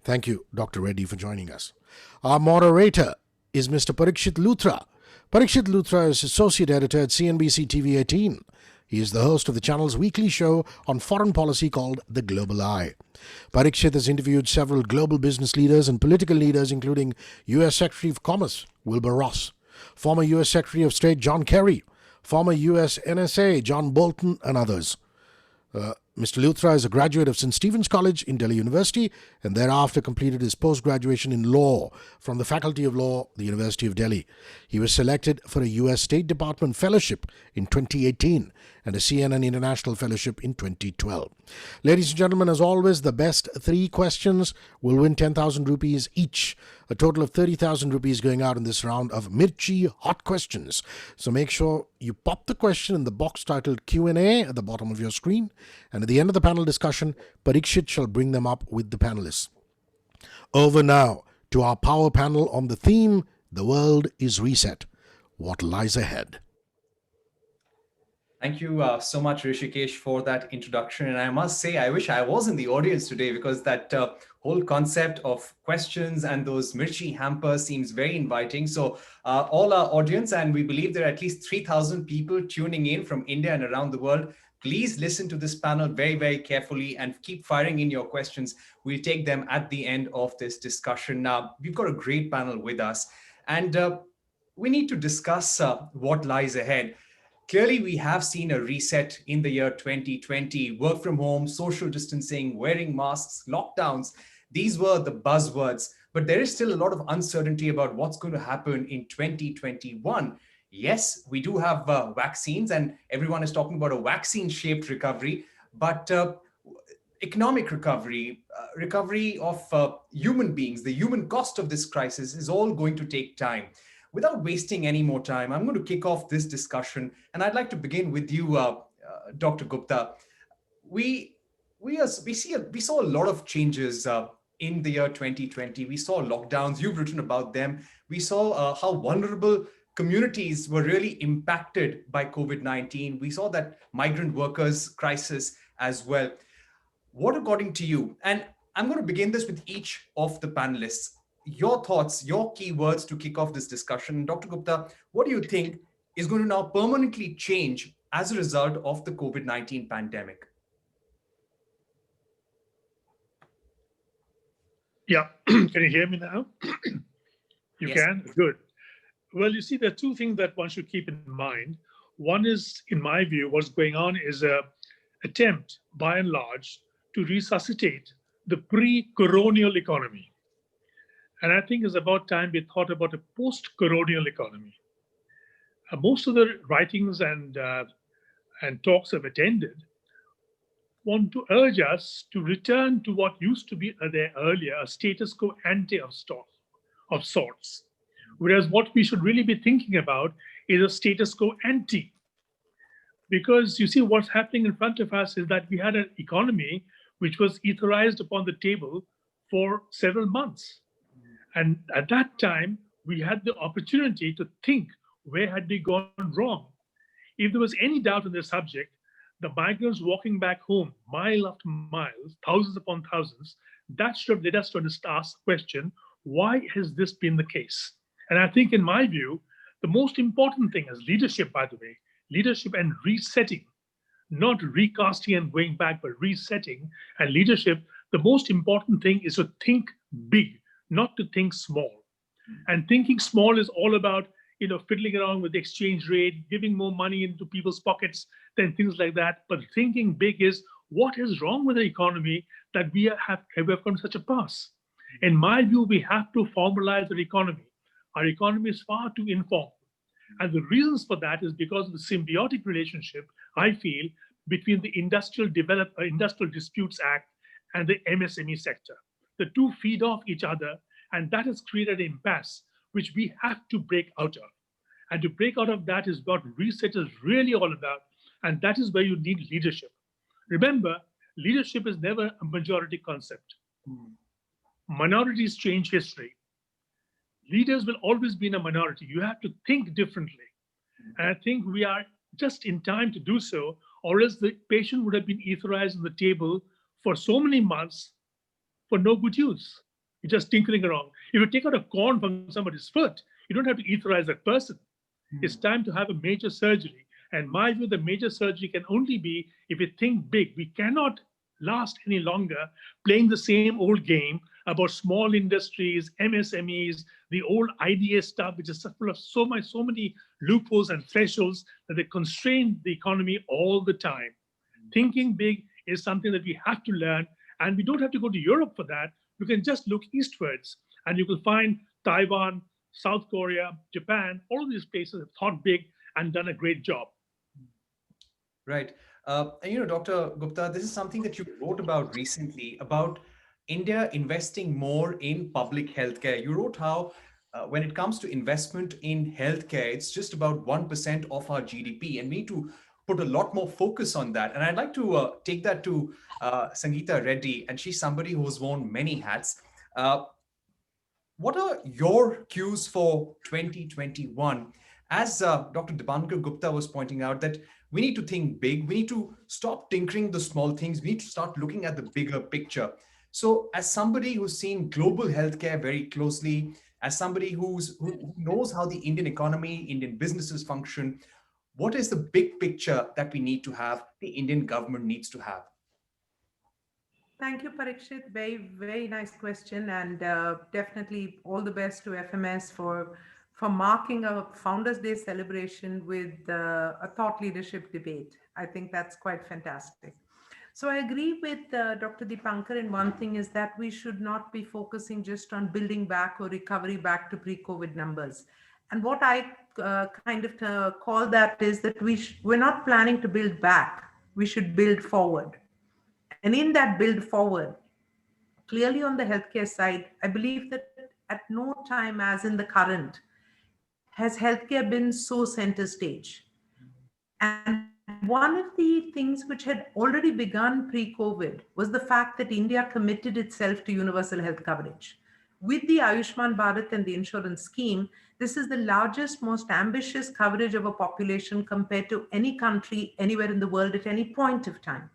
Thank you, Dr. Reddy, for joining us. Our moderator is Mr. Parikshit Luthra. Parikshit Luthra is Associate Editor at CNBC TV 18. He is the host of the channel's weekly show on foreign policy called The Global Eye. Parikshit has interviewed several global business leaders and political leaders, including U.S. Secretary of Commerce Wilbur Ross, former U.S. Secretary of State John Kerry, former U.S. NSA John Bolton, and others. Mr. Luthra is a graduate of St. Stephen's College in Delhi University and thereafter completed his post-graduation in law from the Faculty of Law, the University of Delhi. He was selected for a U.S. State Department Fellowship in 2018 and a CNN International Fellowship in 2012. Ladies and gentlemen, as always, the best 3 questions will win 10,000 rupees each. A total of 30,000 rupees going out in this round of Mirchi Hot Questions. So make sure you pop the question in the box titled Q&A at the bottom of your screen. And at the end of the panel discussion, Parikshit shall bring them up with the panelists. Over now to our power panel on the theme, The World is Reset. What lies ahead? Thank you so much, Rishikesh, for that introduction. And I must say, I wish I was in the audience today because that whole concept of questions and those Mirchi hampers seems very inviting. So all our audience, and we believe there are at least 3,000 people tuning in from India and around the world, please listen to this panel very, very carefully and keep firing in your questions. We'll take them at the end of this discussion. Now, we've got a great panel with us, and we need to discuss what lies ahead. Clearly, we have seen a reset in the year 2020. Work from home, social distancing, wearing masks, lockdowns. These were the buzzwords, but there is still a lot of uncertainty about what's going to happen in 2021. Yes, we do have vaccines and everyone is talking about a vaccine-shaped recovery, but economic recovery, recovery of human beings, the human cost of this crisis is all going to take time. Without wasting any more time, I'm going to kick off this discussion, and I'd like to begin with you, Dr. Gupta. We saw a lot of changes in the year 2020. We saw lockdowns. You've written about them. We saw how vulnerable communities were really impacted by COVID-19. We saw that migrant workers crisis as well. What, according to you, and I'm going to begin this with each of the panelists, your thoughts, your key words to kick off this discussion. Dr. Gupta, what do you think is going to now permanently change as a result of the COVID-19 pandemic? Yeah, can you hear me now? You Yes. can? Good. Well, you see, there are 2 things that one should keep in mind. One is, in my view, what's going on is an attempt, by and large, to resuscitate the pre-coronial economy. And I think it's about time we thought about a post-coronial economy. Most of the writings and talks I've attended want to urge us to return to what used to be there earlier, a status quo ante of sorts. Whereas what we should really be thinking about is a status quo ante. Because you see, what's happening in front of us is that we had an economy which was etherized upon the table for several months. And at that time, we had the opportunity to think, where had we gone wrong? If there was any doubt on the subject, the migrants walking back home, mile after mile, thousands upon thousands, that should have led us to ask the question, why has this been the case? And I think, in my view, the most important thing is leadership, by the way, leadership and resetting, not recasting and going back, but resetting. And leadership, the most important thing is to think big, not to think small. And thinking small is all about, fiddling around with the exchange rate, giving more money into people's pockets, than things like that. But thinking big is, what is wrong with the economy that we have come to such a pass? In my view, we have to formalize our economy. Our economy is far too informal. And the reasons for that is because of the symbiotic relationship, I feel, between the Industrial Disputes Act and the MSME sector. The 2 feed off each other, and that has created an impasse which we have to break out of. And to break out of that is what reset is really all about, and that is where you need leadership. Remember, leadership is never a majority concept. Minorities change history. Leaders will always be in a minority. You have to think differently. And I think we are just in time to do so, or else the patient would have been etherized on the table for so many months for no good use. You're just tinkering around. If you take out a corn from somebody's foot, you don't have to etherize that person. It's time to have a major surgery. And my view, the major surgery can only be if we think big. We cannot last any longer playing the same old game about small industries, MSMEs, the old IDA stuff, which is full of so many loopholes and thresholds that they constrain the economy all the time. Thinking big is something that we have to learn, and we don't have to go to Europe for that. You can just look eastwards, and you will find Taiwan, South Korea, Japan, all of these places have thought big and done a great job. Right. And Dr. Gupta, this is something that you wrote about recently, about India investing more in public healthcare. You wrote how when it comes to investment in healthcare, it's just about 1% of our GDP, and we need to put a lot more focus on that. And I'd like to take that to Sangita Reddy, and she's somebody who's worn many hats. What are your cues for 2021? As Dr. Dipankar Gupta was pointing out, that we need to think big. We need to stop tinkering the small things. We need to start looking at the bigger picture. So as somebody who's seen global healthcare very closely, as somebody who knows how the Indian economy, Indian businesses function, what is the big picture that we need to have, the Indian government needs to have? Thank you, Parikshit. Very nice question, and definitely all the best to FMS for marking a Founders Day celebration with a thought leadership debate. I think that's quite fantastic. So I agree with Dr. Dipankar in one thing, is that we should not be focusing just on building back or recovery back to pre-COVID numbers. And what I call that is that we're not planning to build back. We should build forward. And in that build forward, clearly on the healthcare side, I believe that at no time as in the current has healthcare been so center stage. And one of the things which had already begun pre-COVID was the fact that India committed itself to universal health coverage. With the Ayushman Bharat and the insurance scheme, this is the largest, most ambitious coverage of a population compared to any country anywhere in the world at any point of time.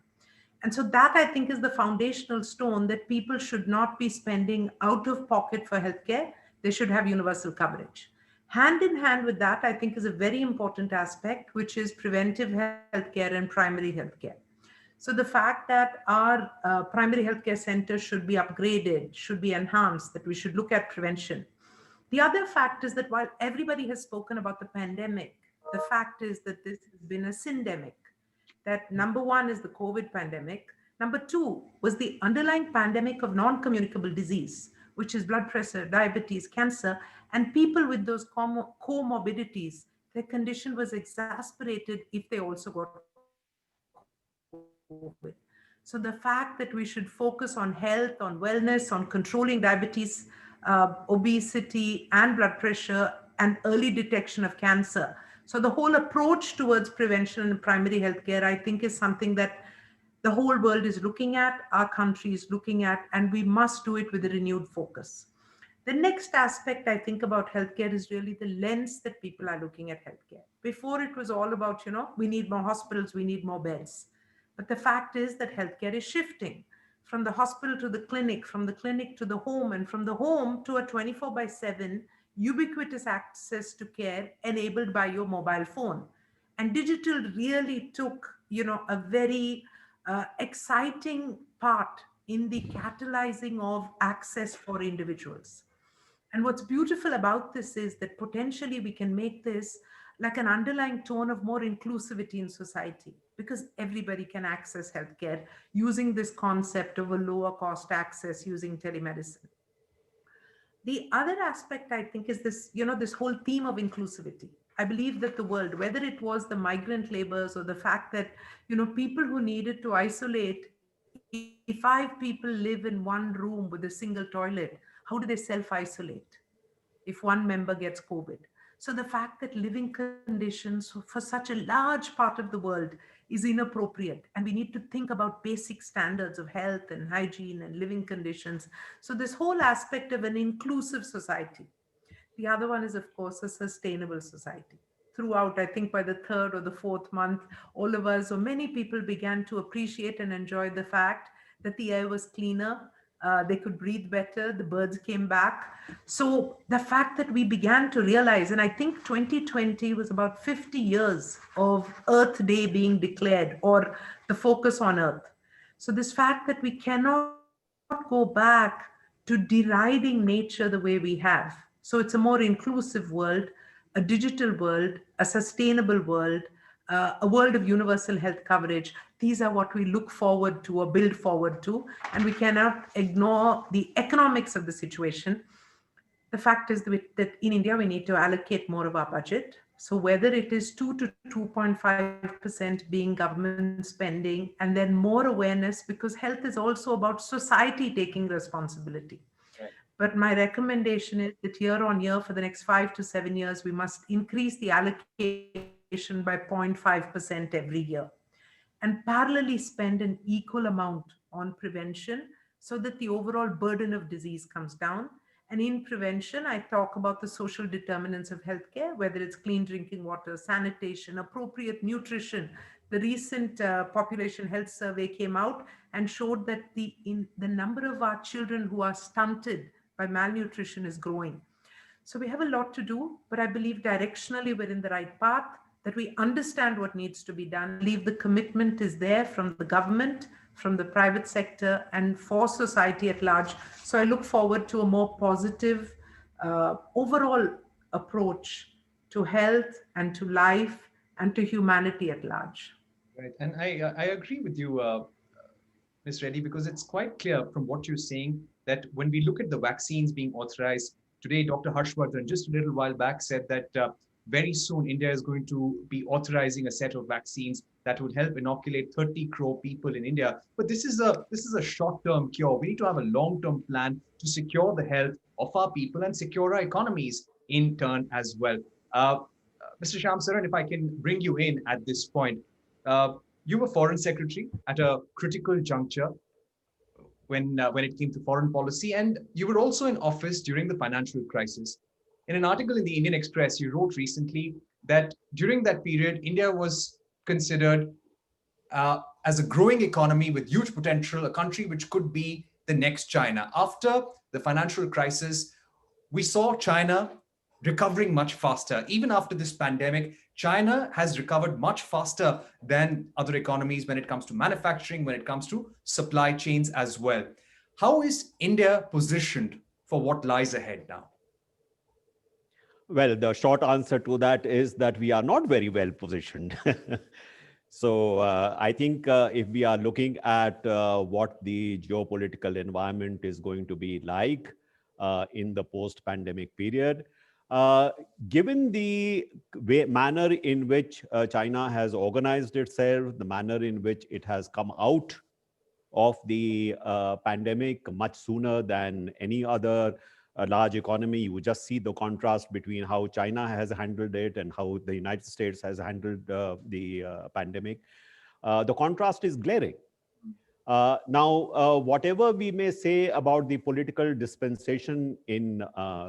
And so that, I think, is the foundational stone, that people should not be spending out of pocket for healthcare. They should have universal coverage. Hand in hand with that, I think, is a very important aspect, which is preventive healthcare and primary healthcare. So the fact that our primary healthcare centers should be upgraded, should be enhanced, that we should look at prevention. The other fact is that while everybody has spoken about the pandemic, the fact is that this has been a syndemic. That number one is the COVID pandemic. Number two was the underlying pandemic of non-communicable disease, which is blood pressure, diabetes, cancer, and people with those comorbidities, their condition was exacerbated if they also got COVID. So the fact that we should focus on health, on wellness, on controlling diabetes, obesity, and blood pressure, and early detection of cancer. So the whole approach towards prevention and primary healthcare, I think, is something that the whole world is looking at, our country is looking at, and we must do it with a renewed focus. The next aspect I think about healthcare is really the lens that people are looking at healthcare. Before it was all about, we need more hospitals, we need more beds. But the fact is that healthcare is shifting from the hospital to the clinic, from the clinic to the home, and from the home to a 24/7 ubiquitous access to care enabled by your mobile phone. And digital really took, a very exciting part in the catalyzing of access for individuals. And what's beautiful about this is that potentially we can make this like an underlying tone of more inclusivity in society, because everybody can access healthcare using this concept of a lower cost access using telemedicine. The other aspect, I think, is this, this whole theme of inclusivity. I believe that the world, whether it was the migrant laborers or the fact that, people who needed to isolate, if 5 people live in one room with a single toilet, how do they self-isolate if one member gets COVID? So the fact that living conditions for such a large part of the world is inappropriate, and we need to think about basic standards of health and hygiene and living conditions. So this whole aspect of an inclusive society. The other one is, of course, a sustainable society. Throughout, I think by the 3rd or the 4th month, all of us or many people began to appreciate and enjoy the fact that the air was cleaner, They could breathe better. The birds came back. So the fact that we began to realize, and I think 2020 was about 50 years of Earth Day being declared, or the focus on Earth. So this fact that we cannot go back to deriding nature the way we have. So it's a more inclusive world, a digital world, a sustainable world, a world of universal health coverage. These are what we look forward to or build forward to, and we cannot ignore the economics of the situation. The fact is that in India, we need to allocate more of our budget. So whether it is 2 to 2.5% being government spending, and then more awareness, because health is also about society taking responsibility. But my recommendation is that year on year for the next 5 to 7 years, we must increase the allocation by 0.5% every year, and parallelly spend an equal amount on prevention so that the overall burden of disease comes down. And in prevention, I talk about the social determinants of healthcare, whether it's clean drinking water, sanitation, appropriate nutrition. The recent population health survey came out and showed that the number of our children who are stunted by malnutrition is growing. So we have a lot to do, but I believe directionally we're in the right path, that we understand what needs to be done. I believe the commitment is there from the government, from the private sector, and for society at large. So I look forward to a more positive overall approach to health and to life and to humanity at large. Right. And I agree with you, Ms. Reddy, because it's quite clear from what you're saying that when we look at the vaccines being authorized today, Dr. Harshvardhan just a little while back said that very soon India is going to be authorizing a set of vaccines that would help inoculate 30 crore people in India. But this is a short-term cure. We need to have a long-term plan to secure the health of our people and secure our economies in turn as well. Mr. Shyam Saran, if I can bring you in at this point. You were Foreign Secretary at a critical juncture when it came to foreign policy, and you were also in office during the financial crisis. In an article in the Indian Express, you wrote recently that during that period, India was considered as a growing economy with huge potential, a country which could be the next China. After the financial crisis, we saw China recovering much faster. Even after this pandemic, China has recovered much faster than other economies when it comes to manufacturing, when it comes to supply chains as well. How is India positioned for what lies ahead now? Well, the short answer to that is that we are not very well positioned. So I think if we are looking at what the geopolitical environment is going to be like in the post-pandemic period, given the manner in which China has organized itself, the manner in which it has come out of the pandemic much sooner than any other large economy, you just see the contrast between how China has handled it and how the United States has handled the pandemic. The contrast is glaring. Now, whatever we may say about the political dispensation in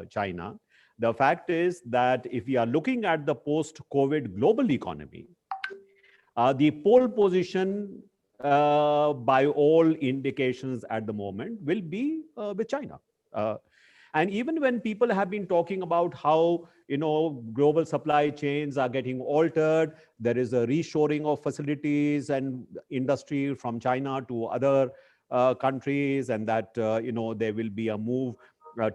China, the fact is that if we are looking at the post-COVID global economy, the pole position by all indications at the moment will be with China. And even when people have been talking about how, global supply chains are getting altered, there is a reshoring of facilities and industry from China to other countries, and that, there will be a move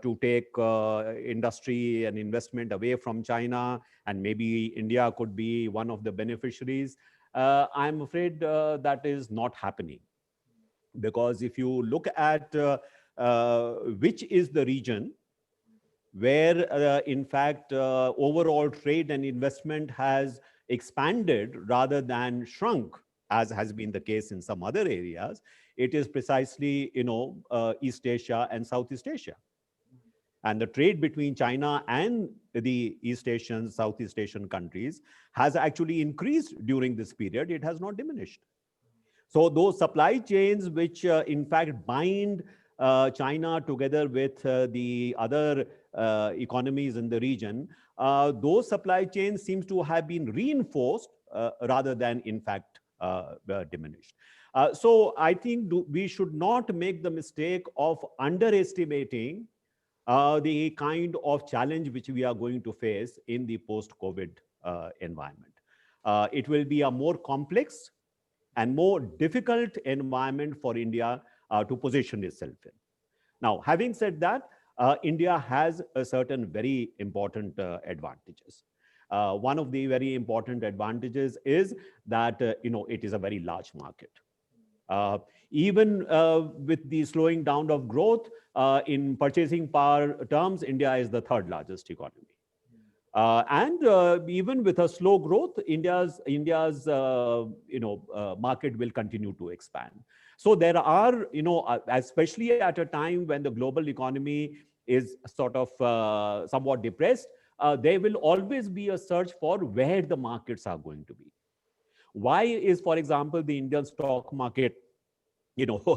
to take industry and investment away from China, and maybe India could be one of the beneficiaries. I'm afraid that is not happening. Because if you look at which is the region where, in fact, overall trade and investment has expanded rather than shrunk, as has been the case in some other areas, it is precisely, East Asia and Southeast Asia. And the trade between China and the East Asian, Southeast Asian countries has actually increased during this period. It has not diminished. So those supply chains which, in fact, bind China together with the other economies in the region, those supply chains seems to have been reinforced rather than, in fact, diminished. So I think we should not make the mistake of underestimating the kind of challenge which we are going to face in the post-COVID environment. It will be a more complex and more difficult environment for India to position itself in. Now, having said that, India has a certain very important advantages. One of the very important advantages is that it is a very large market. Even with the slowing down of growth in purchasing power terms, India is the third largest economy. Even with a slow growth, India's market will continue to expand. So there are, especially at a time when the global economy is sort of somewhat depressed, there will always be a search for where the markets are going to be. Why is, for example, the Indian stock market,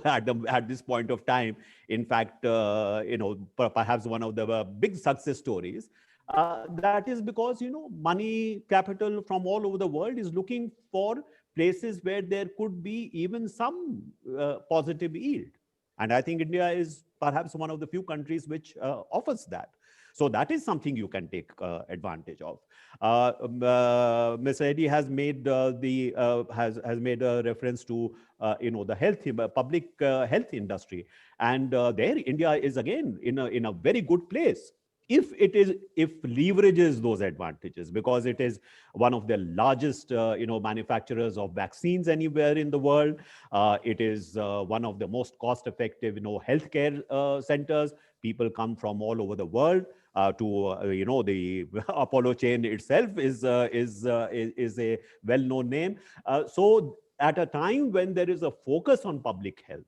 at this point of time, in fact, perhaps one of the big success stories? That is because, money, capital from all over the world is looking for places where there could be even some positive yield. And I think India is perhaps one of the few countries which offers that. So that is something you can take advantage of. Ms. Reddy has made has made a reference to the public health industry, and there India is again in a very good place if leverages those advantages, because it is one of the largest manufacturers of vaccines anywhere in the world. It is one of the most cost-effective healthcare centers. People come from all over the world to the Apollo chain itself is a well-known name. So at a time when there is a focus on public health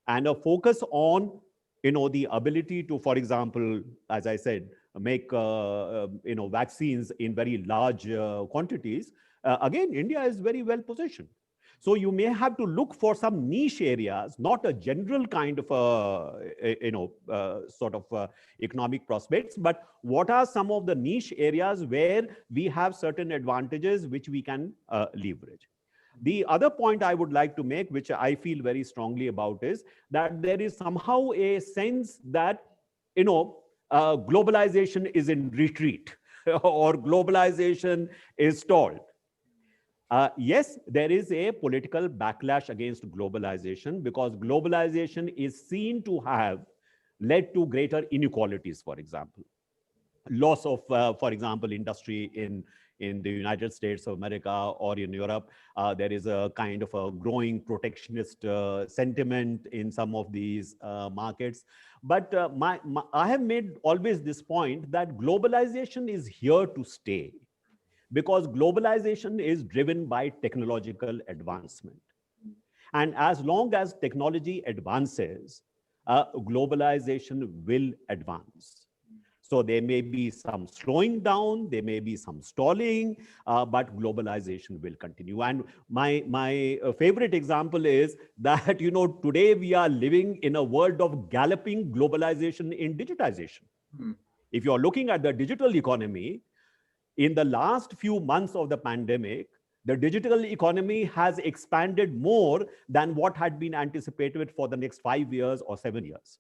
and a focus on the ability to, for example, as I said, make vaccines in very large quantities, again, India is very well positioned. So you may have to look for some niche areas, not a general kind of economic prospects, but what are some of the niche areas where we have certain advantages which we can leverage. The other point I would like to make, which I feel very strongly about, is that there is somehow a sense that globalization is in retreat or globalization is stalled. Yes, there is a political backlash against globalization because globalization is seen to have led to greater inequalities, for example. Loss of, for example, industry in the United States of America or in Europe. There is a kind of a growing protectionist sentiment in some of these markets. But I have made always this point that globalization is here to stay, because globalization is driven by technological advancement. And as long as technology advances, globalization will advance. So there may be some slowing down, there may be some stalling, but globalization will continue. And my favorite example is that, today we are living in a world of galloping globalization in digitization. If you're looking at the digital economy, in the last few months of the pandemic, the digital economy has expanded more than what had been anticipated for the next 5 years or 7 years.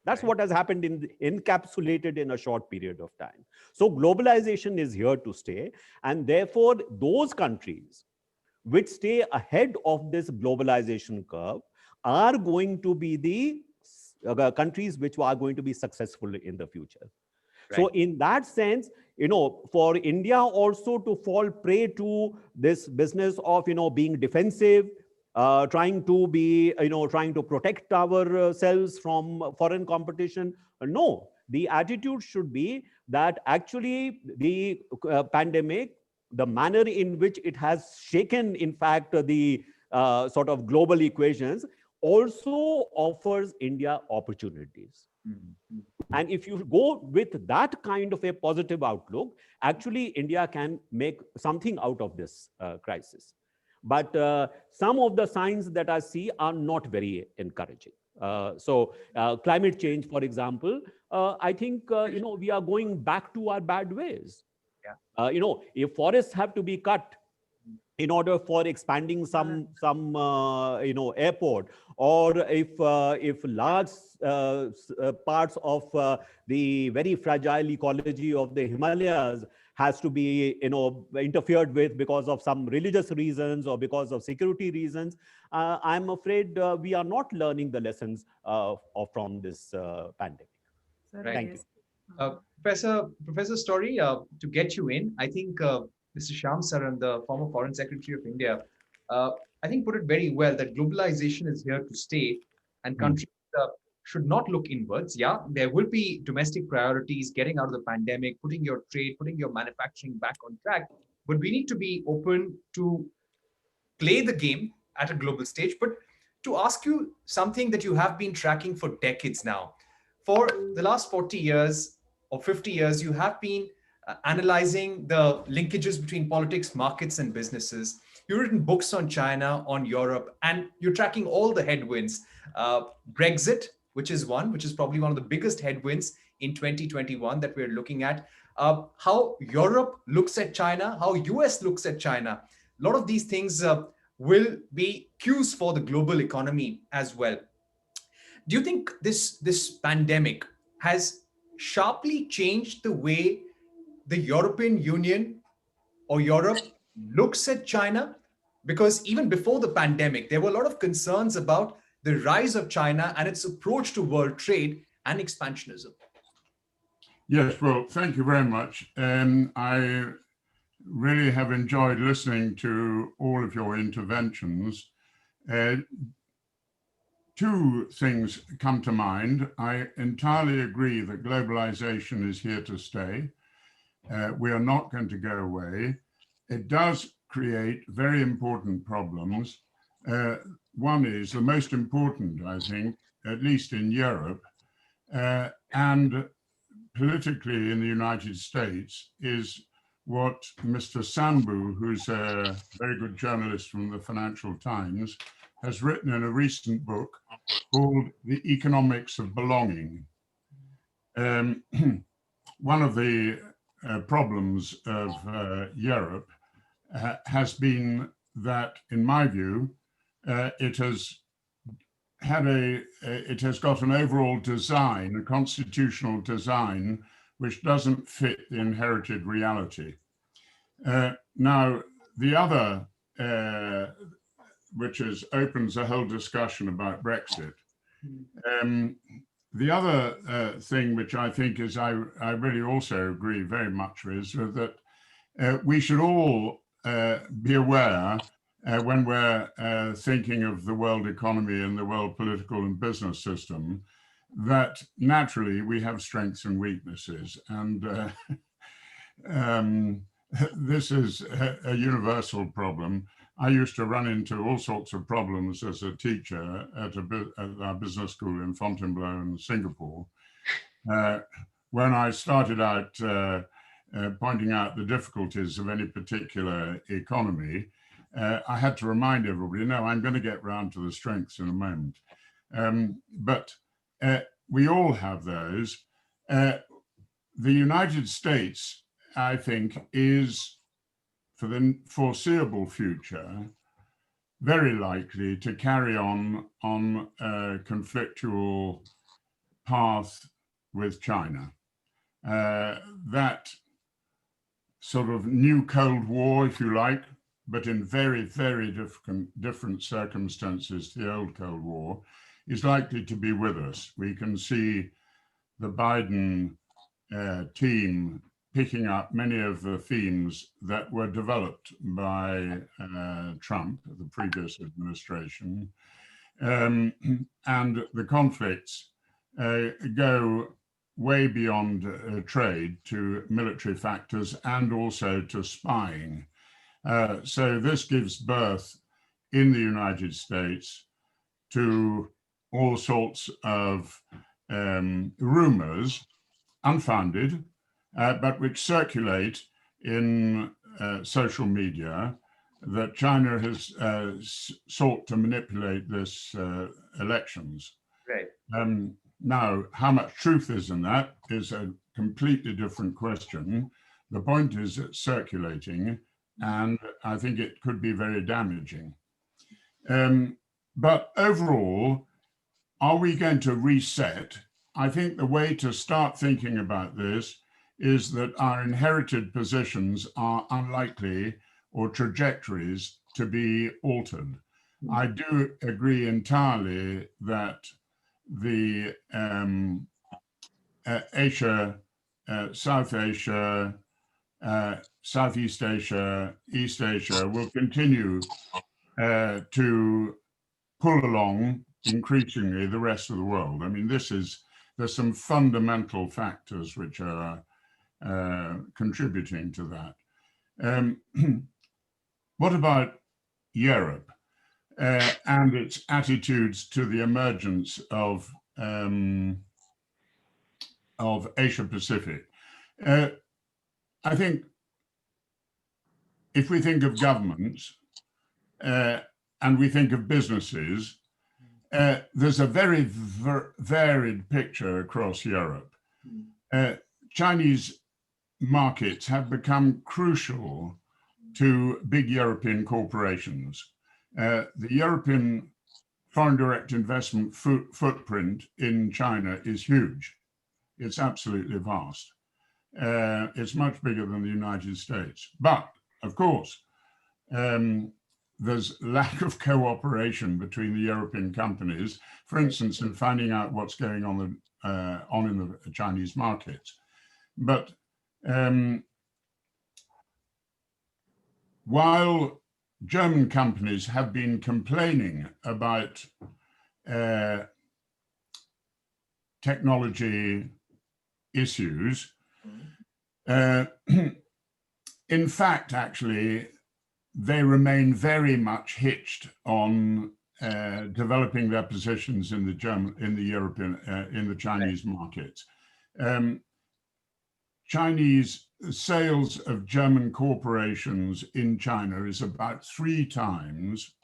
That's what has happened encapsulated in a short period of time. So globalization is here to stay. And therefore, those countries which stay ahead of this globalization curve are going to be the countries which are going to be successful in the future. Right. So in that sense, for India also to fall prey to this business of, being defensive, trying to protect ourselves from foreign competition. No, the attitude should be that actually the pandemic, the manner in which it has shaken, in fact, the sort of global equations, also offers India opportunities. And if you go with that kind of a positive outlook, actually India can make something out of this crisis. But some of the signs that I see are not very encouraging. So climate change, for example, I think, we are going back to our bad ways. Yeah. If forests have to be cut, in order for expanding some airport, or if large parts of the very fragile ecology of the Himalayas has to be interfered with because of some religious reasons or because of security reasons, I'm afraid we are not learning the lessons from this pandemic. Right. Thank you. Professor Story, to get you in, I think Mr. Shyam Saran, the former Foreign Secretary of India, I think put it very well that globalization is here to stay, and countries should not look inwards. Yeah, there will be domestic priorities, getting out of the pandemic, putting your trade, putting your manufacturing back on track, but we need to be open to play the game at a global stage. But to ask you something that you have been tracking for decades now, for the last 40 years or 50 years, you have been analyzing the linkages between politics, markets, and businesses. You've written books on China, on Europe, and you're tracking all the headwinds. Brexit, which is probably one of the biggest headwinds in 2021 that we're looking at. How Europe looks at China, how US looks at China. A lot of these things will be cues for the global economy as well. Do you think this pandemic has sharply changed the way the European Union or Europe looks at China? Because even before the pandemic, there were a lot of concerns about the rise of China and its approach to world trade and expansionism. Yes, well, thank you very much. I really have enjoyed listening to all of your interventions. Two things come to mind. I entirely agree that globalization is here to stay. We are not going to go away. It does create very important problems. One is the most important, I think, at least in Europe, and politically in the United States, is what Mr. Sandbu, who's a very good journalist from the Financial Times, has written in a recent book called The Economics of Belonging. One of the problems of Europe has been that, in my view, it has got an overall design, a constitutional design, which doesn't fit the inherited reality. Now, the other, which opens a whole discussion about Brexit. The other thing which I think is, I really also agree very much with, is that we should all be aware when we're thinking of the world economy and the world political and business system, that naturally we have strengths and weaknesses. And this is a universal problem. I used to run into all sorts of problems as a teacher at our business school in Fontainebleau in Singapore. When I started out pointing out the difficulties of any particular economy, I had to remind everybody, no, I'm going to get round to the strengths in a moment. But we all have those. The United States, I think, is, for the foreseeable future, very likely to carry on a conflictual path with China. That sort of new Cold War, if you like, but in very, very different circumstances to the old Cold War, is likely to be with us. We can see the Biden team picking up many of the themes that were developed by Trump, the previous administration, and the conflicts go way beyond trade to military factors and also to spying. So this gives birth in the United States to all sorts of rumors, unfounded, but which circulate in social media, that China has sought to manipulate this elections. Right. Now, how much truth is in that is a completely different question. The point is it's circulating, and I think it could be very damaging. But overall, are we going to reset? I think the way to start thinking about this is that our inherited positions are unlikely, or trajectories, to be altered. I do agree entirely that the Asia, South Asia, Southeast Asia, East Asia will continue to pull along increasingly the rest of the world. I mean, there's some fundamental factors which are contributing to that. What about Europe and its attitudes to the emergence of Asia Pacific? I think if we think of governments and we think of businesses, there's a very varied picture across Europe. Chinese markets have become crucial to big European corporations. The European foreign direct investment footprint in China is huge. It's absolutely vast. It's much bigger than the United States. But of course, there's lack of cooperation between the European companies, for instance, in finding out what's going on in the Chinese markets. But while German companies have been complaining about technology issues, in fact, actually, they remain very much hitched on developing their positions in the Chinese markets. Chinese sales of German corporations in China is about 3 times,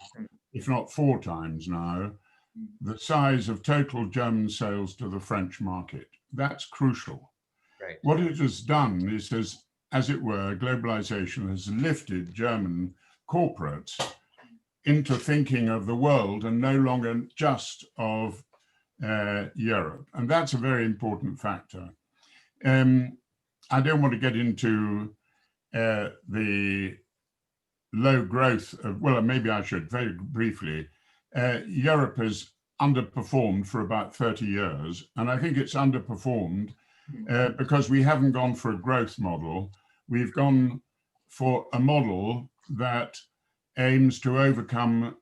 if not 4 times now, the size of total German sales to the French market. That's crucial. Right. What it has done is, as it were, globalization has lifted German corporates into thinking of the world and no longer just of Europe. And that's a very important factor. I don't want to get into the low growth of, well, maybe I should very briefly. Europe has underperformed for about 30 years. And I think it's underperformed because we haven't gone for a growth model. We've gone for a model that aims to overcome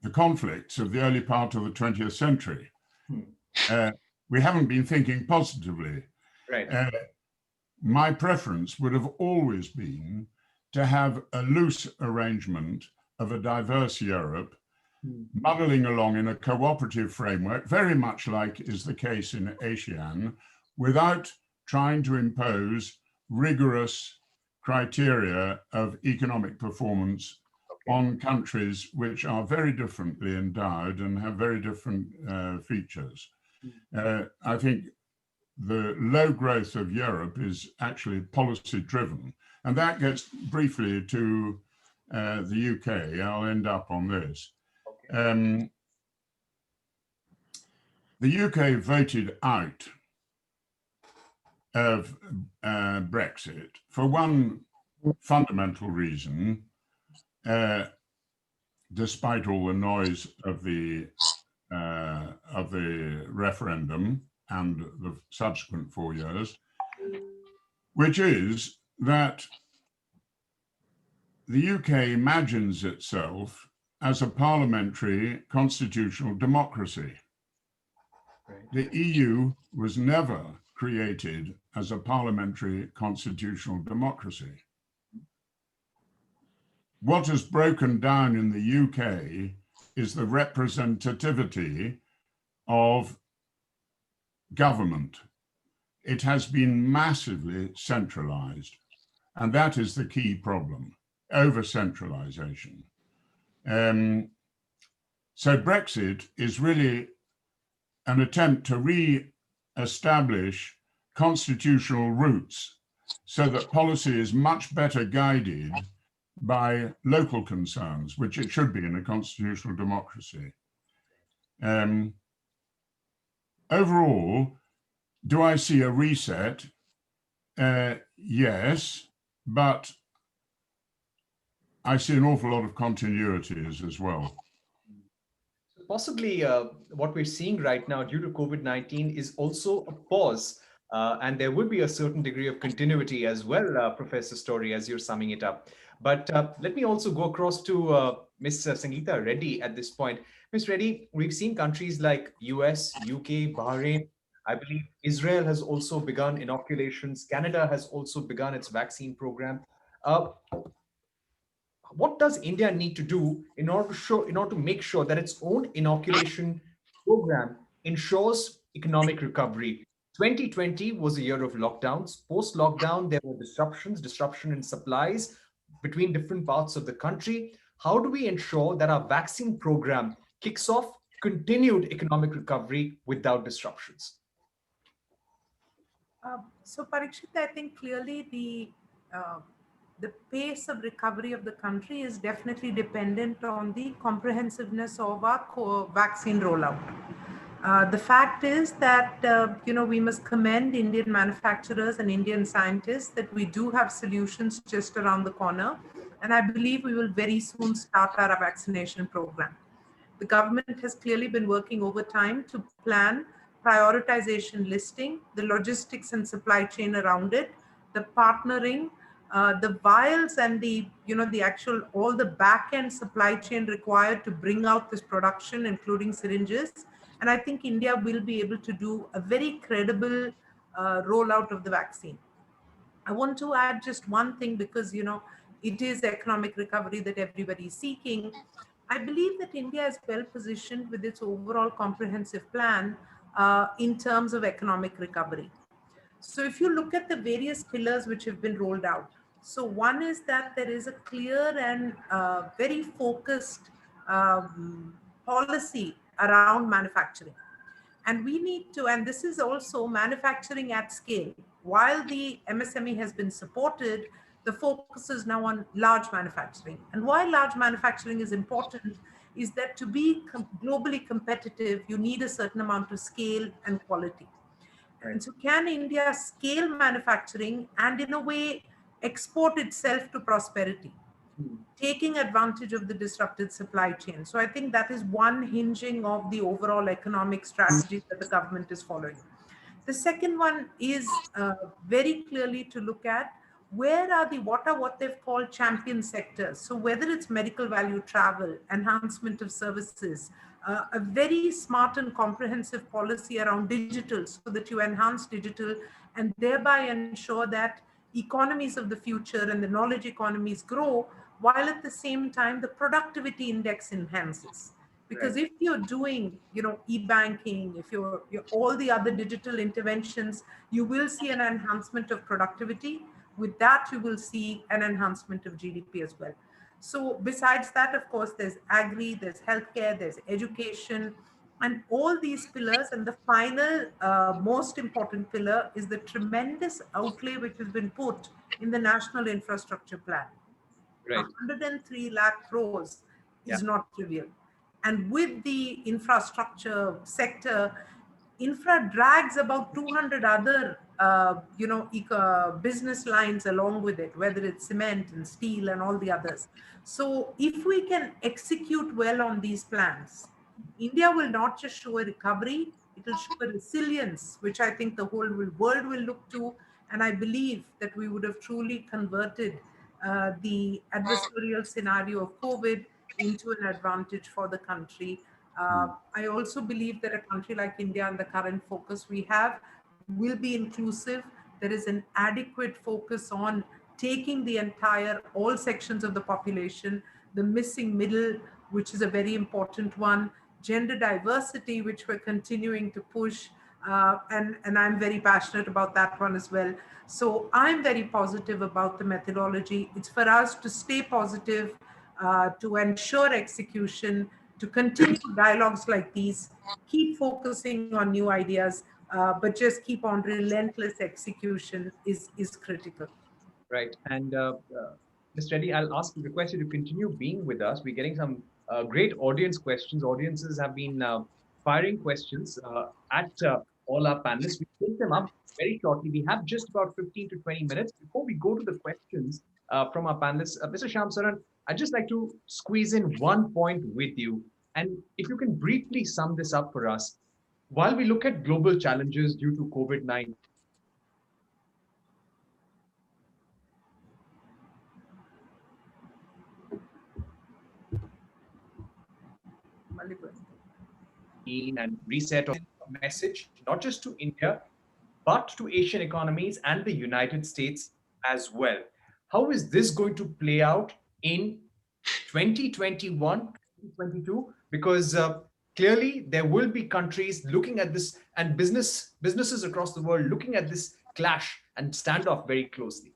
the conflicts of the early part of the 20th century. We haven't been thinking positively. Right. My preference would have always been to have a loose arrangement of a diverse Europe, muddling along in a cooperative framework, very much like is the case in ASEAN, without trying to impose rigorous criteria of economic performance on countries which are very differently endowed and have very different features. I think the low growth of Europe is actually policy driven. And that gets briefly to the UK. I'll end up on this. The UK voted out of Brexit for one fundamental reason, despite all the noise of the referendum and the subsequent 4 years, which is that the UK imagines itself as a parliamentary constitutional democracy. Right. The EU was never created as a parliamentary constitutional democracy. What has broken down in the UK is the representativity of government. It has been massively centralized, and that is the key problem, over-centralization. So Brexit is really an attempt to re-establish constitutional roots so that policy is much better guided by local concerns, which it should be in a constitutional democracy. Overall, do I see a reset? Yes, but I see an awful lot of continuities as well. Possibly what we're seeing right now due to COVID-19 is also a pause, and there would be a certain degree of continuity as well, Professor Story, as you're summing it up. But let me also go across to Ms. Sangita Reddy at this point. Ms. Reddy, we've seen countries like US, UK, Bahrain. I believe Israel has also begun inoculations. Canada has also begun its vaccine program. What does India need to do in order to make sure that its own inoculation program ensures economic recovery? 2020 was a year of lockdowns. Post-lockdown, there were disruption in supplies between different parts of the country. How do we ensure that our vaccine program kicks off continued economic recovery without disruptions? So Parikshit, I think clearly the pace of recovery of the country is definitely dependent on the comprehensiveness of our vaccine rollout. The fact is that, we must commend Indian manufacturers and Indian scientists that we do have solutions just around the corner. And I believe we will very soon start our vaccination program. The government has clearly been working overtime to plan prioritization listing, the logistics and supply chain around it, the partnering, the vials and all the back-end supply chain required to bring out this production, including syringes. And I think India will be able to do a very credible rollout of the vaccine. I want to add just one thing because, it is economic recovery that everybody is seeking. I believe that India is well positioned with its overall comprehensive plan in terms of economic recovery. So if you look at the various pillars which have been rolled out, so one is that there is a clear and very focused policy around manufacturing. And we need to, and this is also manufacturing at scale. While the MSME has been supported, the focus is now on large manufacturing. And why large manufacturing is important is that to be globally competitive, you need a certain amount of scale and quality. And so can India scale manufacturing and in a way export itself to prosperity, taking advantage of the disrupted supply chain? So I think that is one hinging of the overall economic strategy that the government is following. The second one is very clearly to look at what they've called champion sectors. So whether it's medical value travel, enhancement of services, a very smart and comprehensive policy around digital so that you enhance digital and thereby ensure that economies of the future and the knowledge economies grow, while at the same time the productivity index enhances. Because if you're doing, e-banking, if you're all the other digital interventions, you will see an enhancement of productivity. With that, you will see an enhancement of GDP as well. So besides that, of course, there's agri, there's healthcare, there's education, and all these pillars. And the final, most important pillar is the tremendous outlay which has been put in the National Infrastructure Plan. Right. 103 lakh crores is not trivial. And with the infrastructure sector, infra drags about 200 other business lines along with it, whether it's cement and steel and all the others. So if we can execute well on these plans, India will not just show a recovery, it will show a resilience, which I think the whole world will look to. And I believe that we would have truly converted the adversarial scenario of COVID into an advantage for the country. I also believe that a country like India and the current focus we have will be inclusive. There is an adequate focus on taking the all sections of the population, the missing middle, which is a very important one, gender diversity, which we're continuing to push. And I'm very passionate about that one as well. So I'm very positive about the methodology. It's for us to stay positive, to ensure execution, to continue dialogues like these, keep focusing on new ideas, but just keep on relentless execution is critical. Right. And Ms. Reddy, I'll request you to continue being with us. We're getting some great audience questions. Audiences have been firing questions at all our panelists. We take them up very shortly. We have just about 15 to 20 minutes. Before we go to the questions from our panelists, Mr. Shyam Saran, I'd just like to squeeze in one point with you. And if you can briefly sum this up for us, while we look at global challenges due to COVID-19, and reset of a message, not just to India, but to Asian economies and the United States as well. How is this going to play out in 2021, 2022? Because clearly there will be countries looking at this and businesses across the world looking at this clash and standoff very closely.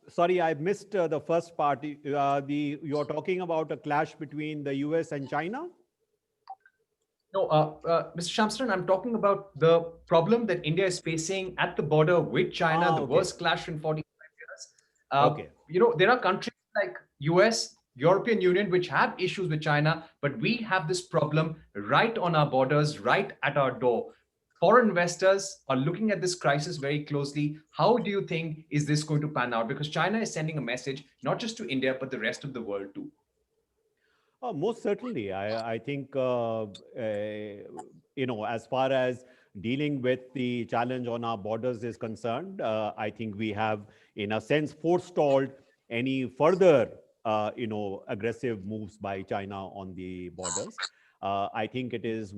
Sorry, I missed the first part. You're talking about a clash between the US and China? No, Mr. Shyam Saran, I'm talking about the problem that India is facing at the border with China, the worst clash in 45 years. You know, there are countries like US, European Union, which have issues with China, but we have this problem right on our borders, right at our door. Foreign investors are looking at this crisis very closely. How do you think is this going to pan out? Because China is sending a message, not just to India, but the rest of the world too. Most certainly. I think, you know, as far as dealing with the challenge on our borders is concerned, I think we have, in a sense, forestalled any further, you know, aggressive moves by China on the borders. I think it is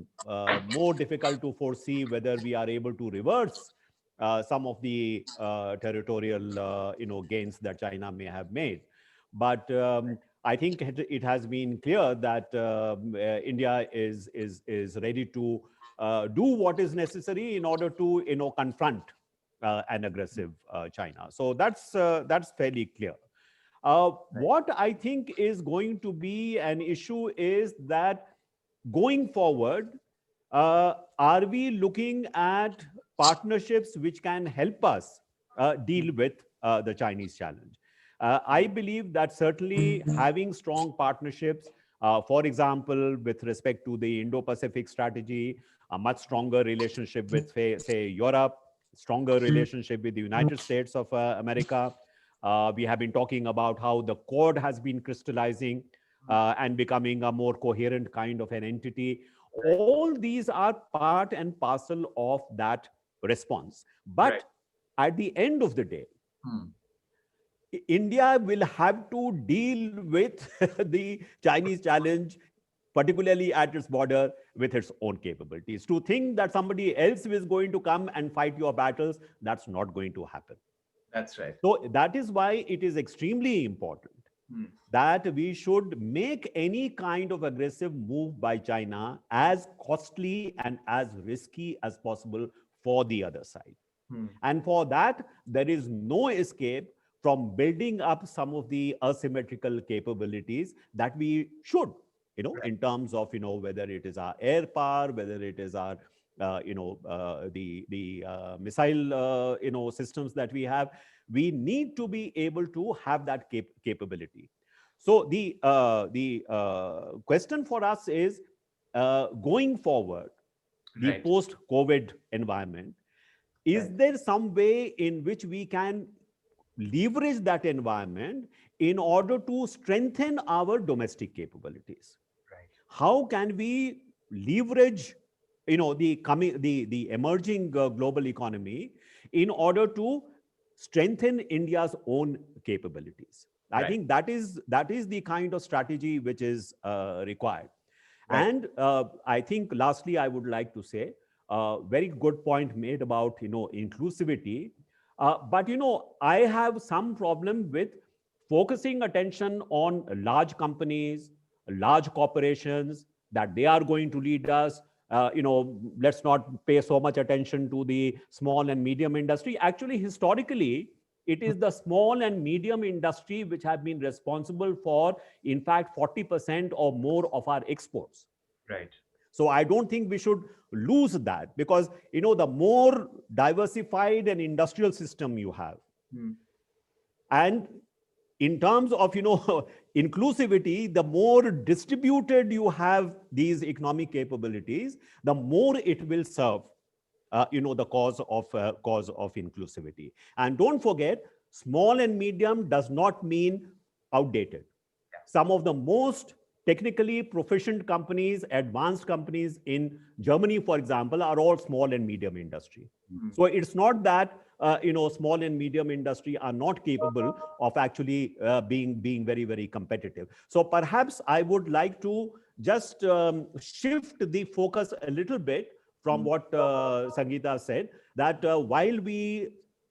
more difficult to foresee whether we are able to reverse some of the territorial, you know, gains that China may have made. But I think it has been clear that India is ready to do what is necessary in order to, you know, confront an aggressive China. So that's fairly clear. What I think is going to be an issue is that going forward, are we looking at partnerships which can help us deal with the Chinese challenge? I believe that certainly having strong partnerships, for example, with respect to the Indo-Pacific strategy, a much stronger relationship with, say, Europe, stronger relationship with the United States of America. We have been talking about how the Quad has been crystallizing and becoming a more coherent kind of an entity. All these are part and parcel of that response. But at the end of the day, India will have to deal with the Chinese challenge, particularly at its border, with its own capabilities. To think that somebody else is going to come and fight your battles, that's not going to happen. That's right. So that is why it is extremely important that we should make any kind of aggressive move by China as costly and as risky as possible for the other side. And for that, there is no escape from building up some of the asymmetrical capabilities that we should, you know, in terms of, you know, whether it is our air power, whether it is our, you know, the missile, you know, systems that we have. We need to be able to have that capability. So the question for us is, going forward, the post-COVID environment, is there some way in which we can leverage that environment in order to strengthen our domestic capabilities? How can we leverage, you know, the emerging global economy in order to strengthen India's own capabilities? I think that is the kind of strategy which is required. And I think lastly, I would like to say, very good point made about, you know, inclusivity. But, you know, I have some problem with focusing attention on large companies, large corporations, that they are going to lead us. You know, let's not pay so much attention to the small and medium industry. Actually, historically, it is the small and medium industry which have been responsible for, in fact, 40% or more of our exports. Right. So I don't think we should lose that, because, the more diversified an industrial system you have, and in terms of, inclusivity, the more distributed you have these economic capabilities, the more it will serve, the cause of inclusivity. And don't forget, small and medium does not mean outdated. Some of the most technically proficient companies, advanced companies in Germany, for example, are all small and medium industry. So it's not that small and medium industry are not capable of actually being very, very competitive. So perhaps I would like to just shift the focus a little bit from what Sangita said, that while we,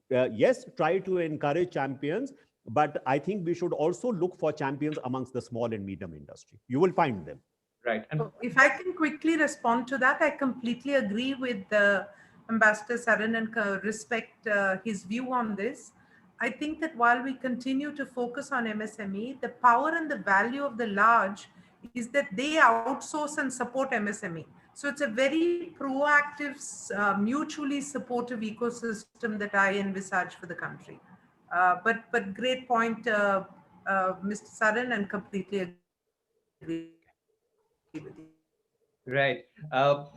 yes, try to encourage champions, but I think we should also look for champions amongst the small and medium industry. You will find them. Right. And if I can quickly respond to that, I completely agree with Ambassador Saran and respect his view on this. I think that while we continue to focus on MSME, the power and the value of the large is that they outsource and support MSME. So it's a very proactive, mutually supportive ecosystem that I envisage for the country. But great point, Mr. Saran, and completely agree with you. Right.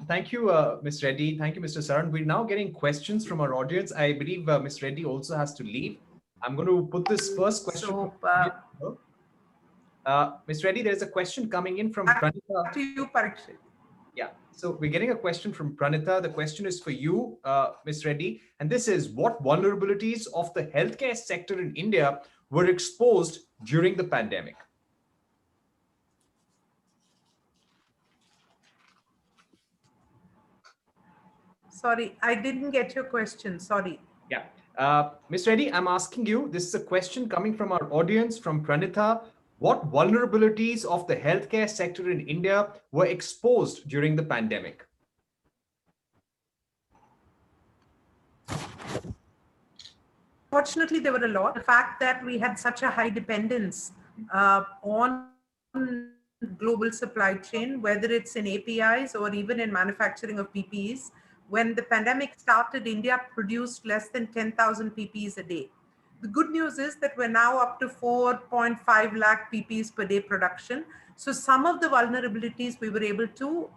Thank you, Ms. Reddy. Thank you, Mr. Saran. We're now getting questions from our audience. I believe Ms. Reddy also has to leave. I'm going to put this first question. So, Ms. Reddy, there's a question coming in from Pranita. To you, Parikshit. Yeah. So we're getting a question from Pranita. The question is for you, Ms. Reddy. And this is, what vulnerabilities of the healthcare sector in India were exposed during the pandemic? Sorry, I didn't get your question. Sorry. Yeah. Ms. Reddy, I'm asking you, this is a question coming from our audience, from Pranita. What vulnerabilities of the healthcare sector in India were exposed during the pandemic? Fortunately, there were a lot. The fact that we had such a high dependence on global supply chain, whether it's in APIs or even in manufacturing of PPEs. When the pandemic started, India produced less than 10,000 PPEs a day. The good news is that we're now up to 4.5 lakh PPEs per day production. So some of the vulnerabilities we were able to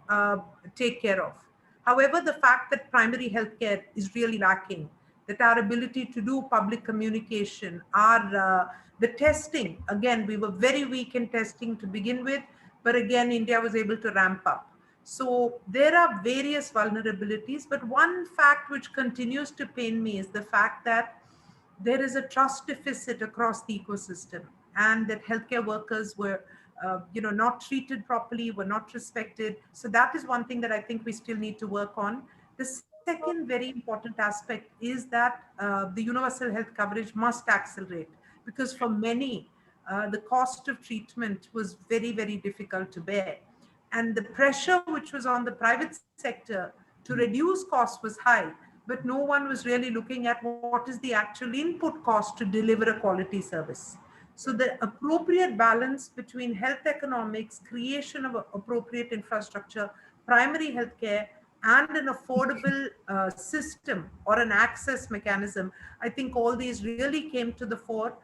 take care of. However, the fact that primary healthcare is really lacking, that our ability to do public communication, the testing, again, we were very weak in testing to begin with, but again, India was able to ramp up. So there are various vulnerabilities, but one fact which continues to pain me is the fact that there is a trust deficit across the ecosystem, and that healthcare workers were not treated properly, were not respected. So that is one thing that I think we still need to work on. The second very important aspect is that the universal health coverage must accelerate, because for many, the cost of treatment was very, very difficult to bear. And the pressure which was on the private sector to reduce costs was high, but no one was really looking at what is the actual input cost to deliver a quality service. So the appropriate balance between health economics, creation of appropriate infrastructure, primary healthcare, and an affordable system or an access mechanism, I think all these really came to the fore.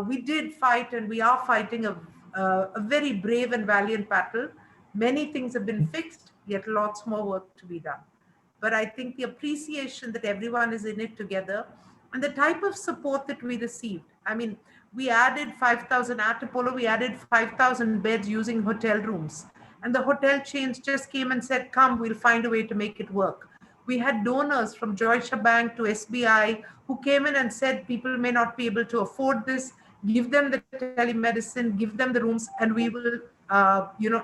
We did fight, and we are fighting a very brave and valiant battle. Many things have been fixed, yet lots more work to be done. But I think the appreciation that everyone is in it together, and the type of support that we received. I mean, we added 5,000 at Apollo, we added 5,000 beds using hotel rooms. And the hotel chains just came and said, come, we'll find a way to make it work. We had donors from Deutsche Bank to SBI who came in and said, people may not be able to afford this, give them the telemedicine, give them the rooms, and we will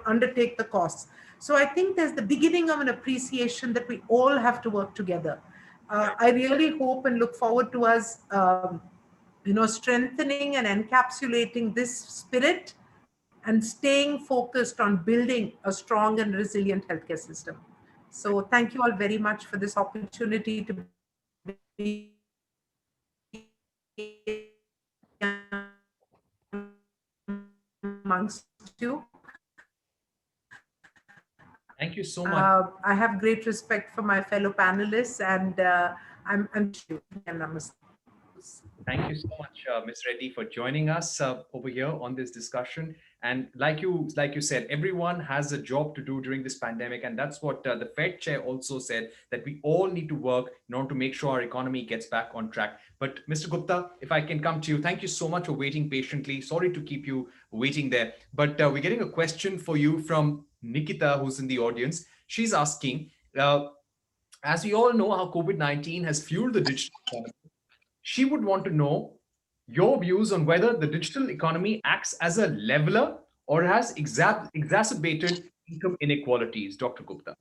undertake the costs. So I think there's the beginning of an appreciation that we all have to work together. I really hope and look forward to us strengthening and encapsulating this spirit and staying focused on building a strong and resilient healthcare system. So thank you all very much for this opportunity to be amongst you. Thank you so much. I have great respect for my fellow panelists, and I'm Thank you so much, Ms. Reddy, for joining us over here on this discussion. And like you said, everyone has a job to do during this pandemic, and that's what the Fed chair also said, that we all need to work in order to make sure our economy gets back on track. But Mr. Gupta, if I can come to you, thank you so much for waiting patiently. Sorry to keep you waiting there, but we're getting a question for you from Nikita, who's in the audience. She's asking, as we all know how COVID-19 has fueled the digital economy, she would want to know your views on whether the digital economy acts as a leveler or has exacerbated income inequalities. Dr. Gupta.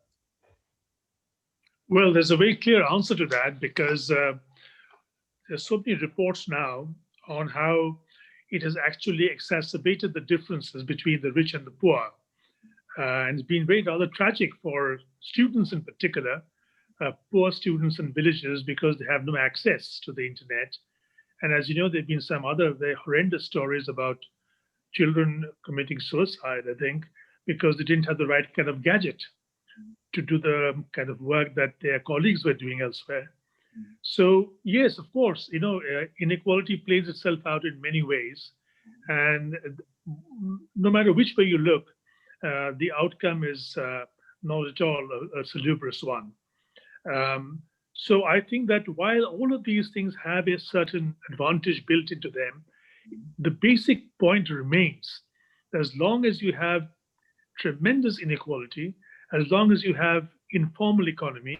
Well, there's a very clear answer to that, because there's so many reports now on how it has actually exacerbated the differences between the rich and the poor. And it's been very rather tragic for students in particular, poor students in villages, because they have no access to the internet. And as you know, there have been some other very horrendous stories about children committing suicide, I think, because they didn't have the right kind of gadget to do the kind of work that their colleagues were doing elsewhere. So yes, of course, inequality plays itself out in many ways. And no matter which way you look, the outcome is not at all a salubrious one. So I think that while all of these things have a certain advantage built into them, the basic point remains: as long as you have tremendous inequality, as long as you have informal economy,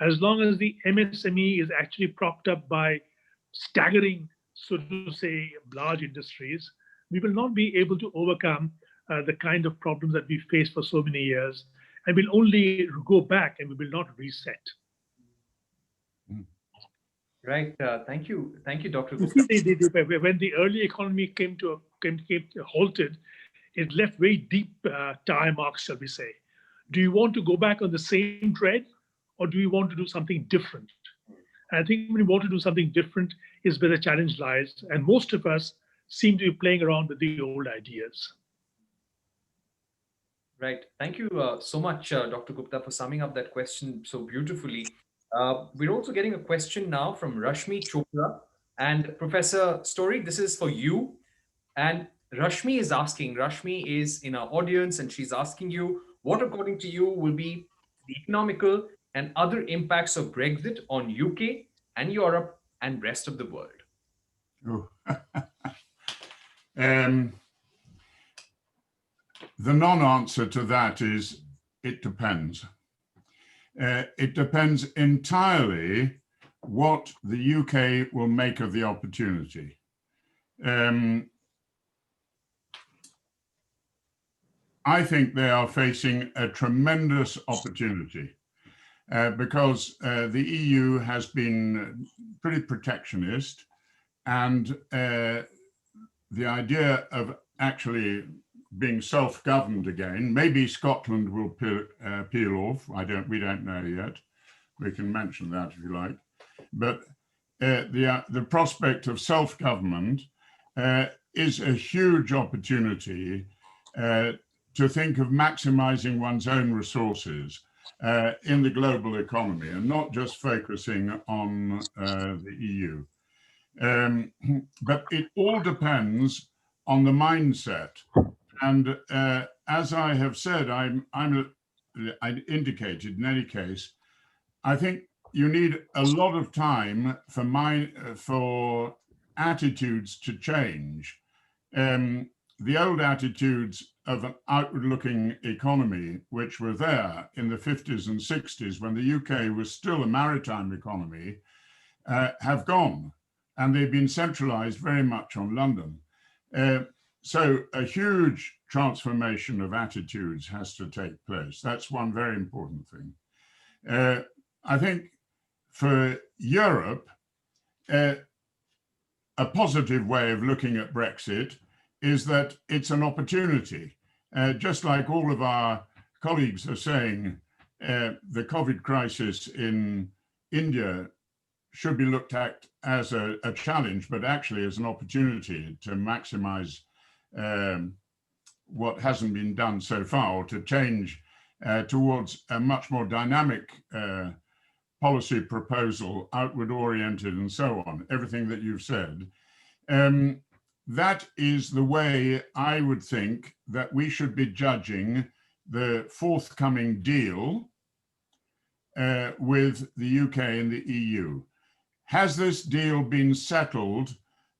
as long as the MSME is actually propped up by staggering, so to say, large industries, we will not be able to overcome the kind of problems that we faced for so many years, and we'll only go back and we will not reset. Right. Thank you, Dr. You Gupta. see, when the early economy came halted, it left very deep tire marks, shall we say. Do you want to go back on the same tread, or do you want to do something different? And I think when you want to do something different is where the challenge lies. And most of us seem to be playing around with the old ideas. Right. Thank you so much, Dr. Gupta, for summing up that question so beautifully. We're also getting a question now from Rashmi Chopra. And Professor Story, this is for you. And Rashmi is in our audience, and she's asking you, what according to you will be the economical and other impacts of Brexit on UK and Europe and rest of the world? Oh. The non-answer to that is, it depends. It depends entirely what the UK will make of the opportunity. I think they are facing a tremendous opportunity because the EU has been pretty protectionist, and the idea of actually being self-governed again, maybe Scotland will peel off. We don't know yet. We can mention that if you like. But the prospect of self-government is a huge opportunity to think of maximizing one's own resources in the global economy, and not just focusing on the EU. But it all depends on the mindset. And as I have said, I indicated in any case, I think you need a lot of time for attitudes to change. The old attitudes of an outward-looking economy, which were there in the 50s and 60s when the UK was still a maritime economy, have gone, and they've been centralized very much on London. So a huge transformation of attitudes has to take place. That's one very important thing. I think for Europe, a positive way of looking at Brexit is that it's an opportunity. Just like all of our colleagues are saying, the COVID crisis in India should be looked at as a challenge, but actually as an opportunity to maximize what hasn't been done so far, or to change towards a much more dynamic policy proposal, outward oriented and so on, everything that you've said. That is the way I would think that we should be judging the forthcoming deal with the UK and the EU. Has this deal been settled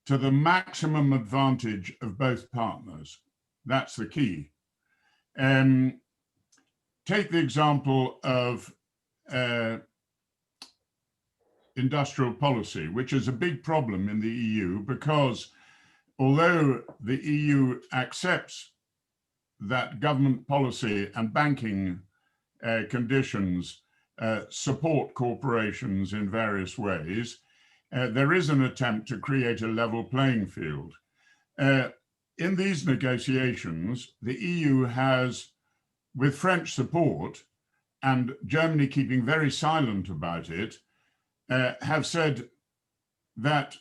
to the maximum advantage of both partners? That's the key. Take the example of industrial policy, which is a big problem in the EU, because although the EU accepts that government policy and banking conditions support corporations in various ways, there is an attempt to create a level playing field. In these negotiations, the EU has, with French support and Germany keeping very silent about it, have said that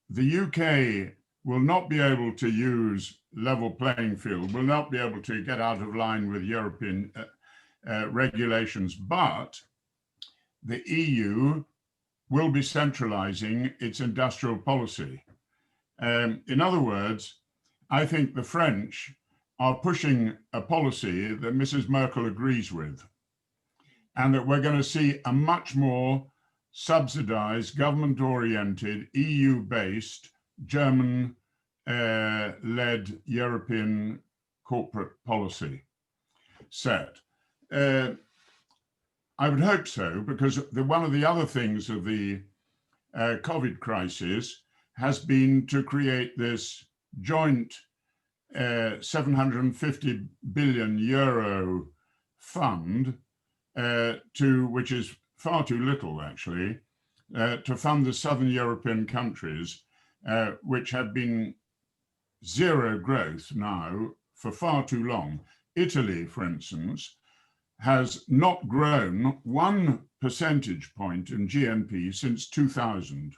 the UK will not be able to use level playing field, will not be able to get out of line with European regulations, but the EU will be centralizing its industrial policy. In other words, I think the French are pushing a policy that Mrs. Merkel agrees with, and that we're going to see a much more subsidized, government-oriented, EU-based, German-led European corporate policy set. I would hope so, because one of the other things of the COVID crisis has been to create this joint 750 billion euro fund, which is far too little actually, to fund the southern European countries, which have been zero growth now for far too long. Italy, for instance, has not grown 1 percentage point in GNP since 2000.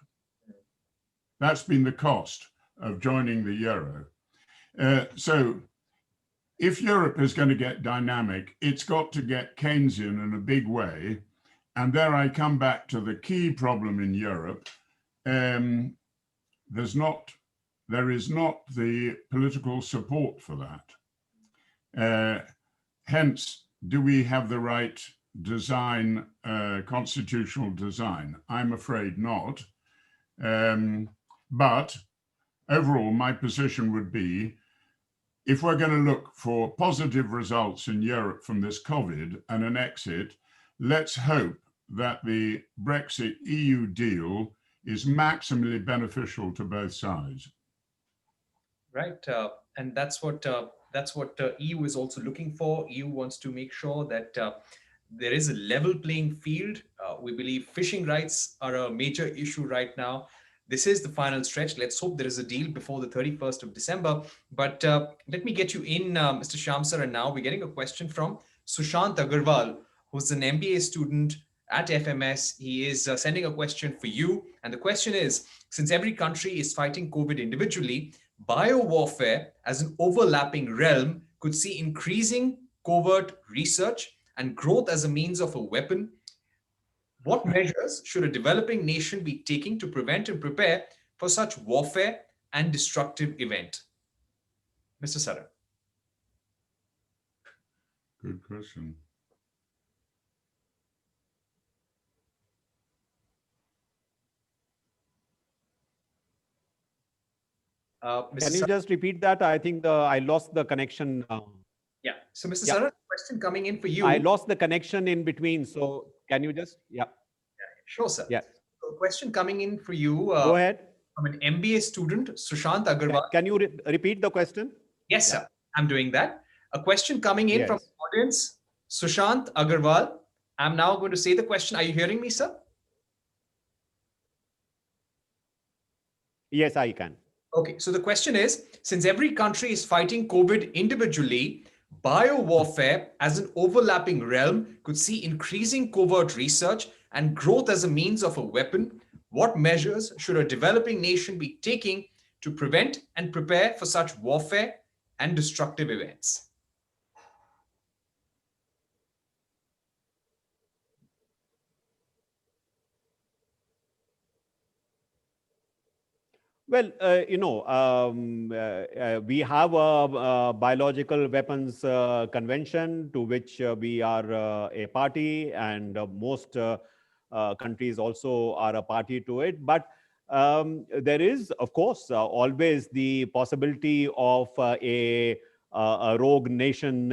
That's been the cost of joining the euro. So if Europe is going to get dynamic, it's got to get Keynesian in a big way. And there I come back to the key problem in Europe. There is not the political support for that. Hence, do we have the right design, constitutional design? I'm afraid not. But overall, my position would be, if we're going to look for positive results in Europe from this COVID and an exit, let's hope that the Brexit EU deal is maximally beneficial to both sides. Right, and that's what EU is also looking for. EU wants to make sure that there is a level playing field. We believe fishing rights are a major issue right now. This is the final stretch. Let's hope there is a deal before the 31st of December. But let me get you in, Mr. Shyam sir, and now we're getting a question from Sushant Agarwal, who's an MBA student at FMS. He is sending a question for you. And the question is, since every country is fighting COVID individually, biowarfare as an overlapping realm could see increasing covert research and growth as a means of a weapon. What measures should a developing nation be taking to prevent and prepare for such warfare and destructive event? Mr. Saran. Good question. Can you just repeat that? I think I lost the connection. Yeah. So, Mr. Saran, question coming in for you. I lost the connection in between. So, can you just, Sure, sir. Yeah. So, question coming in for you. Go ahead. From an MBA student, Sushant Agarwal. Can you repeat the question? Yes, sir. I'm doing that. A question coming in from the audience, Sushant Agarwal. I'm now going to say the question. Are you hearing me, sir? Yes, I can. Okay, so the question is, since every country is fighting COVID individually, biowarfare as an overlapping realm could see increasing covert research and growth as a means of a weapon. What measures should a developing nation be taking to prevent and prepare for such warfare and destructive events? Well, we have a biological weapons convention to which we are a party, and most countries also are a party to it. But there is, of course, always the possibility of a rogue nation,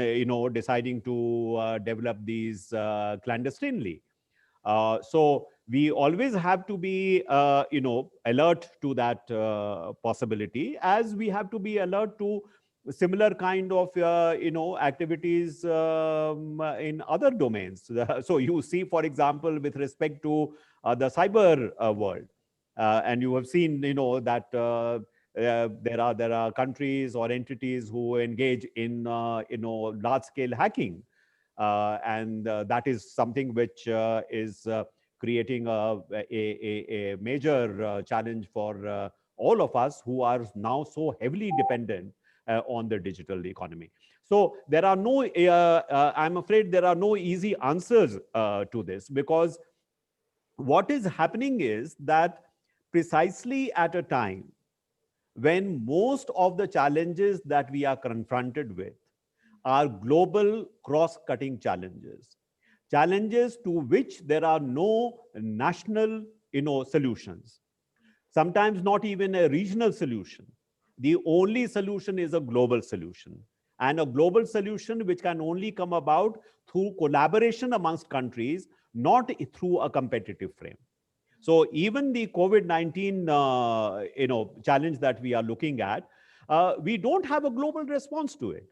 deciding to develop these clandestinely. So we always have to be, alert to that possibility, as we have to be alert to similar kind of, activities in other domains. So you see, for example, with respect to the cyber world, and you have seen, that there are countries or entities who engage in, large-scale hacking. And that is something which is creating a major challenge for all of us who are now so heavily dependent on the digital economy. So there are no, I'm afraid there are no easy answers to this, because what is happening is that precisely at a time when most of the challenges that we are confronted with are global cross-cutting challenges, challenges to which there are no national, solutions, sometimes not even a regional solution. The only solution is a global solution, and a global solution which can only come about through collaboration amongst countries, not through a competitive frame. So even the COVID-19, challenge that we are looking at, we don't have a global response to it.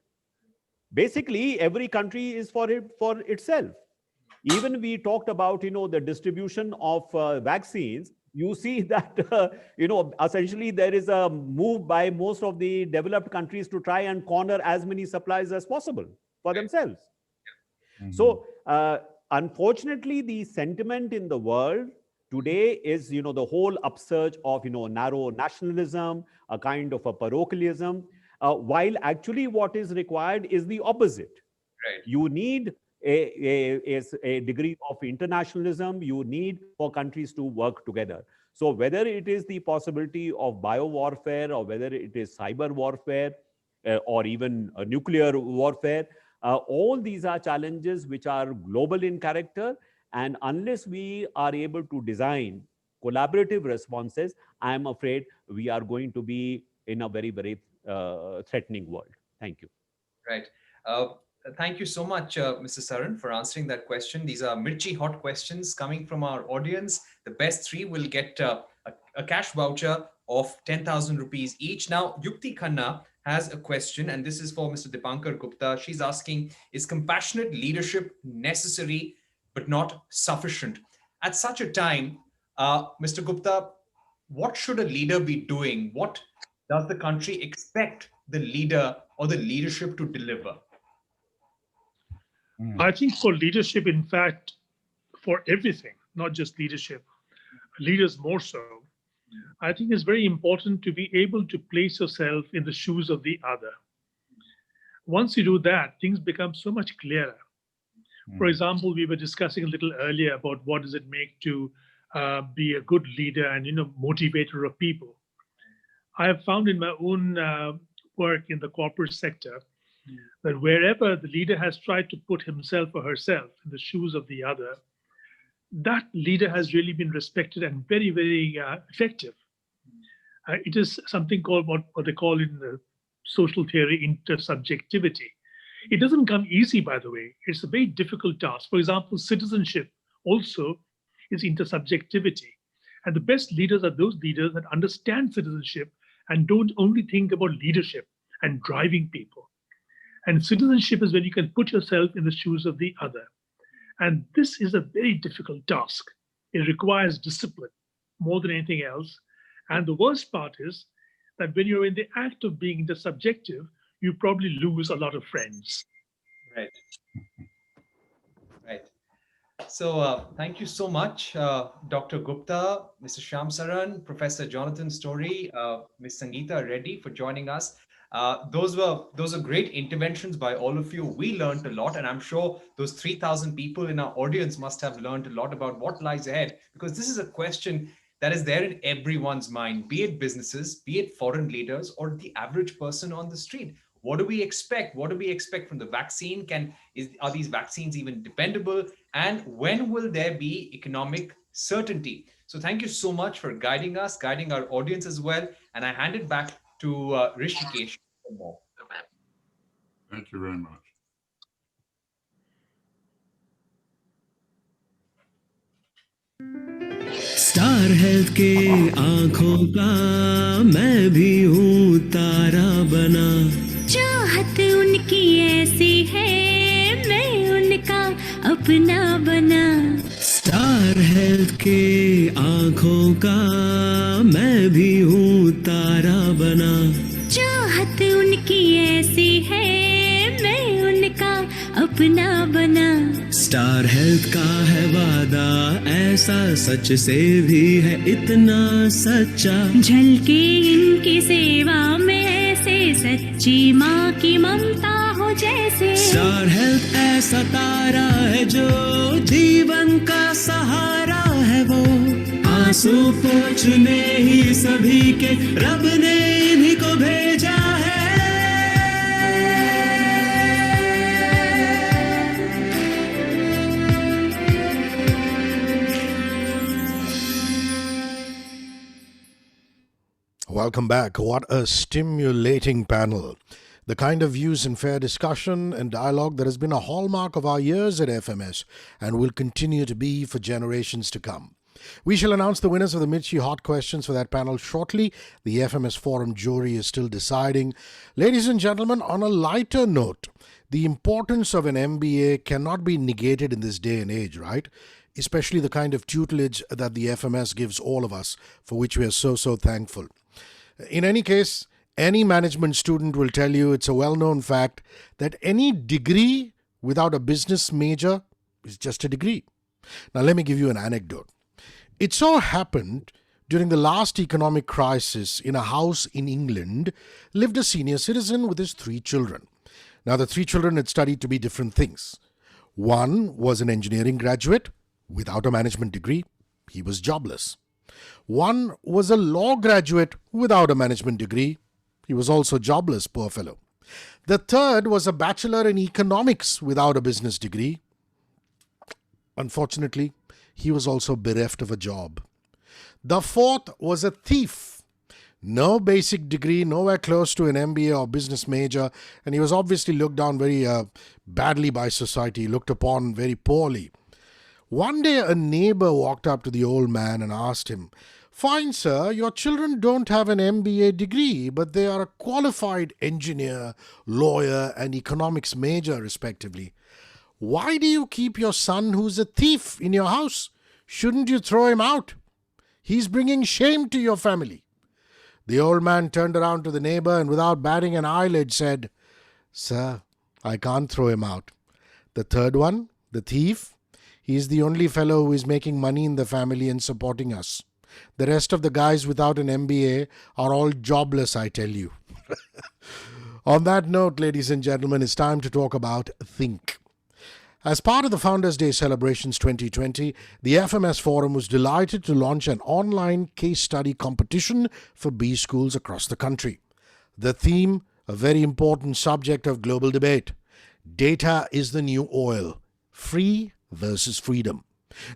Basically, every country is for itself. Even we talked about, the distribution of vaccines. You see that, essentially there is a move by most of the developed countries to try and corner as many supplies as possible for themselves. So, unfortunately, the sentiment in the world today is, the whole upsurge of, narrow nationalism, a kind of a parochialism, while actually what is required is the opposite. Right. You need a degree of internationalism. You need for countries to work together. So whether it is the possibility of bio-warfare, or whether it is cyber warfare, or even nuclear warfare, all these are challenges which are global in character. And unless we are able to design collaborative responses, I am afraid we are going to be in a very, very threatening world. Thank you. Right. Thank you so much, Mr. Saran, for answering that question. These are mirchi hot questions coming from our audience. The best three will get a cash voucher of 10,000 rupees each. Now, Yukti Khanna has a question, and this is for Mr. Dipankar Gupta. She's asking, is compassionate leadership necessary but not sufficient? At such a time, Mr. Gupta, what should a leader be doing? What does the country expect the leader or the leadership to deliver? I think for leadership, in fact, for everything, not just leadership, leaders more so, I think it's very important to be able to place yourself in the shoes of the other. Once you do that, things become so much clearer. For example, we were discussing a little earlier about what does it make to be a good leader and motivator of people. I have found in my own work in the corporate sector that wherever the leader has tried to put himself or herself in the shoes of the other, that leader has really been respected and very, very effective. It is something called what they call in the social theory intersubjectivity. It doesn't come easy, by the way. It's a very difficult task. For example, citizenship also is intersubjectivity. And the best leaders are those leaders that understand citizenship and don't only think about leadership and driving people. And citizenship is when you can put yourself in the shoes of the other. And this is a very difficult task. It requires discipline more than anything else. And the worst part is that when you're in the act of being intersubjective, you probably lose a lot of friends. Right. Right. So thank you so much, Dr. Gupta, Mr. Shyam Saran, Professor Jonathan Story, Ms. Sangita Reddy for joining us. Those are great interventions by all of you. We learned a lot, and I'm sure those 3,000 people in our audience must have learned a lot about what lies ahead, because this is a question that is there in everyone's mind, be it businesses, be it foreign leaders, or the average person on the street. What do we expect? What do we expect from the vaccine? Are these vaccines even dependable? And when will there be economic certainty? So thank you so much for guiding us, guiding our audience as well. And I hand it back to Rishikesh for more. Thank you very much. Star health के आंखों का मैं भी हूँ तारा बना, चाहत उनकी ऐसी है मैं उनका अपना बना। स्टार हेल्थ के आंखों का मैं भी हूँ तारा बना, चाहत उनकी ऐसी है मैं उनका अपना बना। स्टार हेल्थ का है वादा ऐसा सच से भी है इतना सच्चा, झलके इनकी सेवा में ऐसे सच्ची माँ की ममता हो जैसे। स्टार हेल्थ ऐसा तारा है जो जीवन का सहारा है, वो आंसू पोंछने ही सभी के रब ने इन्हीं को भेजा है। Welcome back. What a stimulating panel. The kind of views and fair discussion and dialogue that has been a hallmark of our years at FMS and will continue to be for generations to come. We shall announce the winners of the Mirchi Hot Questions for that panel shortly. The FMS Forum jury is still deciding. Ladies and gentlemen, on a lighter note, the importance of an MBA cannot be negated in this day and age, right? Especially the kind of tutelage that the FMS gives all of us, for which we are so thankful. In any case, any management student will tell you it's a well-known fact that any degree without a business major is just a degree. Now, let me give you an anecdote. It so happened during the last economic crisis, in a house in England lived a senior citizen with his 3 children. Now, the 3 children had studied to be different things. One was an engineering graduate without a management degree. He was jobless. One was a law graduate without a management degree. He was also jobless, poor fellow. The third was a bachelor in economics without a business degree. Unfortunately, he was also bereft of a job. The fourth was a thief. No basic degree, nowhere close to an MBA or business major, and he was obviously looked down very badly by society, looked upon very poorly. One day a neighbor walked up to the old man and asked him, "Fine, sir, your children don't have an MBA degree, but they are a qualified engineer, lawyer, and economics major, respectively. Why do you keep your son who's a thief in your house? Shouldn't you throw him out? He's bringing shame to your family." The old man turned around to the neighbor and without batting an eyelid said, "Sir, I can't throw him out. The third one, the thief, he's the only fellow who is making money in the family and supporting us. The rest of the guys without an MBA are all jobless, I tell you." On that note, ladies and gentlemen, it's time to talk about THINC. As part of the Founders' Day celebrations 2020, the FMS Forum was delighted to launch an online case study competition for B schools across the country. The theme, a very important subject of global debate: data is the new oil, free versus freedom.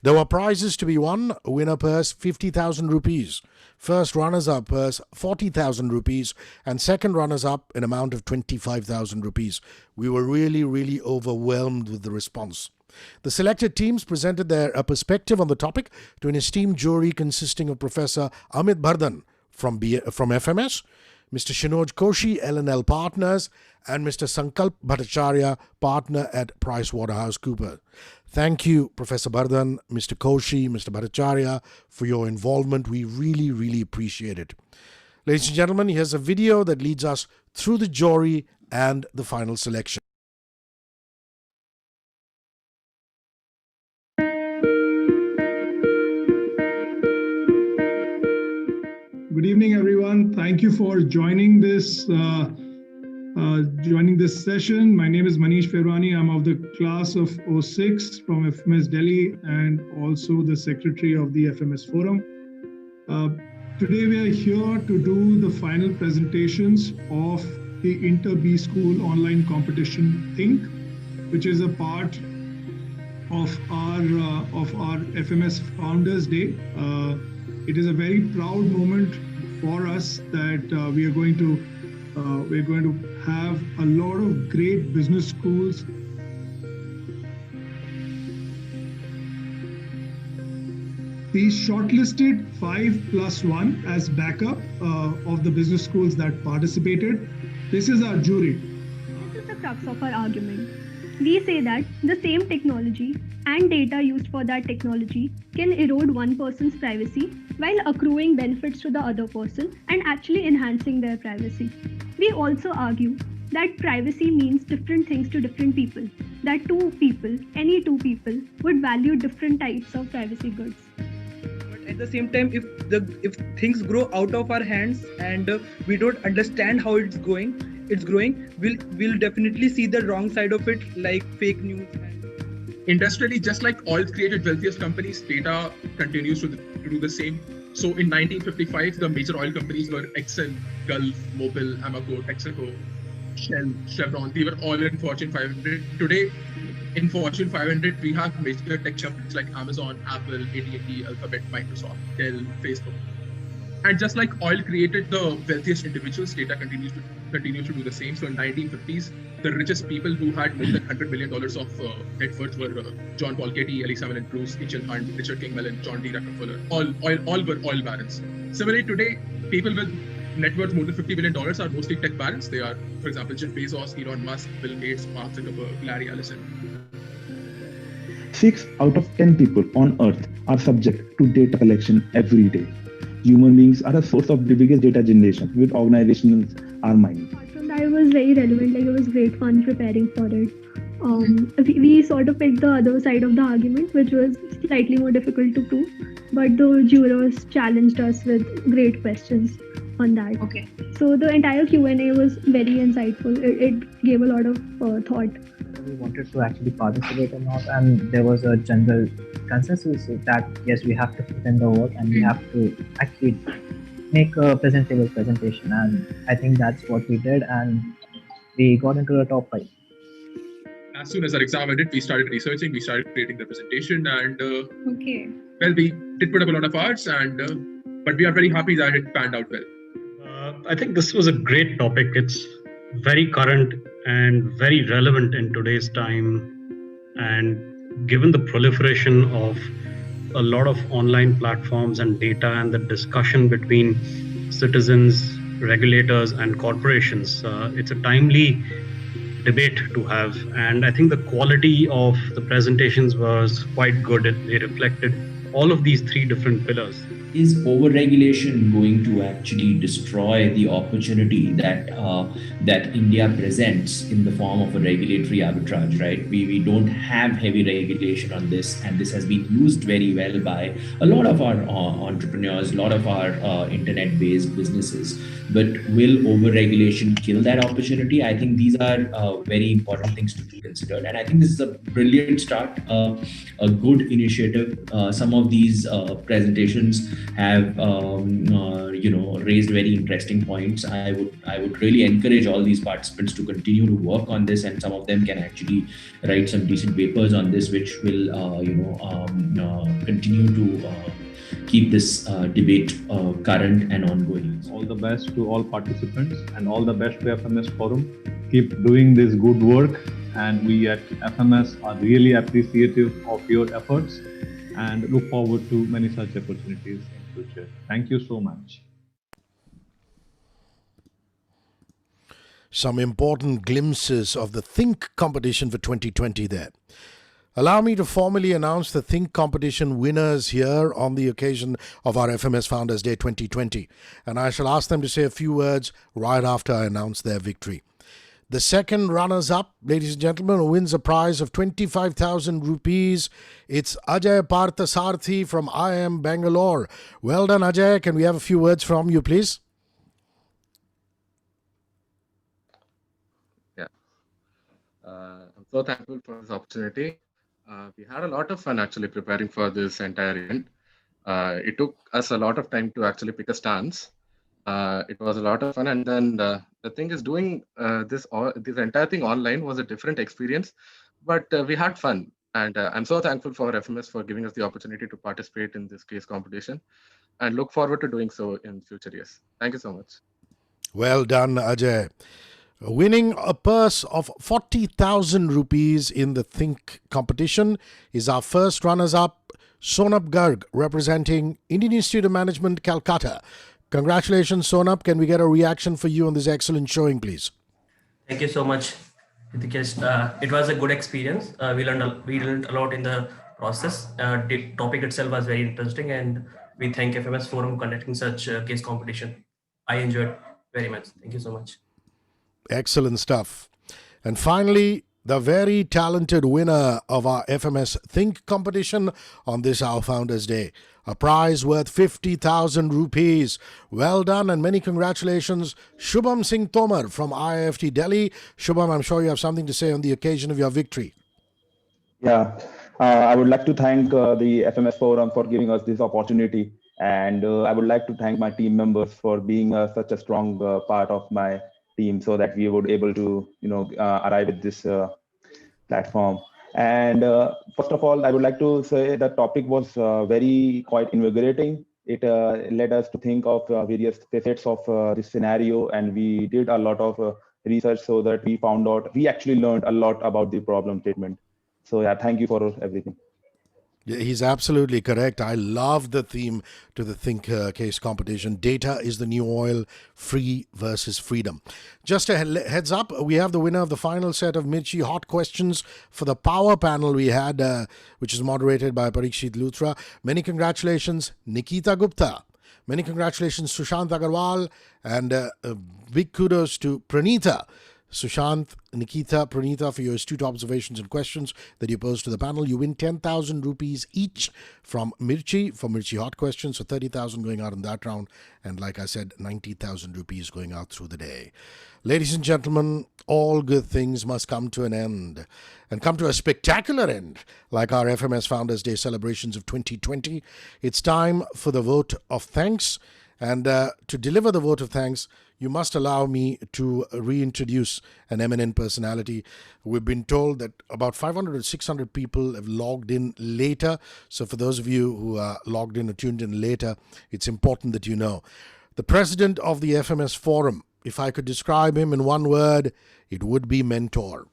There were prizes to be won: winner purse 50,000 rupees, first runners-up purse 40,000 rupees, and second runners-up an amount of 25,000 rupees. We were really overwhelmed with the response. The selected teams presented their perspective on the topic to an esteemed jury consisting of Professor Amit Bardhan from FMS, Mr. Shinoj Koshi, L&L Partners, and Mr. Sankalp Bhattacharya, partner at PricewaterhouseCoopers. Thank you, Professor Bardhan, Mr. Koshi, Mr. Bhattacharya, for your involvement. We really appreciate it. Ladies and gentlemen, here's a video that leads us through the jury and the final selection. Good evening, everyone. Thank you for joining this session. My name is Manish Ferwani. I'm of the class of 06 from FMS Delhi and also the secretary of the FMS Forum. Today we are here to do the final presentations of the Inter-BSchool online competition THINC, which is a part of our FMS Founders Day. It is a very proud moment for us that we're going to have a lot of great business schools. We shortlisted 5+1 as backup of the business schools that participated. This is our jury. This is the crux of our argument. We say that the same technology and data used for that technology can erode one person's privacy while accruing benefits to the other person and actually enhancing their privacy. We also argue that privacy means different things to different people, that any two people, would value different types of privacy goods. But at the same time, if things grow out of our hands and we don't understand how it's growing, we'll definitely see the wrong side of it, like fake news. Industrially, just like oil created wealthiest companies, data continues to do the same. So in 1955, the major oil companies were Exxon, Gulf, Mobil, Amoco, Texaco, Shell, Chevron. They were all in Fortune 500. Today, in Fortune 500, we have major tech companies like Amazon, Apple, AT&T, Alphabet, Microsoft, Dell, Facebook. And just like oil created the wealthiest individuals, data continues to do the same. So in 1950s, the richest people who had more than $100 million of net worth were John Paul Getty, Elizabeth and Bruce, H.L. Hunt, Richard King Mellon, John D. Rockefeller. All were oil barons. Similarly, today, people with net worth more than $50 billion are mostly tech barons. They are, for example, Jeff Bezos, Elon Musk, Bill Gates, Mark Zuckerberg, Larry Ellison. 6 out of 10 people on Earth are subject to data collection every day. Human beings are a source of the biggest data generation, with organizations are mining. That was very relevant, it was great fun preparing for it. We sort of picked the other side of the argument, which was slightly more difficult to prove, but the jurors challenged us with great questions on that. Okay. So the entire Q&A was very insightful. It gave a lot of thought. We wanted to actually participate or not, and there was a general consensus that yes, we have to put in the work and we have to actually make a presentable presentation, and I think that's what we did, and we got into the top 5. As soon as our exam ended, we started researching, we started creating the presentation, and well, we did put up a lot of hours, but we are very happy that it panned out well. I think this was a great topic. It's very current and very relevant in today's time, and given the proliferation of a lot of online platforms and data and the discussion between citizens, regulators and corporations, it's a timely debate to have, and I think the quality of the presentations was quite good. They reflected all of these 3 different pillars. Is overregulation going to actually destroy the opportunity that India presents in the form of a regulatory arbitrage, right? We don't have heavy regulation on this, and this has been used very well by a lot of our entrepreneurs, a lot of our internet-based businesses. But will overregulation kill that opportunity? I think these are very important things to be considered, and I think this is a brilliant start, a good initiative. Some of these presentations have raised very interesting points. I would really encourage all these participants to continue to work on this, and some of them can actually write some decent papers on this, which will continue to keep this debate current and ongoing. All the best to all participants and all the best to FMS Forum. Keep doing this good work, and we at FMS are really appreciative of your efforts and look forward to many such opportunities in future. Thank you so much. Some important glimpses of the THINC competition for 2020 there. Allow me to formally announce the THINC competition winners here on the occasion of our FMS Founders Day 2020. And I shall ask them to say a few words right after I announce their victory. The second runners-up, ladies and gentlemen, who wins a prize of 25,000 rupees, it's Ajay Parthasarthi from IIM Bangalore. Well done, Ajay. Can we have a few words from you, please? Yeah. I'm so thankful for this opportunity. We had a lot of fun actually preparing for this entire event. It took us a lot of time to actually pick a stance. It was a lot of fun, and then the thing is, doing this entire thing online was a different experience, but we had fun, and I'm so thankful for FMS for giving us the opportunity to participate in this case competition, and look forward to doing so in future years. Thank you so much. Well done, Ajay. Winning a purse of 40,000 rupees in the THINC competition is our first runners-up, Sonap Garg, representing Indian Institute of Management, Calcutta. Congratulations, Sonap. Can we get a reaction for you on this excellent showing, please? Thank you so much, Rithikesh. It was a good experience. We learned a lot in the process. The topic itself was very interesting, and we thank FMS Forum conducting such case competition. I enjoyed very much. Thank you so much. Excellent stuff. And finally, the very talented winner of our FMS THINC competition on this our Founders Day. A prize worth 50,000 rupees. Well done and many congratulations, Shubham Singh Tomar from IIFT Delhi. Shubham, I'm sure you have something to say on the occasion of your victory. Yeah, I would like to thank the FMS Forum for giving us this opportunity. And I would like to thank my team members for being such a strong part of my team so that we would able to, arrive at this platform. And first of all, I would like to say the topic was very quite invigorating. It led us to think of various facets of this scenario, and we did a lot of research so that we actually learned a lot about the problem statement. So yeah, thank you for everything. Yeah, he's absolutely correct. I love the theme to the THINC case competition. Data is the new oil, free versus freedom. Just a heads up, we have the winner of the final set of Mirchi Hot Questions for the power panel we had, which is moderated by Parikshit Luthra. Many congratulations, Nikita Gupta. Many congratulations, Sushant Agarwal. And big kudos to Pranita. Sushant, Nikita, Pranita, for your astute observations and questions that you posed to the panel. You win 10,000 rupees each from Mirchi for Mirchi Hot Questions, so 30,000 going out in that round, and like I said, 90,000 rupees going out through the day. Ladies and gentlemen, all good things must come to an end, and come to a spectacular end, like our FMS Founders Day celebrations of 2020. It's time for the vote of thanks, and to deliver the vote of thanks, you must allow me to reintroduce an eminent personality. We've been told that about 500 or 600 people have logged in later. So for those of you who are logged in or tuned in later, it's important that you know. The president of the FMS Forum, if I could describe him in one word, it would be mentor.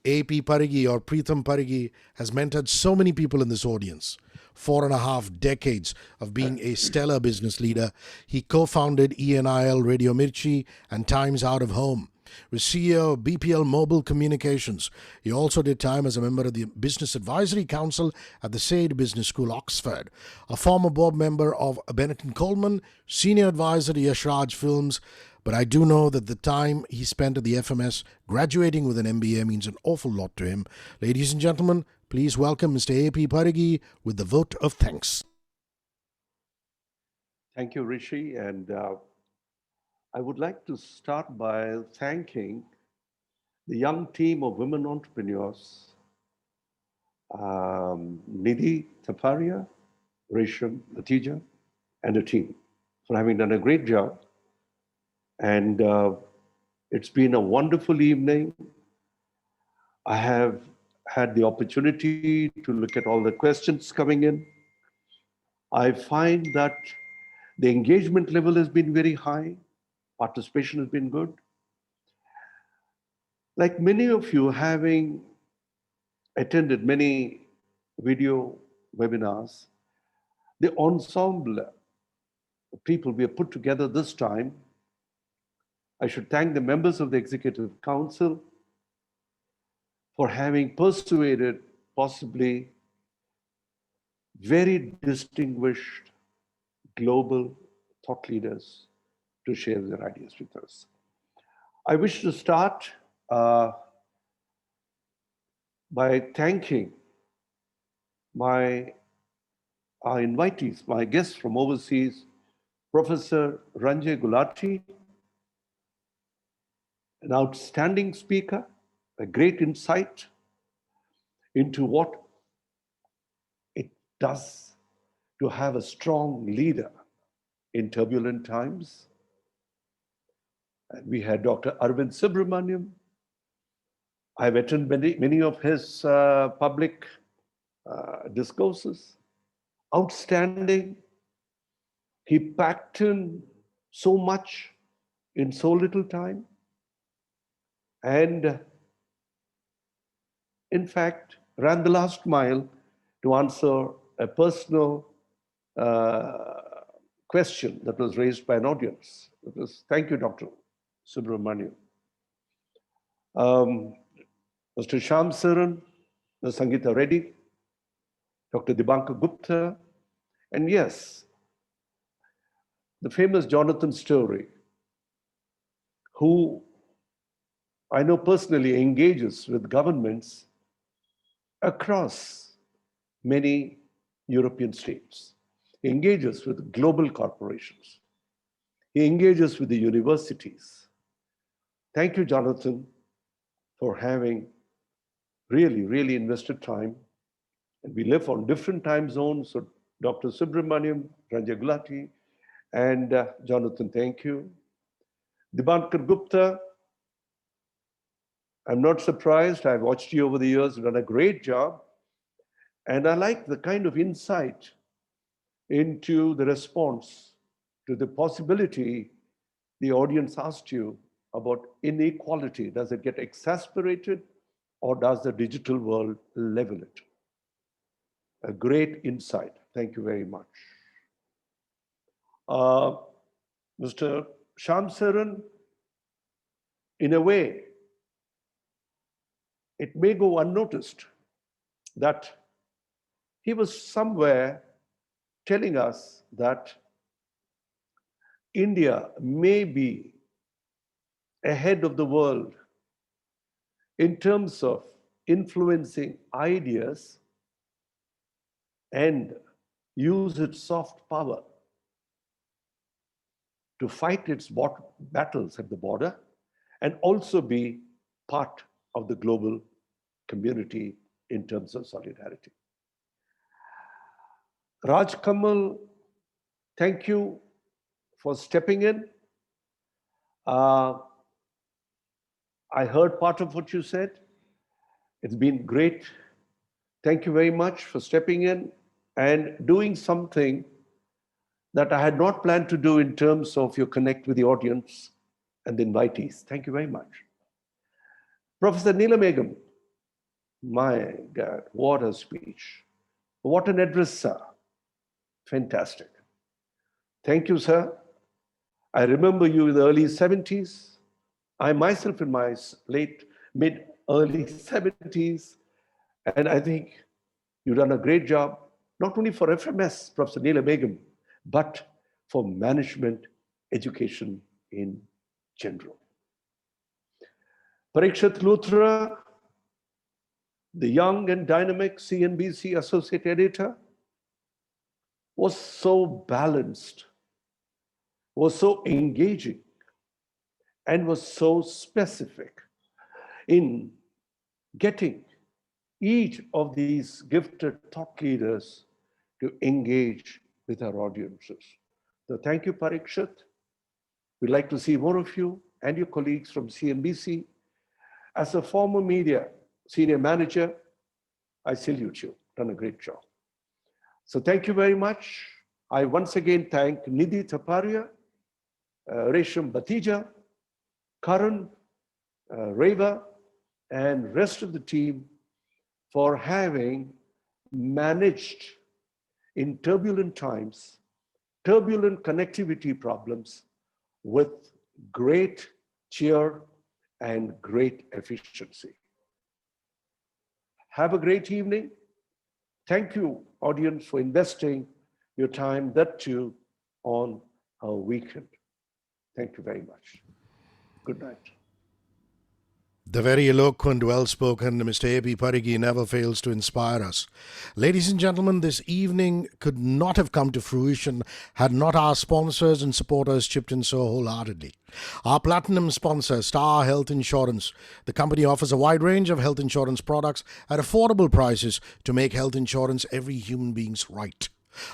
AP Parigi or Pritham Parigi has mentored so many people in this audience. 4.5 decades of being a stellar business leader. He co-founded ENIL Radio Mirchi and Times Out of Home. Was CEO of BPL Mobile Communications. He also did time as a member of the Business Advisory Council at the Sade Business School, Oxford. A former board member of Benetton Coleman, senior advisor to Yashraj Films. But I do know that the time he spent at the FMS graduating with an MBA means an awful lot to him. Ladies and gentlemen, please welcome Mr. AP Parigi with the vote of thanks. Thank you, Rishi. And I would like to start by thanking the young team of women entrepreneurs, Nidhi Taparia, Resham, Latija, and the team for having done a great job. And it's been a wonderful evening. I have had the opportunity to look at all the questions coming in. I find that the engagement level has been very high. Participation has been good. Like many of you, having attended many video webinars, the ensemble of people we have put together this time, I should thank the members of the Executive Council for having persuaded possibly very distinguished global thought leaders to share their ideas with us. I wish to start by thanking our invitees, my guests from overseas, Professor Ranjay Gulati, an outstanding speaker, a great insight into what it does to have a strong leader in turbulent times. And we had Dr. Arvind Subramanian. I've attended many of his public discourses. Outstanding. He packed in so much in so little time. And in fact, ran the last mile to answer a personal question that was raised by an audience. It was, thank you, Dr. Subramanian. Mr. Shyam, Saran, Ms. Sangita, Reddy, Dr. Dipankar, Gupta, and yes, the famous Jonathan Story, who I know personally engages with governments across many European states. He engages with global corporations. He engages with the universities. Thank you, Jonathan, for having really invested time. And we live on different time zones. So Dr. Subramanian, Ranjay, Gulati, and Jonathan, thank you. Dipankar Gupta, I'm not surprised. I've watched you over the years. You've done a great job. And I like the kind of insight into the response to the possibility the audience asked you about inequality. Does it get exacerbated or does the digital world level it? A great insight. Thank you very much. Mr. Shyam Saran, in a way, it may go unnoticed that he was somewhere telling us that India may be ahead of the world in terms of influencing ideas and use its soft power to fight its battles at the border and also be part of the global community in terms of solidarity. Rajkamal, thank you for stepping in. I heard part of what you said. It's been great. Thank you very much for stepping in and doing something that I had not planned to do in terms of your connect with the audience and the invitees. Thank you very much. Professor Neelamegham, my God, what a speech. What an address, sir. Fantastic. Thank you, sir. I remember you in the early 70s. I myself in my mid-early 70s. And I think you've done a great job, not only for FMS, Professor Neelamegham, but for management education in general. Parikshit, Luthra, the young and dynamic CNBC associate editor, was so balanced, was so engaging, and was so specific in getting each of these gifted thought leaders to engage with our audiences. So thank you, Parikshit. We'd like to see more of you and your colleagues from CNBC. As a former media senior manager, I salute you. Done a great job. So thank you very much. I once again thank Nidhi Taparia, Resham Batija, Karan, Reva, and rest of the team for having managed in turbulent times, turbulent connectivity problems with great cheer and great efficiency. Have a great evening. Thank you, audience, for investing your time, that too, on our weekend. Thank you very much. Good night. The very eloquent, well-spoken Mr. A.P. Parigi never fails to inspire us. Ladies and gentlemen, this evening could not have come to fruition had not our sponsors and supporters chipped in so wholeheartedly. Our platinum sponsor, Star Health Insurance. The company offers a wide range of health insurance products at affordable prices to make health insurance every human being's right.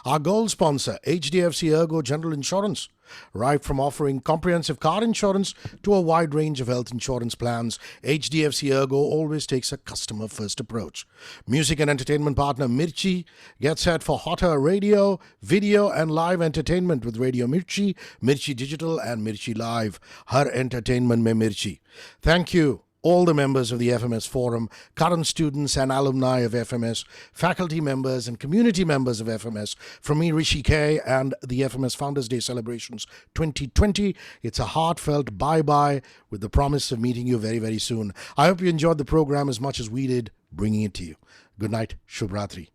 Our gold sponsor, HDFC Ergo General Insurance. Right from offering comprehensive car insurance to a wide range of health insurance plans, HDFC Ergo always takes a customer-first approach. Music and entertainment partner Mirchi. Get set for hotter radio, video and live entertainment with Radio Mirchi, Mirchi Digital and Mirchi Live. Har entertainment mein Mirchi. Thank you, all the members of the FMS Forum, current students and alumni of FMS, faculty members and community members of FMS, from me, Rishi K, and the FMS Founders Day Celebrations 2020. It's a heartfelt bye-bye with the promise of meeting you very, very soon. I hope you enjoyed the program as much as we did bringing it to you. Good night. Shubh Ratri.